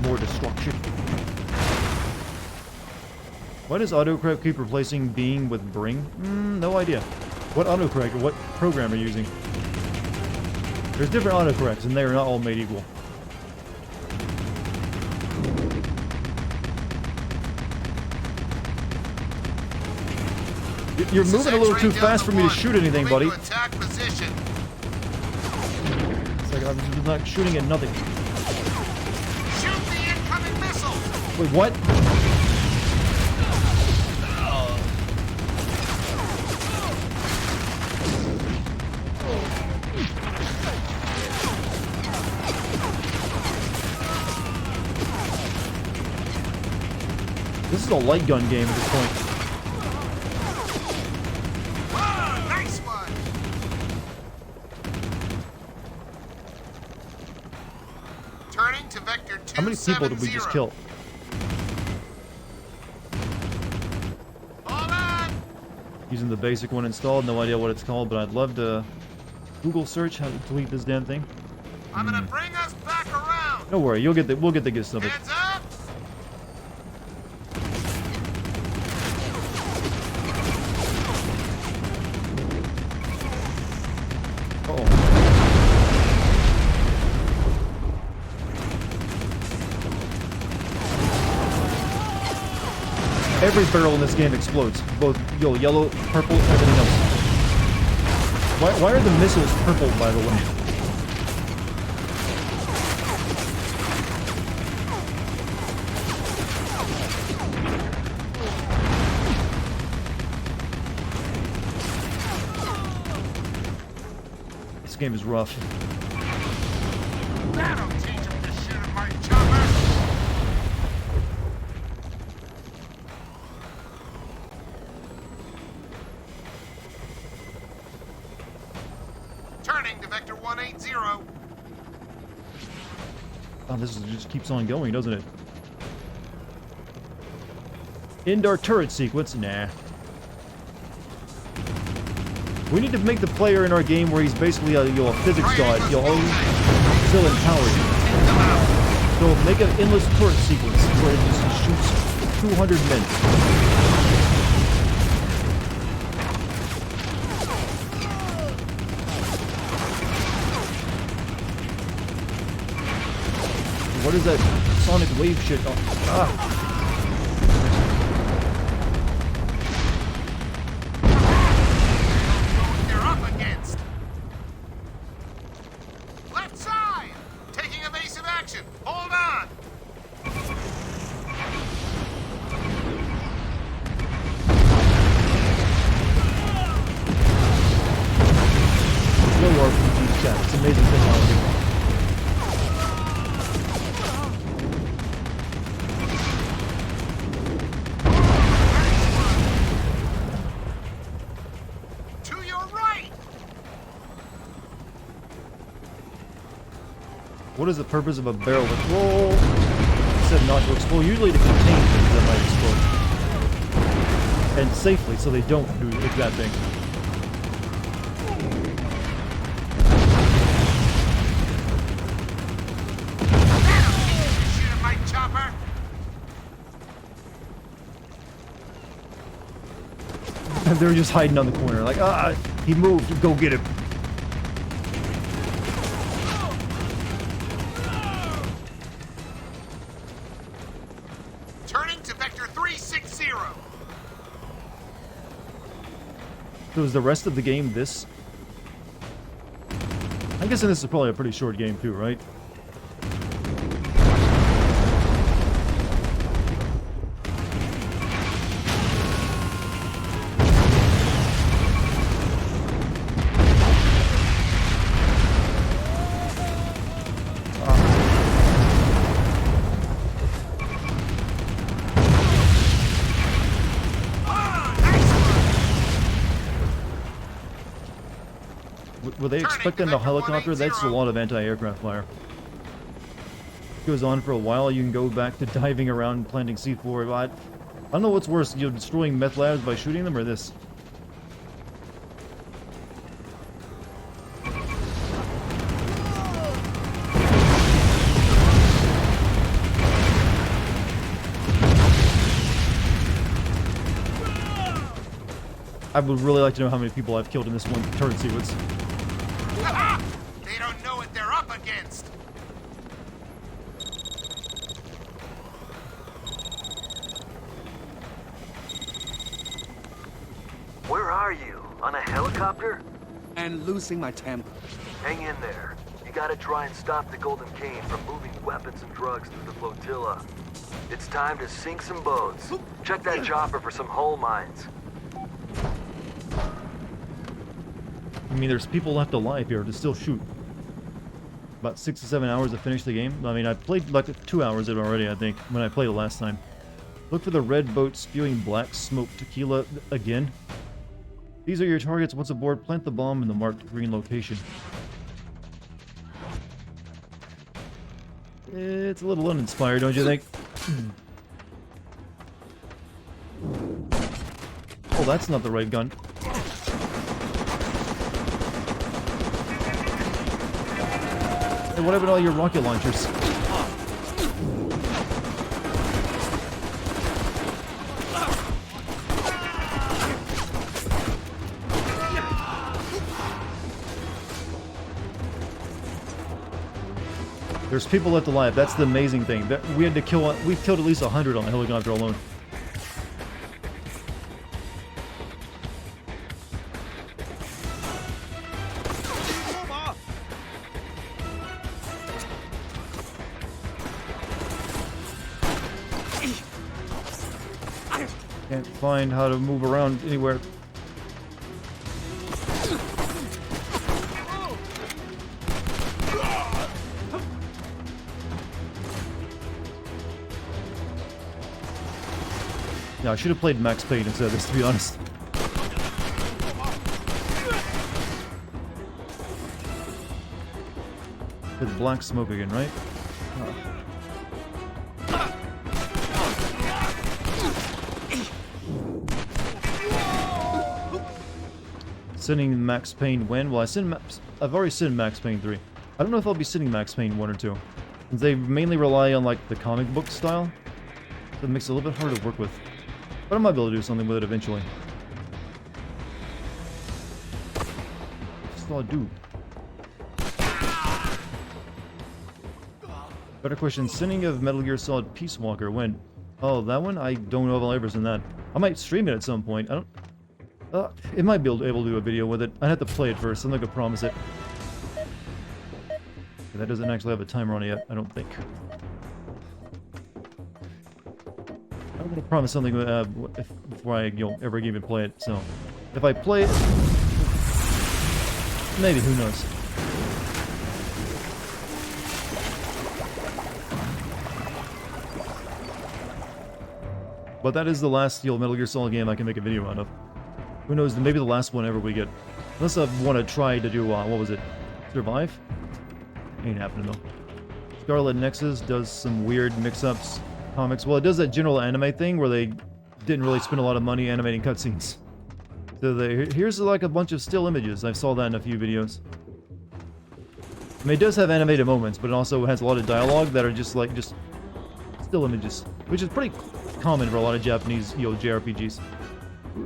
More destruction. Why does autocorrect keep replacing being with bring? No idea. What autocorrect or what program are you using? There's different autocorrects and they are not all made equal. You're moving a little too fast for me to shoot anything, buddy. It's like I'm just not shooting at nothing. Shoot the incoming missile. Wait, what? This is a light gun game at this point. Turning to Vector 270. How many people did we just kill? Hold on! Using the basic one installed, no idea what it's called, but I'd love to Google search how to delete this damn thing. I'm gonna bring us back around! Don't worry, we'll get the gist of it. Hands up! Every barrel in this game explodes. Both yellow, purple, everything else. Why are the missiles purple, by the way? This game is rough. That'll teach him to shoot at my chopper! Turning to Vector 180. Oh, this just keeps on going, doesn't it? End our turret sequence? Nah. We need to make the player in our game where he's basically a physics god. Always still empowered. So make an endless turret sequence where it just shoots 200 men. What is that sonic wave shit? Oh, ah. They're up against. Left side! Taking evasive action. Hold on! No RPG chat. It's amazing technology. What is the purpose of a barrel with roll? It said not to explode, usually to contain things that might explode. And safely, so they don't do that thing. Shoot my chopper! They're just hiding on the corner, like, ah, he moved, go get him. So is the rest of the game this? I'm guessing this is probably a pretty short game too, right? Were they expecting the helicopter? That's a lot of anti-aircraft fire. Goes on for a while, you can go back to diving around planting C4. I don't know what's worse, destroying meth labs by shooting them or this. I would really like to know how many people I've killed in this one turret sequence. They don't know what they're up against. Where are you? On a helicopter? And losing my temper. Hang in there. You gotta try and stop the Golden Cane from moving weapons and drugs through the flotilla. It's time to sink some boats. Check that chopper for some hull mines. I mean, there's people left alive here to still shoot. About 6 to 7 hours to finish the game. I mean, I played like 2 hours of it already, I think, when I played it last time. Look for the red boat spewing black smoke tequila again. These are your targets. Once aboard, plant the bomb in the marked green location. It's a little uninspired, don't you think? Oh, that's not the right gun. Hey, what happened to all your rocket launchers? There's people left alive. That's the amazing thing. That we had to kill. We've killed at least 100 on the helicopter alone. Can't find how to move around anywhere. Yeah, I should have played Max Payne instead of this, to be honest. With black smoke again, right? Sending Max Payne when? Well, I've already sent Max Payne 3. I don't know if I'll be sending Max Payne 1 or 2. Since they mainly rely on, like, the comic book style. That makes it a little bit harder to work with. But I might be able to do something with it eventually. Just all I do. Better question, sending of Metal Gear Solid Peace Walker, when? Oh, that one? I don't know if I'll ever send that. I might stream it at some point. I don't... it might be able to do a video with it. I'd have to play it first. I'm not gonna promise it. That doesn't actually have a timer on it yet, I don't think. I'm gonna promise something before I ever even play it, so... If I play it... Maybe, who knows. But that is the last Metal Gear Solid game I can make a video out of. Who knows, maybe the last one ever we get. Unless I want to try to do, what was it? Survive? Ain't happening though. Scarlet Nexus does some weird mix-ups. Comics. Well, it does that general anime thing where they didn't really spend a lot of money animating cutscenes. So here's like a bunch of still images. I saw that in a few videos. I mean, it does have animated moments, but it also has a lot of dialogue that are just still images, which is pretty common for a lot of Japanese, JRPGs.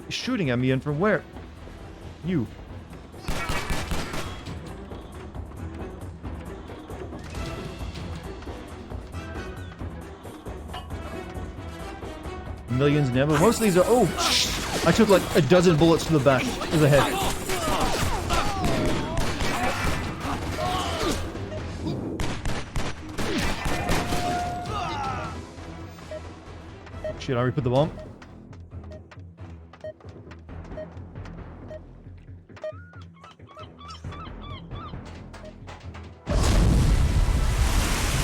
Shooting at me, and from where? You. Millions in ammo. Most of these are... Oh! I took like a dozen bullets to the back of the head. Shit, I already put the bomb.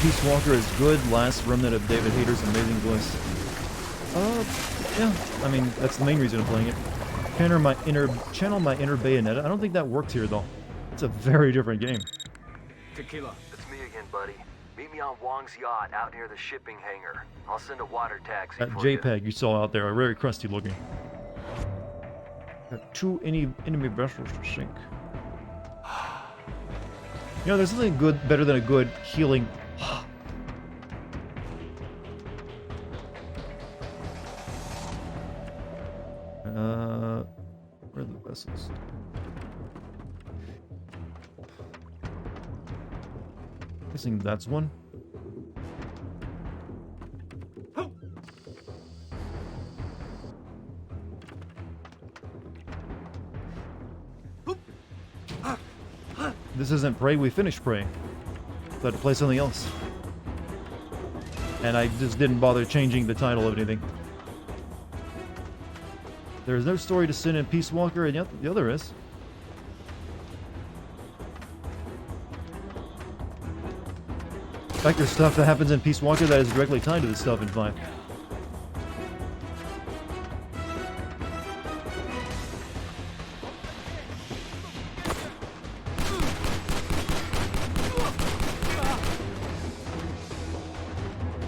Peace Walker is good. Last remnant of David Hayter's amazing voice. Yeah. I mean, that's the main reason I'm playing it. Channel my inner Bayonetta. I don't think that works here, though. It's a very different game. Tequila. It's me again, buddy. Meet me on Wong's yacht out near the shipping hangar. I'll send a water taxi That for you. JPEG you saw out there are very crusty looking. Got 2 enemy vessels to sink. You know, there's something better than a good healing. Where are the vessels? Guessing that's one. This isn't Prey, we finished Prey. So I had to play something else. And I just didn't bother changing the title of anything. There's no story to send in Peace Walker, and yet the other is. In fact, there's stuff that happens in Peace Walker that is directly tied to the stuff in 5.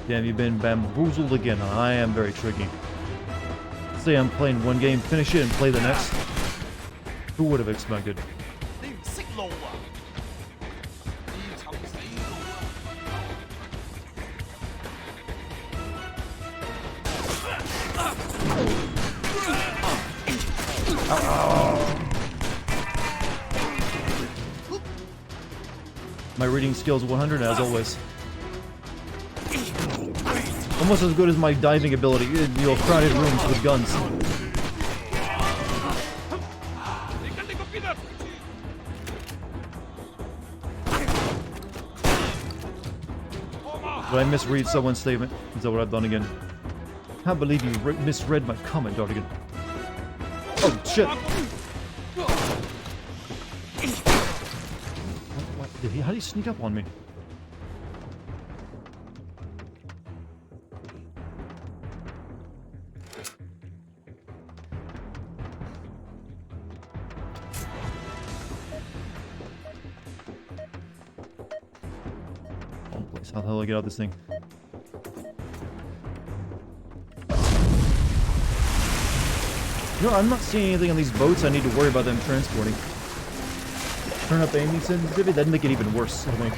Damn, you've been bamboozled again. I am very tricky. Say I'm playing one game, finish it, and play the next. Who would have expected? My reading skills 100 as always. Almost as good as my diving ability in, you know, crowded rooms with guns. Did I misread someone's statement? Is that what I've done again? Can't believe you misread my comment, Dartigan. Oh, shit! What? How did he sneak up on me? Oh, please, how the hell do I get out this thing? You know, I'm not seeing anything on these boats I need to worry about them transporting. Turn up aiming sensitivity? That'd make it even worse, I think.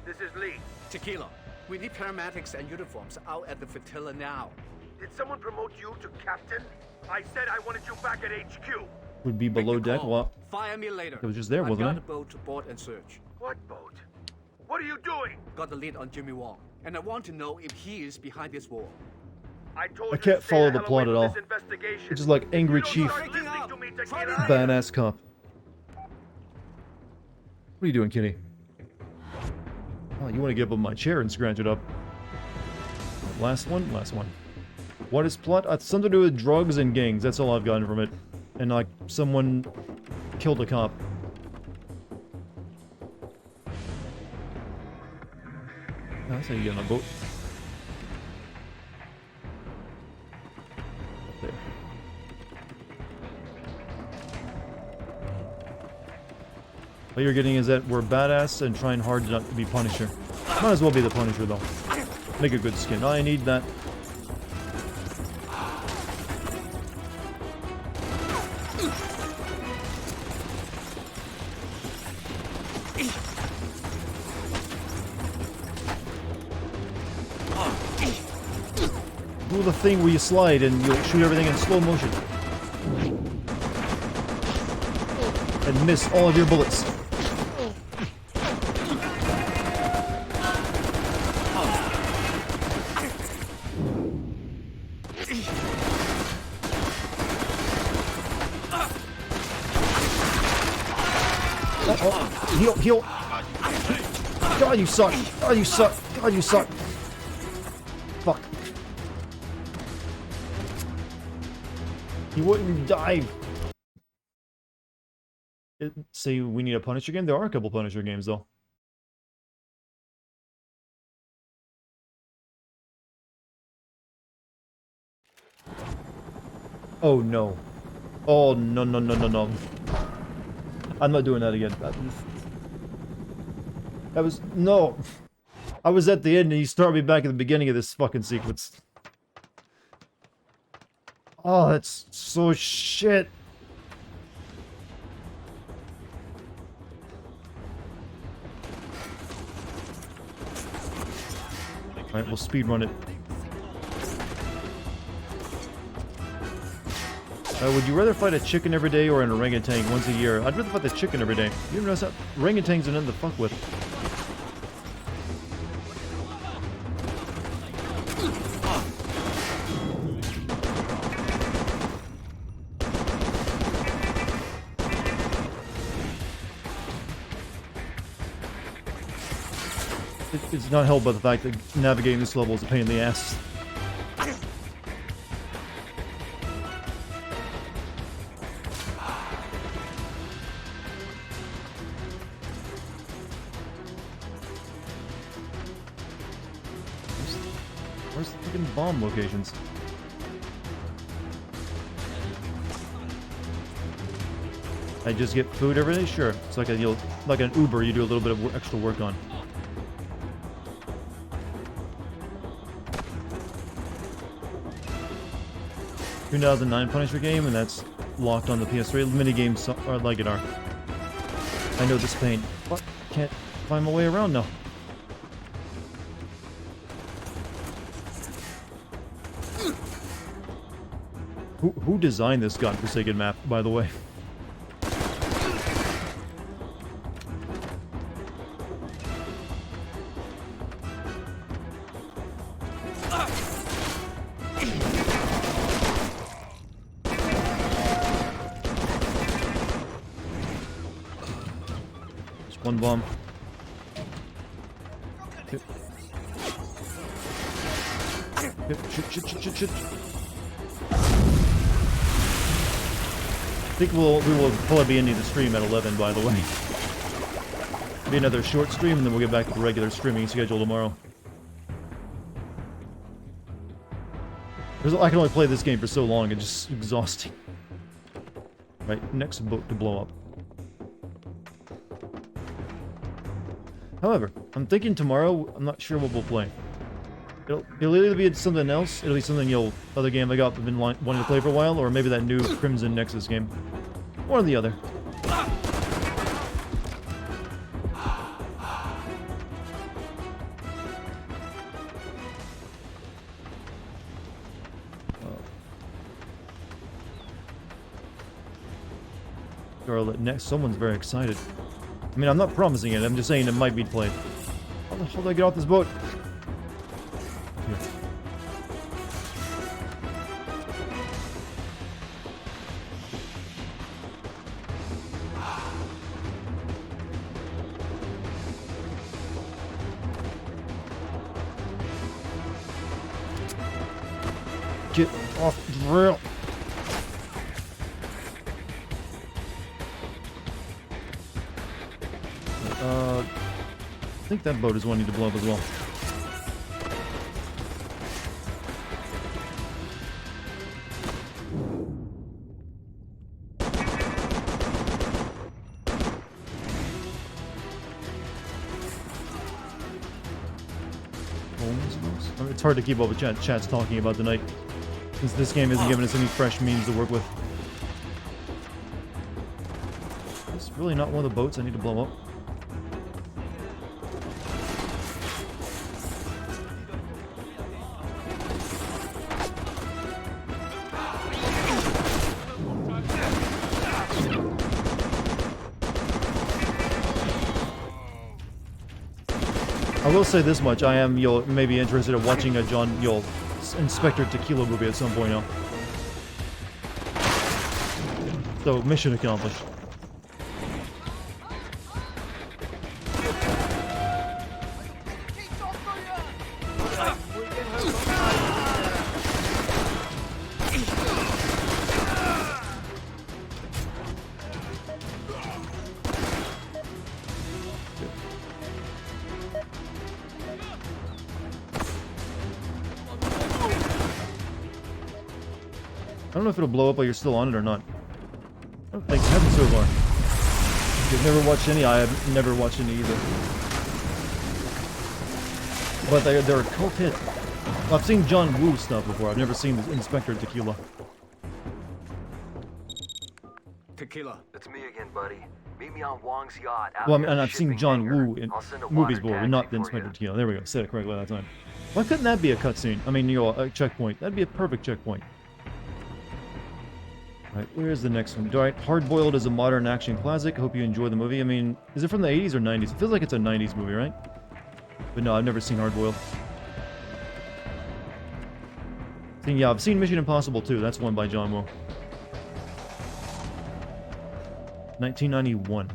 This is Lee. Tequila, we need paramedics and uniforms out at the flotilla now. Did someone promote you to captain? I said I wanted you back at HQ. Would be below deck? What? Fire me later. It was just there, wasn't I got it? a boat to board and search. What boat? What are you doing? Got the lead on Jimmy Wong, and I want to know if he is behind this war. I told I you can't to stay follow the the hell plot away at all. from this investigation. It's just like angry You don't chief, start listening to me, Tequila. badass cop. What are you doing, kitty? Oh, you want to get up on my chair and scratch it up. Last one? Last one. What is plot? Something to do with drugs and gangs. That's all I've gotten from it. And like, someone killed a cop. Oh, that's how you get on a boat. Up there. What you're getting is that we're badass and trying hard not to be Punisher. Might as well be the Punisher, though. Make a good skin. I need that. Do the thing where you slide and you'll shoot everything in slow motion. And miss all of your bullets. Oh, heal, heal. God, you suck. God, you suck. God, you suck. Fuck. He wouldn't dive. Say we need a Punisher game? There are a couple Punisher games, though. Oh, no. Oh, no, no, no, no, no. I'm not doing that again. That was... No. I was at the end and you started me back at the beginning of this fucking sequence. Oh, that's so shit. Alright, we'll speedrun it. Would you rather fight a chicken every day or an orangutan once a year? I'd rather fight the chicken every day. You didn't realize that? Orangutans are nothing to fuck with. It's not helped by the fact that navigating this level is a pain in the ass. Where's the freaking bomb locations? I just get food every day? Sure. It's like like an Uber you do a little bit of extra work on. ...2009 Punisher game, and that's locked on the PS3. Minigames are like it are. I know this pain. What? Can't find my way around now. Who designed this godforsaken map, by the way? Just one bomb. Shit, shit. I think we will probably be ending the stream at 11, by the way. Be another short stream, and then we'll get back to the regular streaming schedule tomorrow. I can only play this game for so long, it's just exhausting. Right, next boat to blow up. However, I'm thinking tomorrow, I'm not sure what we'll play. It'll either be something else, it'll be something, other game I got been wanting to play for a while, or maybe that new Crimson Nexus game. One or the other. Scarlet next, someone's very excited. I mean, I'm not promising it, I'm just saying it might be played. How the hell do I get off this boat? Here. Get off the rail. I think that boat is wanting to blow up as well. It's hard to keep up with chat's talking about tonight, since this game isn't giving us any fresh memes to work with. It's really not one of the boats I need to blow up. I will say this much, I am, maybe interested in watching a Inspector Tequila movie at some point now. So, mission accomplished. I don't know if it'll blow up while you're still on it or not. I don't think it hasn't so far. You've never watched any, I have never watched any either. But they're a cult hit. Well, I've seen John Woo stuff before, I've never seen Inspector Tequila. Tequila. It's me again, buddy. Meet me on Wong's yacht. Well, and I've seen John Woo in movies before, but not the Inspector Tequila. There we go, said it correctly that time. Why couldn't that be a cutscene? I mean, a checkpoint. That'd be a perfect checkpoint. Right, where's the next one? Alright, Hard Boiled is a modern action classic. Hope you enjoy the movie. I mean, is it from the 80s or 90s? It feels like it's a 90s movie, right? But no, I've never seen Hard Boiled. Yeah, I've seen Mission Impossible 2. That's one by John Woo. 1991.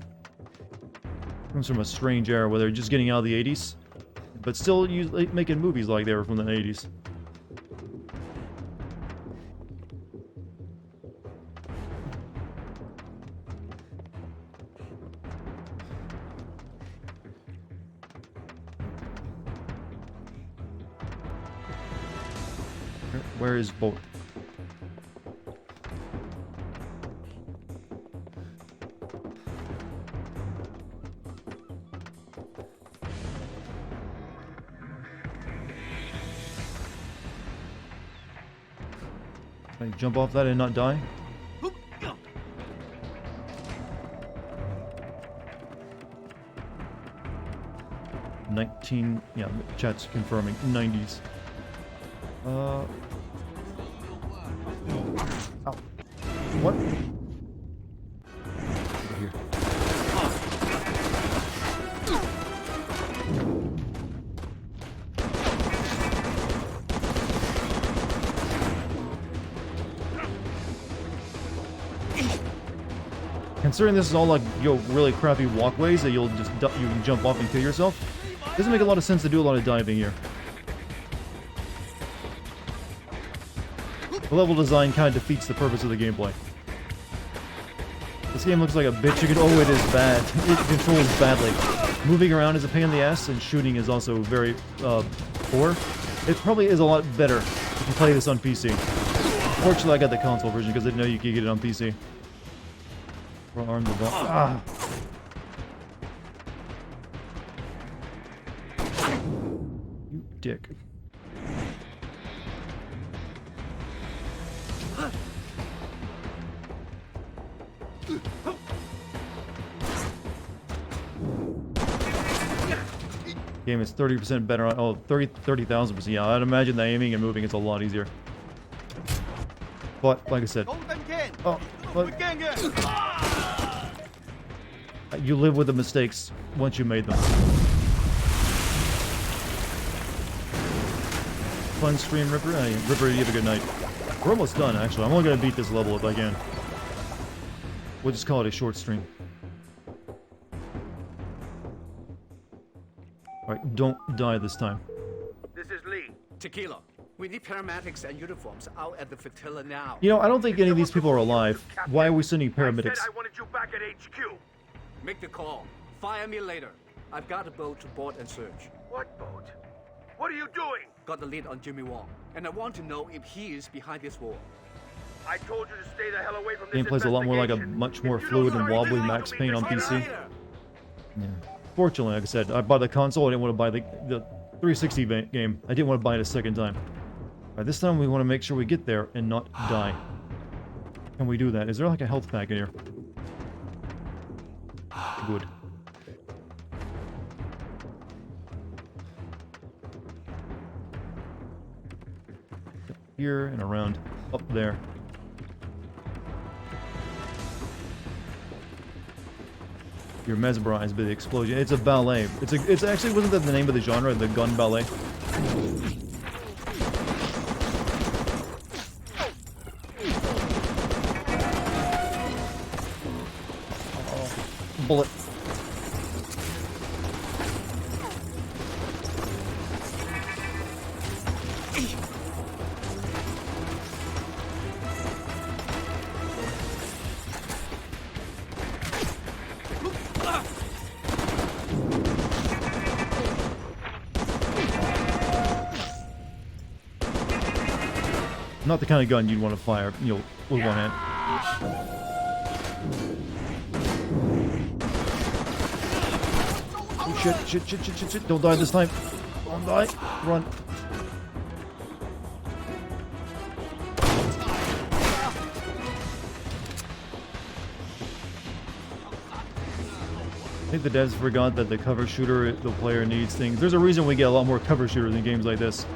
Comes from a strange era where they're just getting out of the 80s, but still making movies like they were from the 80s. Where is boat? Can I jump off that and not die? $19, yeah, chat's confirming, 90s. Ow. What? Over here. Considering this is all like, really crappy walkways that you can jump off and kill yourself, doesn't make a lot of sense to do a lot of diving here. The level design kind of defeats the purpose of the gameplay. This game looks like a bitch. Oh, it is bad. It controls badly. Moving around is a pain in the ass, and shooting is also very poor. It probably is a lot better if you play this on PC. Fortunately, I got the console version because I didn't know you could get it on PC. Arms of ah. You dick. Game is 30% better on 30,000%. Yeah, I'd imagine that aiming and moving is a lot easier. But like I said, you live with the mistakes once you made them. Fun stream, Ripper. Ripper, you have a good night. We're almost done, actually. I'm only gonna beat this level if I can. We'll just call it a short stream. Alright, don't die this time. This is Lee. Tequila. We need paramedics and uniforms out at the flotilla now. You know, I don't think any of these people are alive. Why are we sending paramedics? I wanted you back at HQ. Make the call. Fire me later. I've got a boat to board and search. What boat? What are you doing? Got the lead on Jimmy Wong, and I want to know if he is behind this war. I told you to stay the hell away from this Gameplay's a lot more like a much more fluid and wobbly Max Payne on PC. Yeah. Fortunately, like I said, I bought the console. I didn't want to buy the 360 game. I didn't want to buy it a second time. Alright, this time we want to make sure we get there and not die. Can we do that? Is there like a health pack in here? Good. Here and around up there. You're mesmerized by the explosion. It's a ballet. It's actually, wasn't that the name of the genre, the gun ballet? Bullet. Not the kind of gun you'd want to fire, you know, with one hand. Oh, shit. Don't die this time. Don't die. Run. I think the devs forgot that the cover shooter, the player needs things. There's a reason we get a lot more cover shooters in games like this.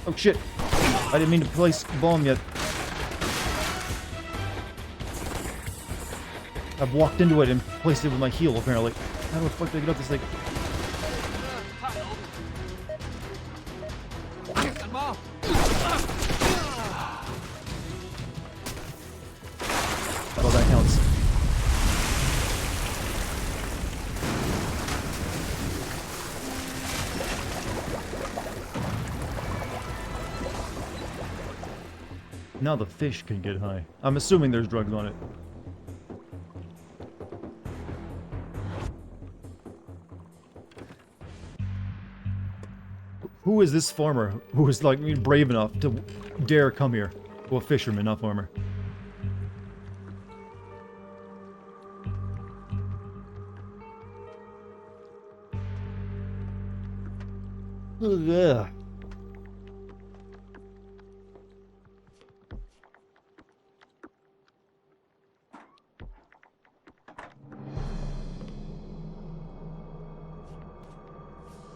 Oh shit! I didn't mean to place a bomb yet. I've walked into it and placed it with my heel, apparently. How the fuck did I get up this thing? Well, that counts. Now the fish can get high. I'm assuming there's drugs on it. Who is this farmer who is like brave enough to dare come here? Well, fisherman, not farmer. Ugh.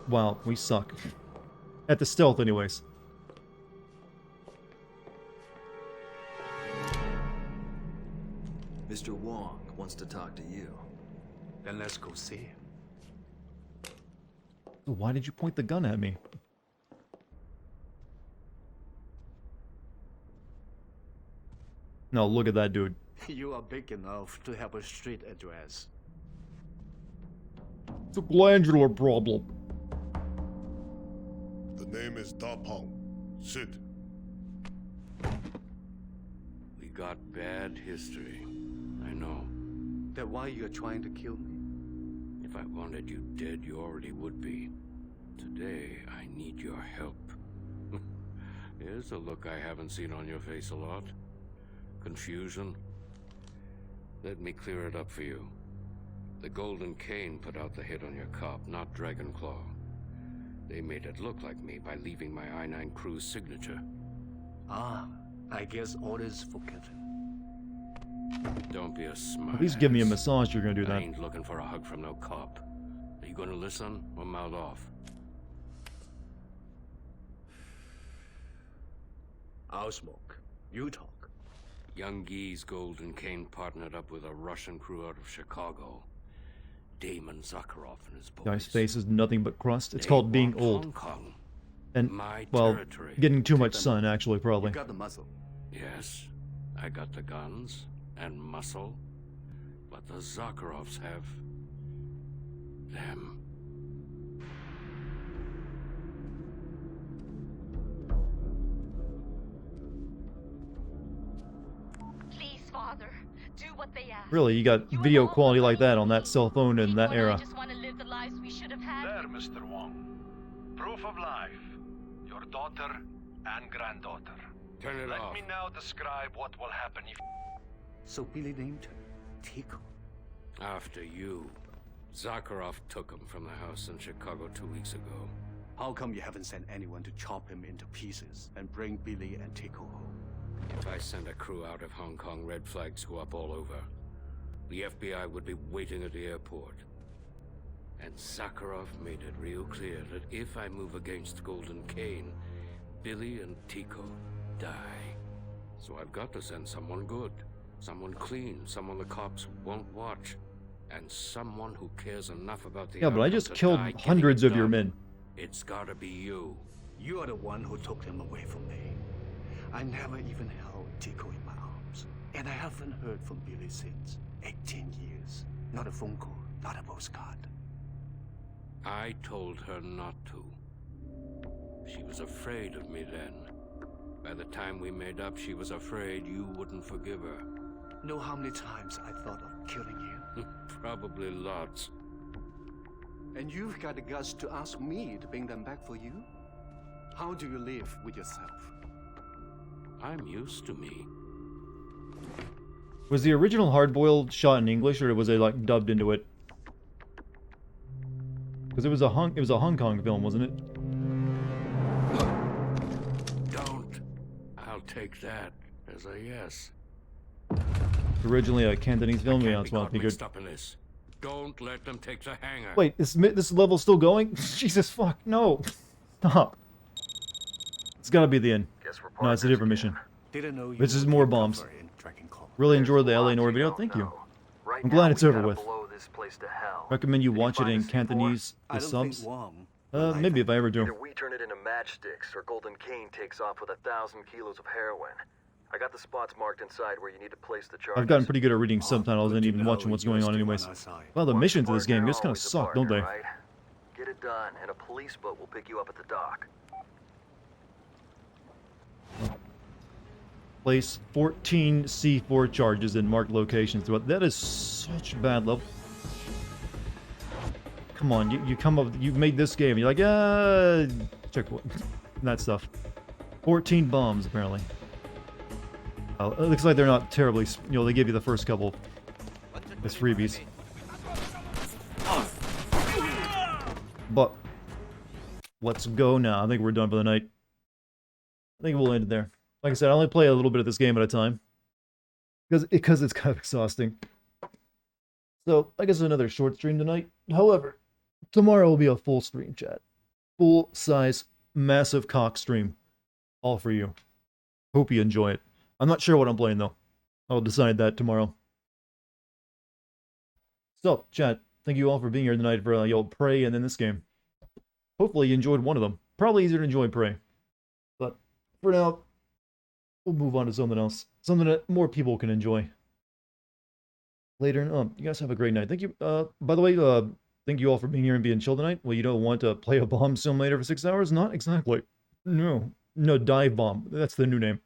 Wow, we suck. At the stealth anyways. Mr. Wong wants to talk to you. Then let's go see him. Why did you point the gun at me? No, look at that dude. You are big enough to have a street address. It's a glandular problem. The name is Da Peng. Sit. We got bad history. I know. Then why you're trying to kill me? If I wanted you dead, you already would be. Today, I need your help. Here's a look I haven't seen on your face a lot. Confusion. Let me clear it up for you. The Golden Cane put out the hit on your cop, not Dragonclaw. They made it look like me by leaving my I-9 crew's signature. Ah, I guess orders forgiven. Don't be a smart. At least give me a massage, you're gonna do that. I ain't looking for a hug from no cop. Are you gonna listen or mouth off? I'll smoke. You talk. Young Gee's Golden Cane partnered up with a Russian crew out of Chicago. Damon Zakharov and his boys. Guy's face is nothing but crust. It's They called being want old. Hong Kong. And, My well, territory. getting too much Take sun, actually, probably. You got the muzzle. Yes, I got the guns and muscle, but the Zakharovs have them. Please, Father, do what they ask. Really, you got video quality like that on that cell phone in that era. Just want to live the lives we should have had. There, Mr. Wong. Proof of life. Your daughter and granddaughter. Turn it Let off. me now describe what will happen if... So Billy named her Tico. After you. Zakharov took him from the house in Chicago 2 weeks ago. How come you haven't sent anyone to chop him into pieces and bring Billy and Tico home? If I send a crew out of Hong Kong, red flags go up all over. The FBI would be waiting at the airport. And Zakharov made it real clear that if I move against Golden Cane, Billy and Tico die. So I've got to send someone good. Someone clean, someone the cops won't watch. And someone who cares enough about the Yeah, but I outcome just to killed die getting hundreds it of your done. men. It's gotta be you. You are the one who took him away from me. I never even held Tico in my arms. And I haven't heard from Billy since. 18 years. Not a phone call, not a postcard. I told her not to. She was afraid of me then. By the time we made up, she was afraid you wouldn't forgive her. Know how many times I thought of killing you? Probably lots. And you've got the guts to ask me to bring them back for you? How do you live with yourself? I'm used to me. Was the original Hardboiled shot in English, or was it like dubbed into it? Because it was a Hong Kong film, wasn't it? Don't. I'll take that as a yes. Originally a Cantonese film, yeah, that's why I figured. Stopping this. Don't let them take the hangar. Wait, this level's still going? Jesus fuck, no. Stop. It's gotta be the end. No, it's a different mission. Didn't know you This is would more get bombs. cover in Dragonclaw. Really enjoyed the LA Nord video, thank you. Right I'm glad now, it's we over gotta with. blow this place to hell. Recommend you Can you watch it find in a C4? Cantonese I with don't think subs. Wong. Maybe if I ever do. Either we turn it into matchsticks, or Golden Cane takes off with 1,000 kilos of heroin. I got the spots marked inside where you need to place the charges. I've gotten pretty good at reading subtitles and even watching what's going on anyways. Well, the missions in this game just kind of suck, don't they? Right? Get it done, and a police boat will pick you up at the dock. Place 14 C4 charges in marked locations. That is such bad level. Come on, you come up, you've made this game, you're like, check that stuff. 14 bombs, apparently. It looks like they're not terribly, they give you the first couple as freebies. But let's go now. I think we're done for the night. I think we'll end it there. Like I said, I only play a little bit of this game at a time. Because it's kind of exhausting. So, I guess another short stream tonight. However, tomorrow will be a full stream, chat. Full-size, massive cock stream. All for you. Hope you enjoy it. I'm not sure what I'm playing, though. I'll decide that tomorrow. So, chat, thank you all for being here tonight for Prey and then this game. Hopefully you enjoyed one of them. Probably easier to enjoy Prey. But for now, we'll move on to something else. Something that more people can enjoy. Later, you guys have a great night. Thank you. By the way, thank you all for being here and being chill tonight. Well, you don't want to play a bomb simulator for 6 hours? Not exactly. No, dive bomb. That's the new name.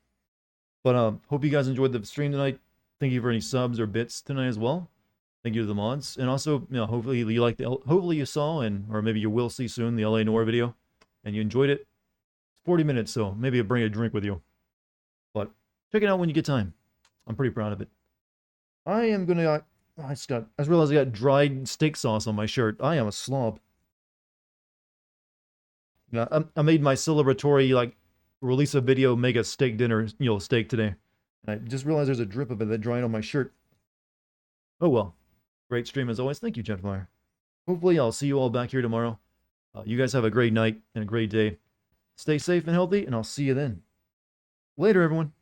But hope you guys enjoyed the stream tonight. Thank you for any subs or bits tonight as well. Thank you to the mods, and also, hopefully you liked hopefully you saw or maybe you will see soon the LA Noir video, and you enjoyed it. It's 40 minutes, so maybe bring a drink with you. But check it out when you get time. I'm pretty proud of it. I am gonna. I just realized I got dried steak sauce on my shirt. I am a slob. Yeah, I made my celebratory release a video, make a steak dinner, steak today. And I just realized there's a drip of it that dried on my shirt. Oh well. Great stream as always. Thank you, Jetfire. Hopefully I'll see you all back here tomorrow. You guys have a great night and a great day. Stay safe and healthy, and I'll see you then. Later, everyone.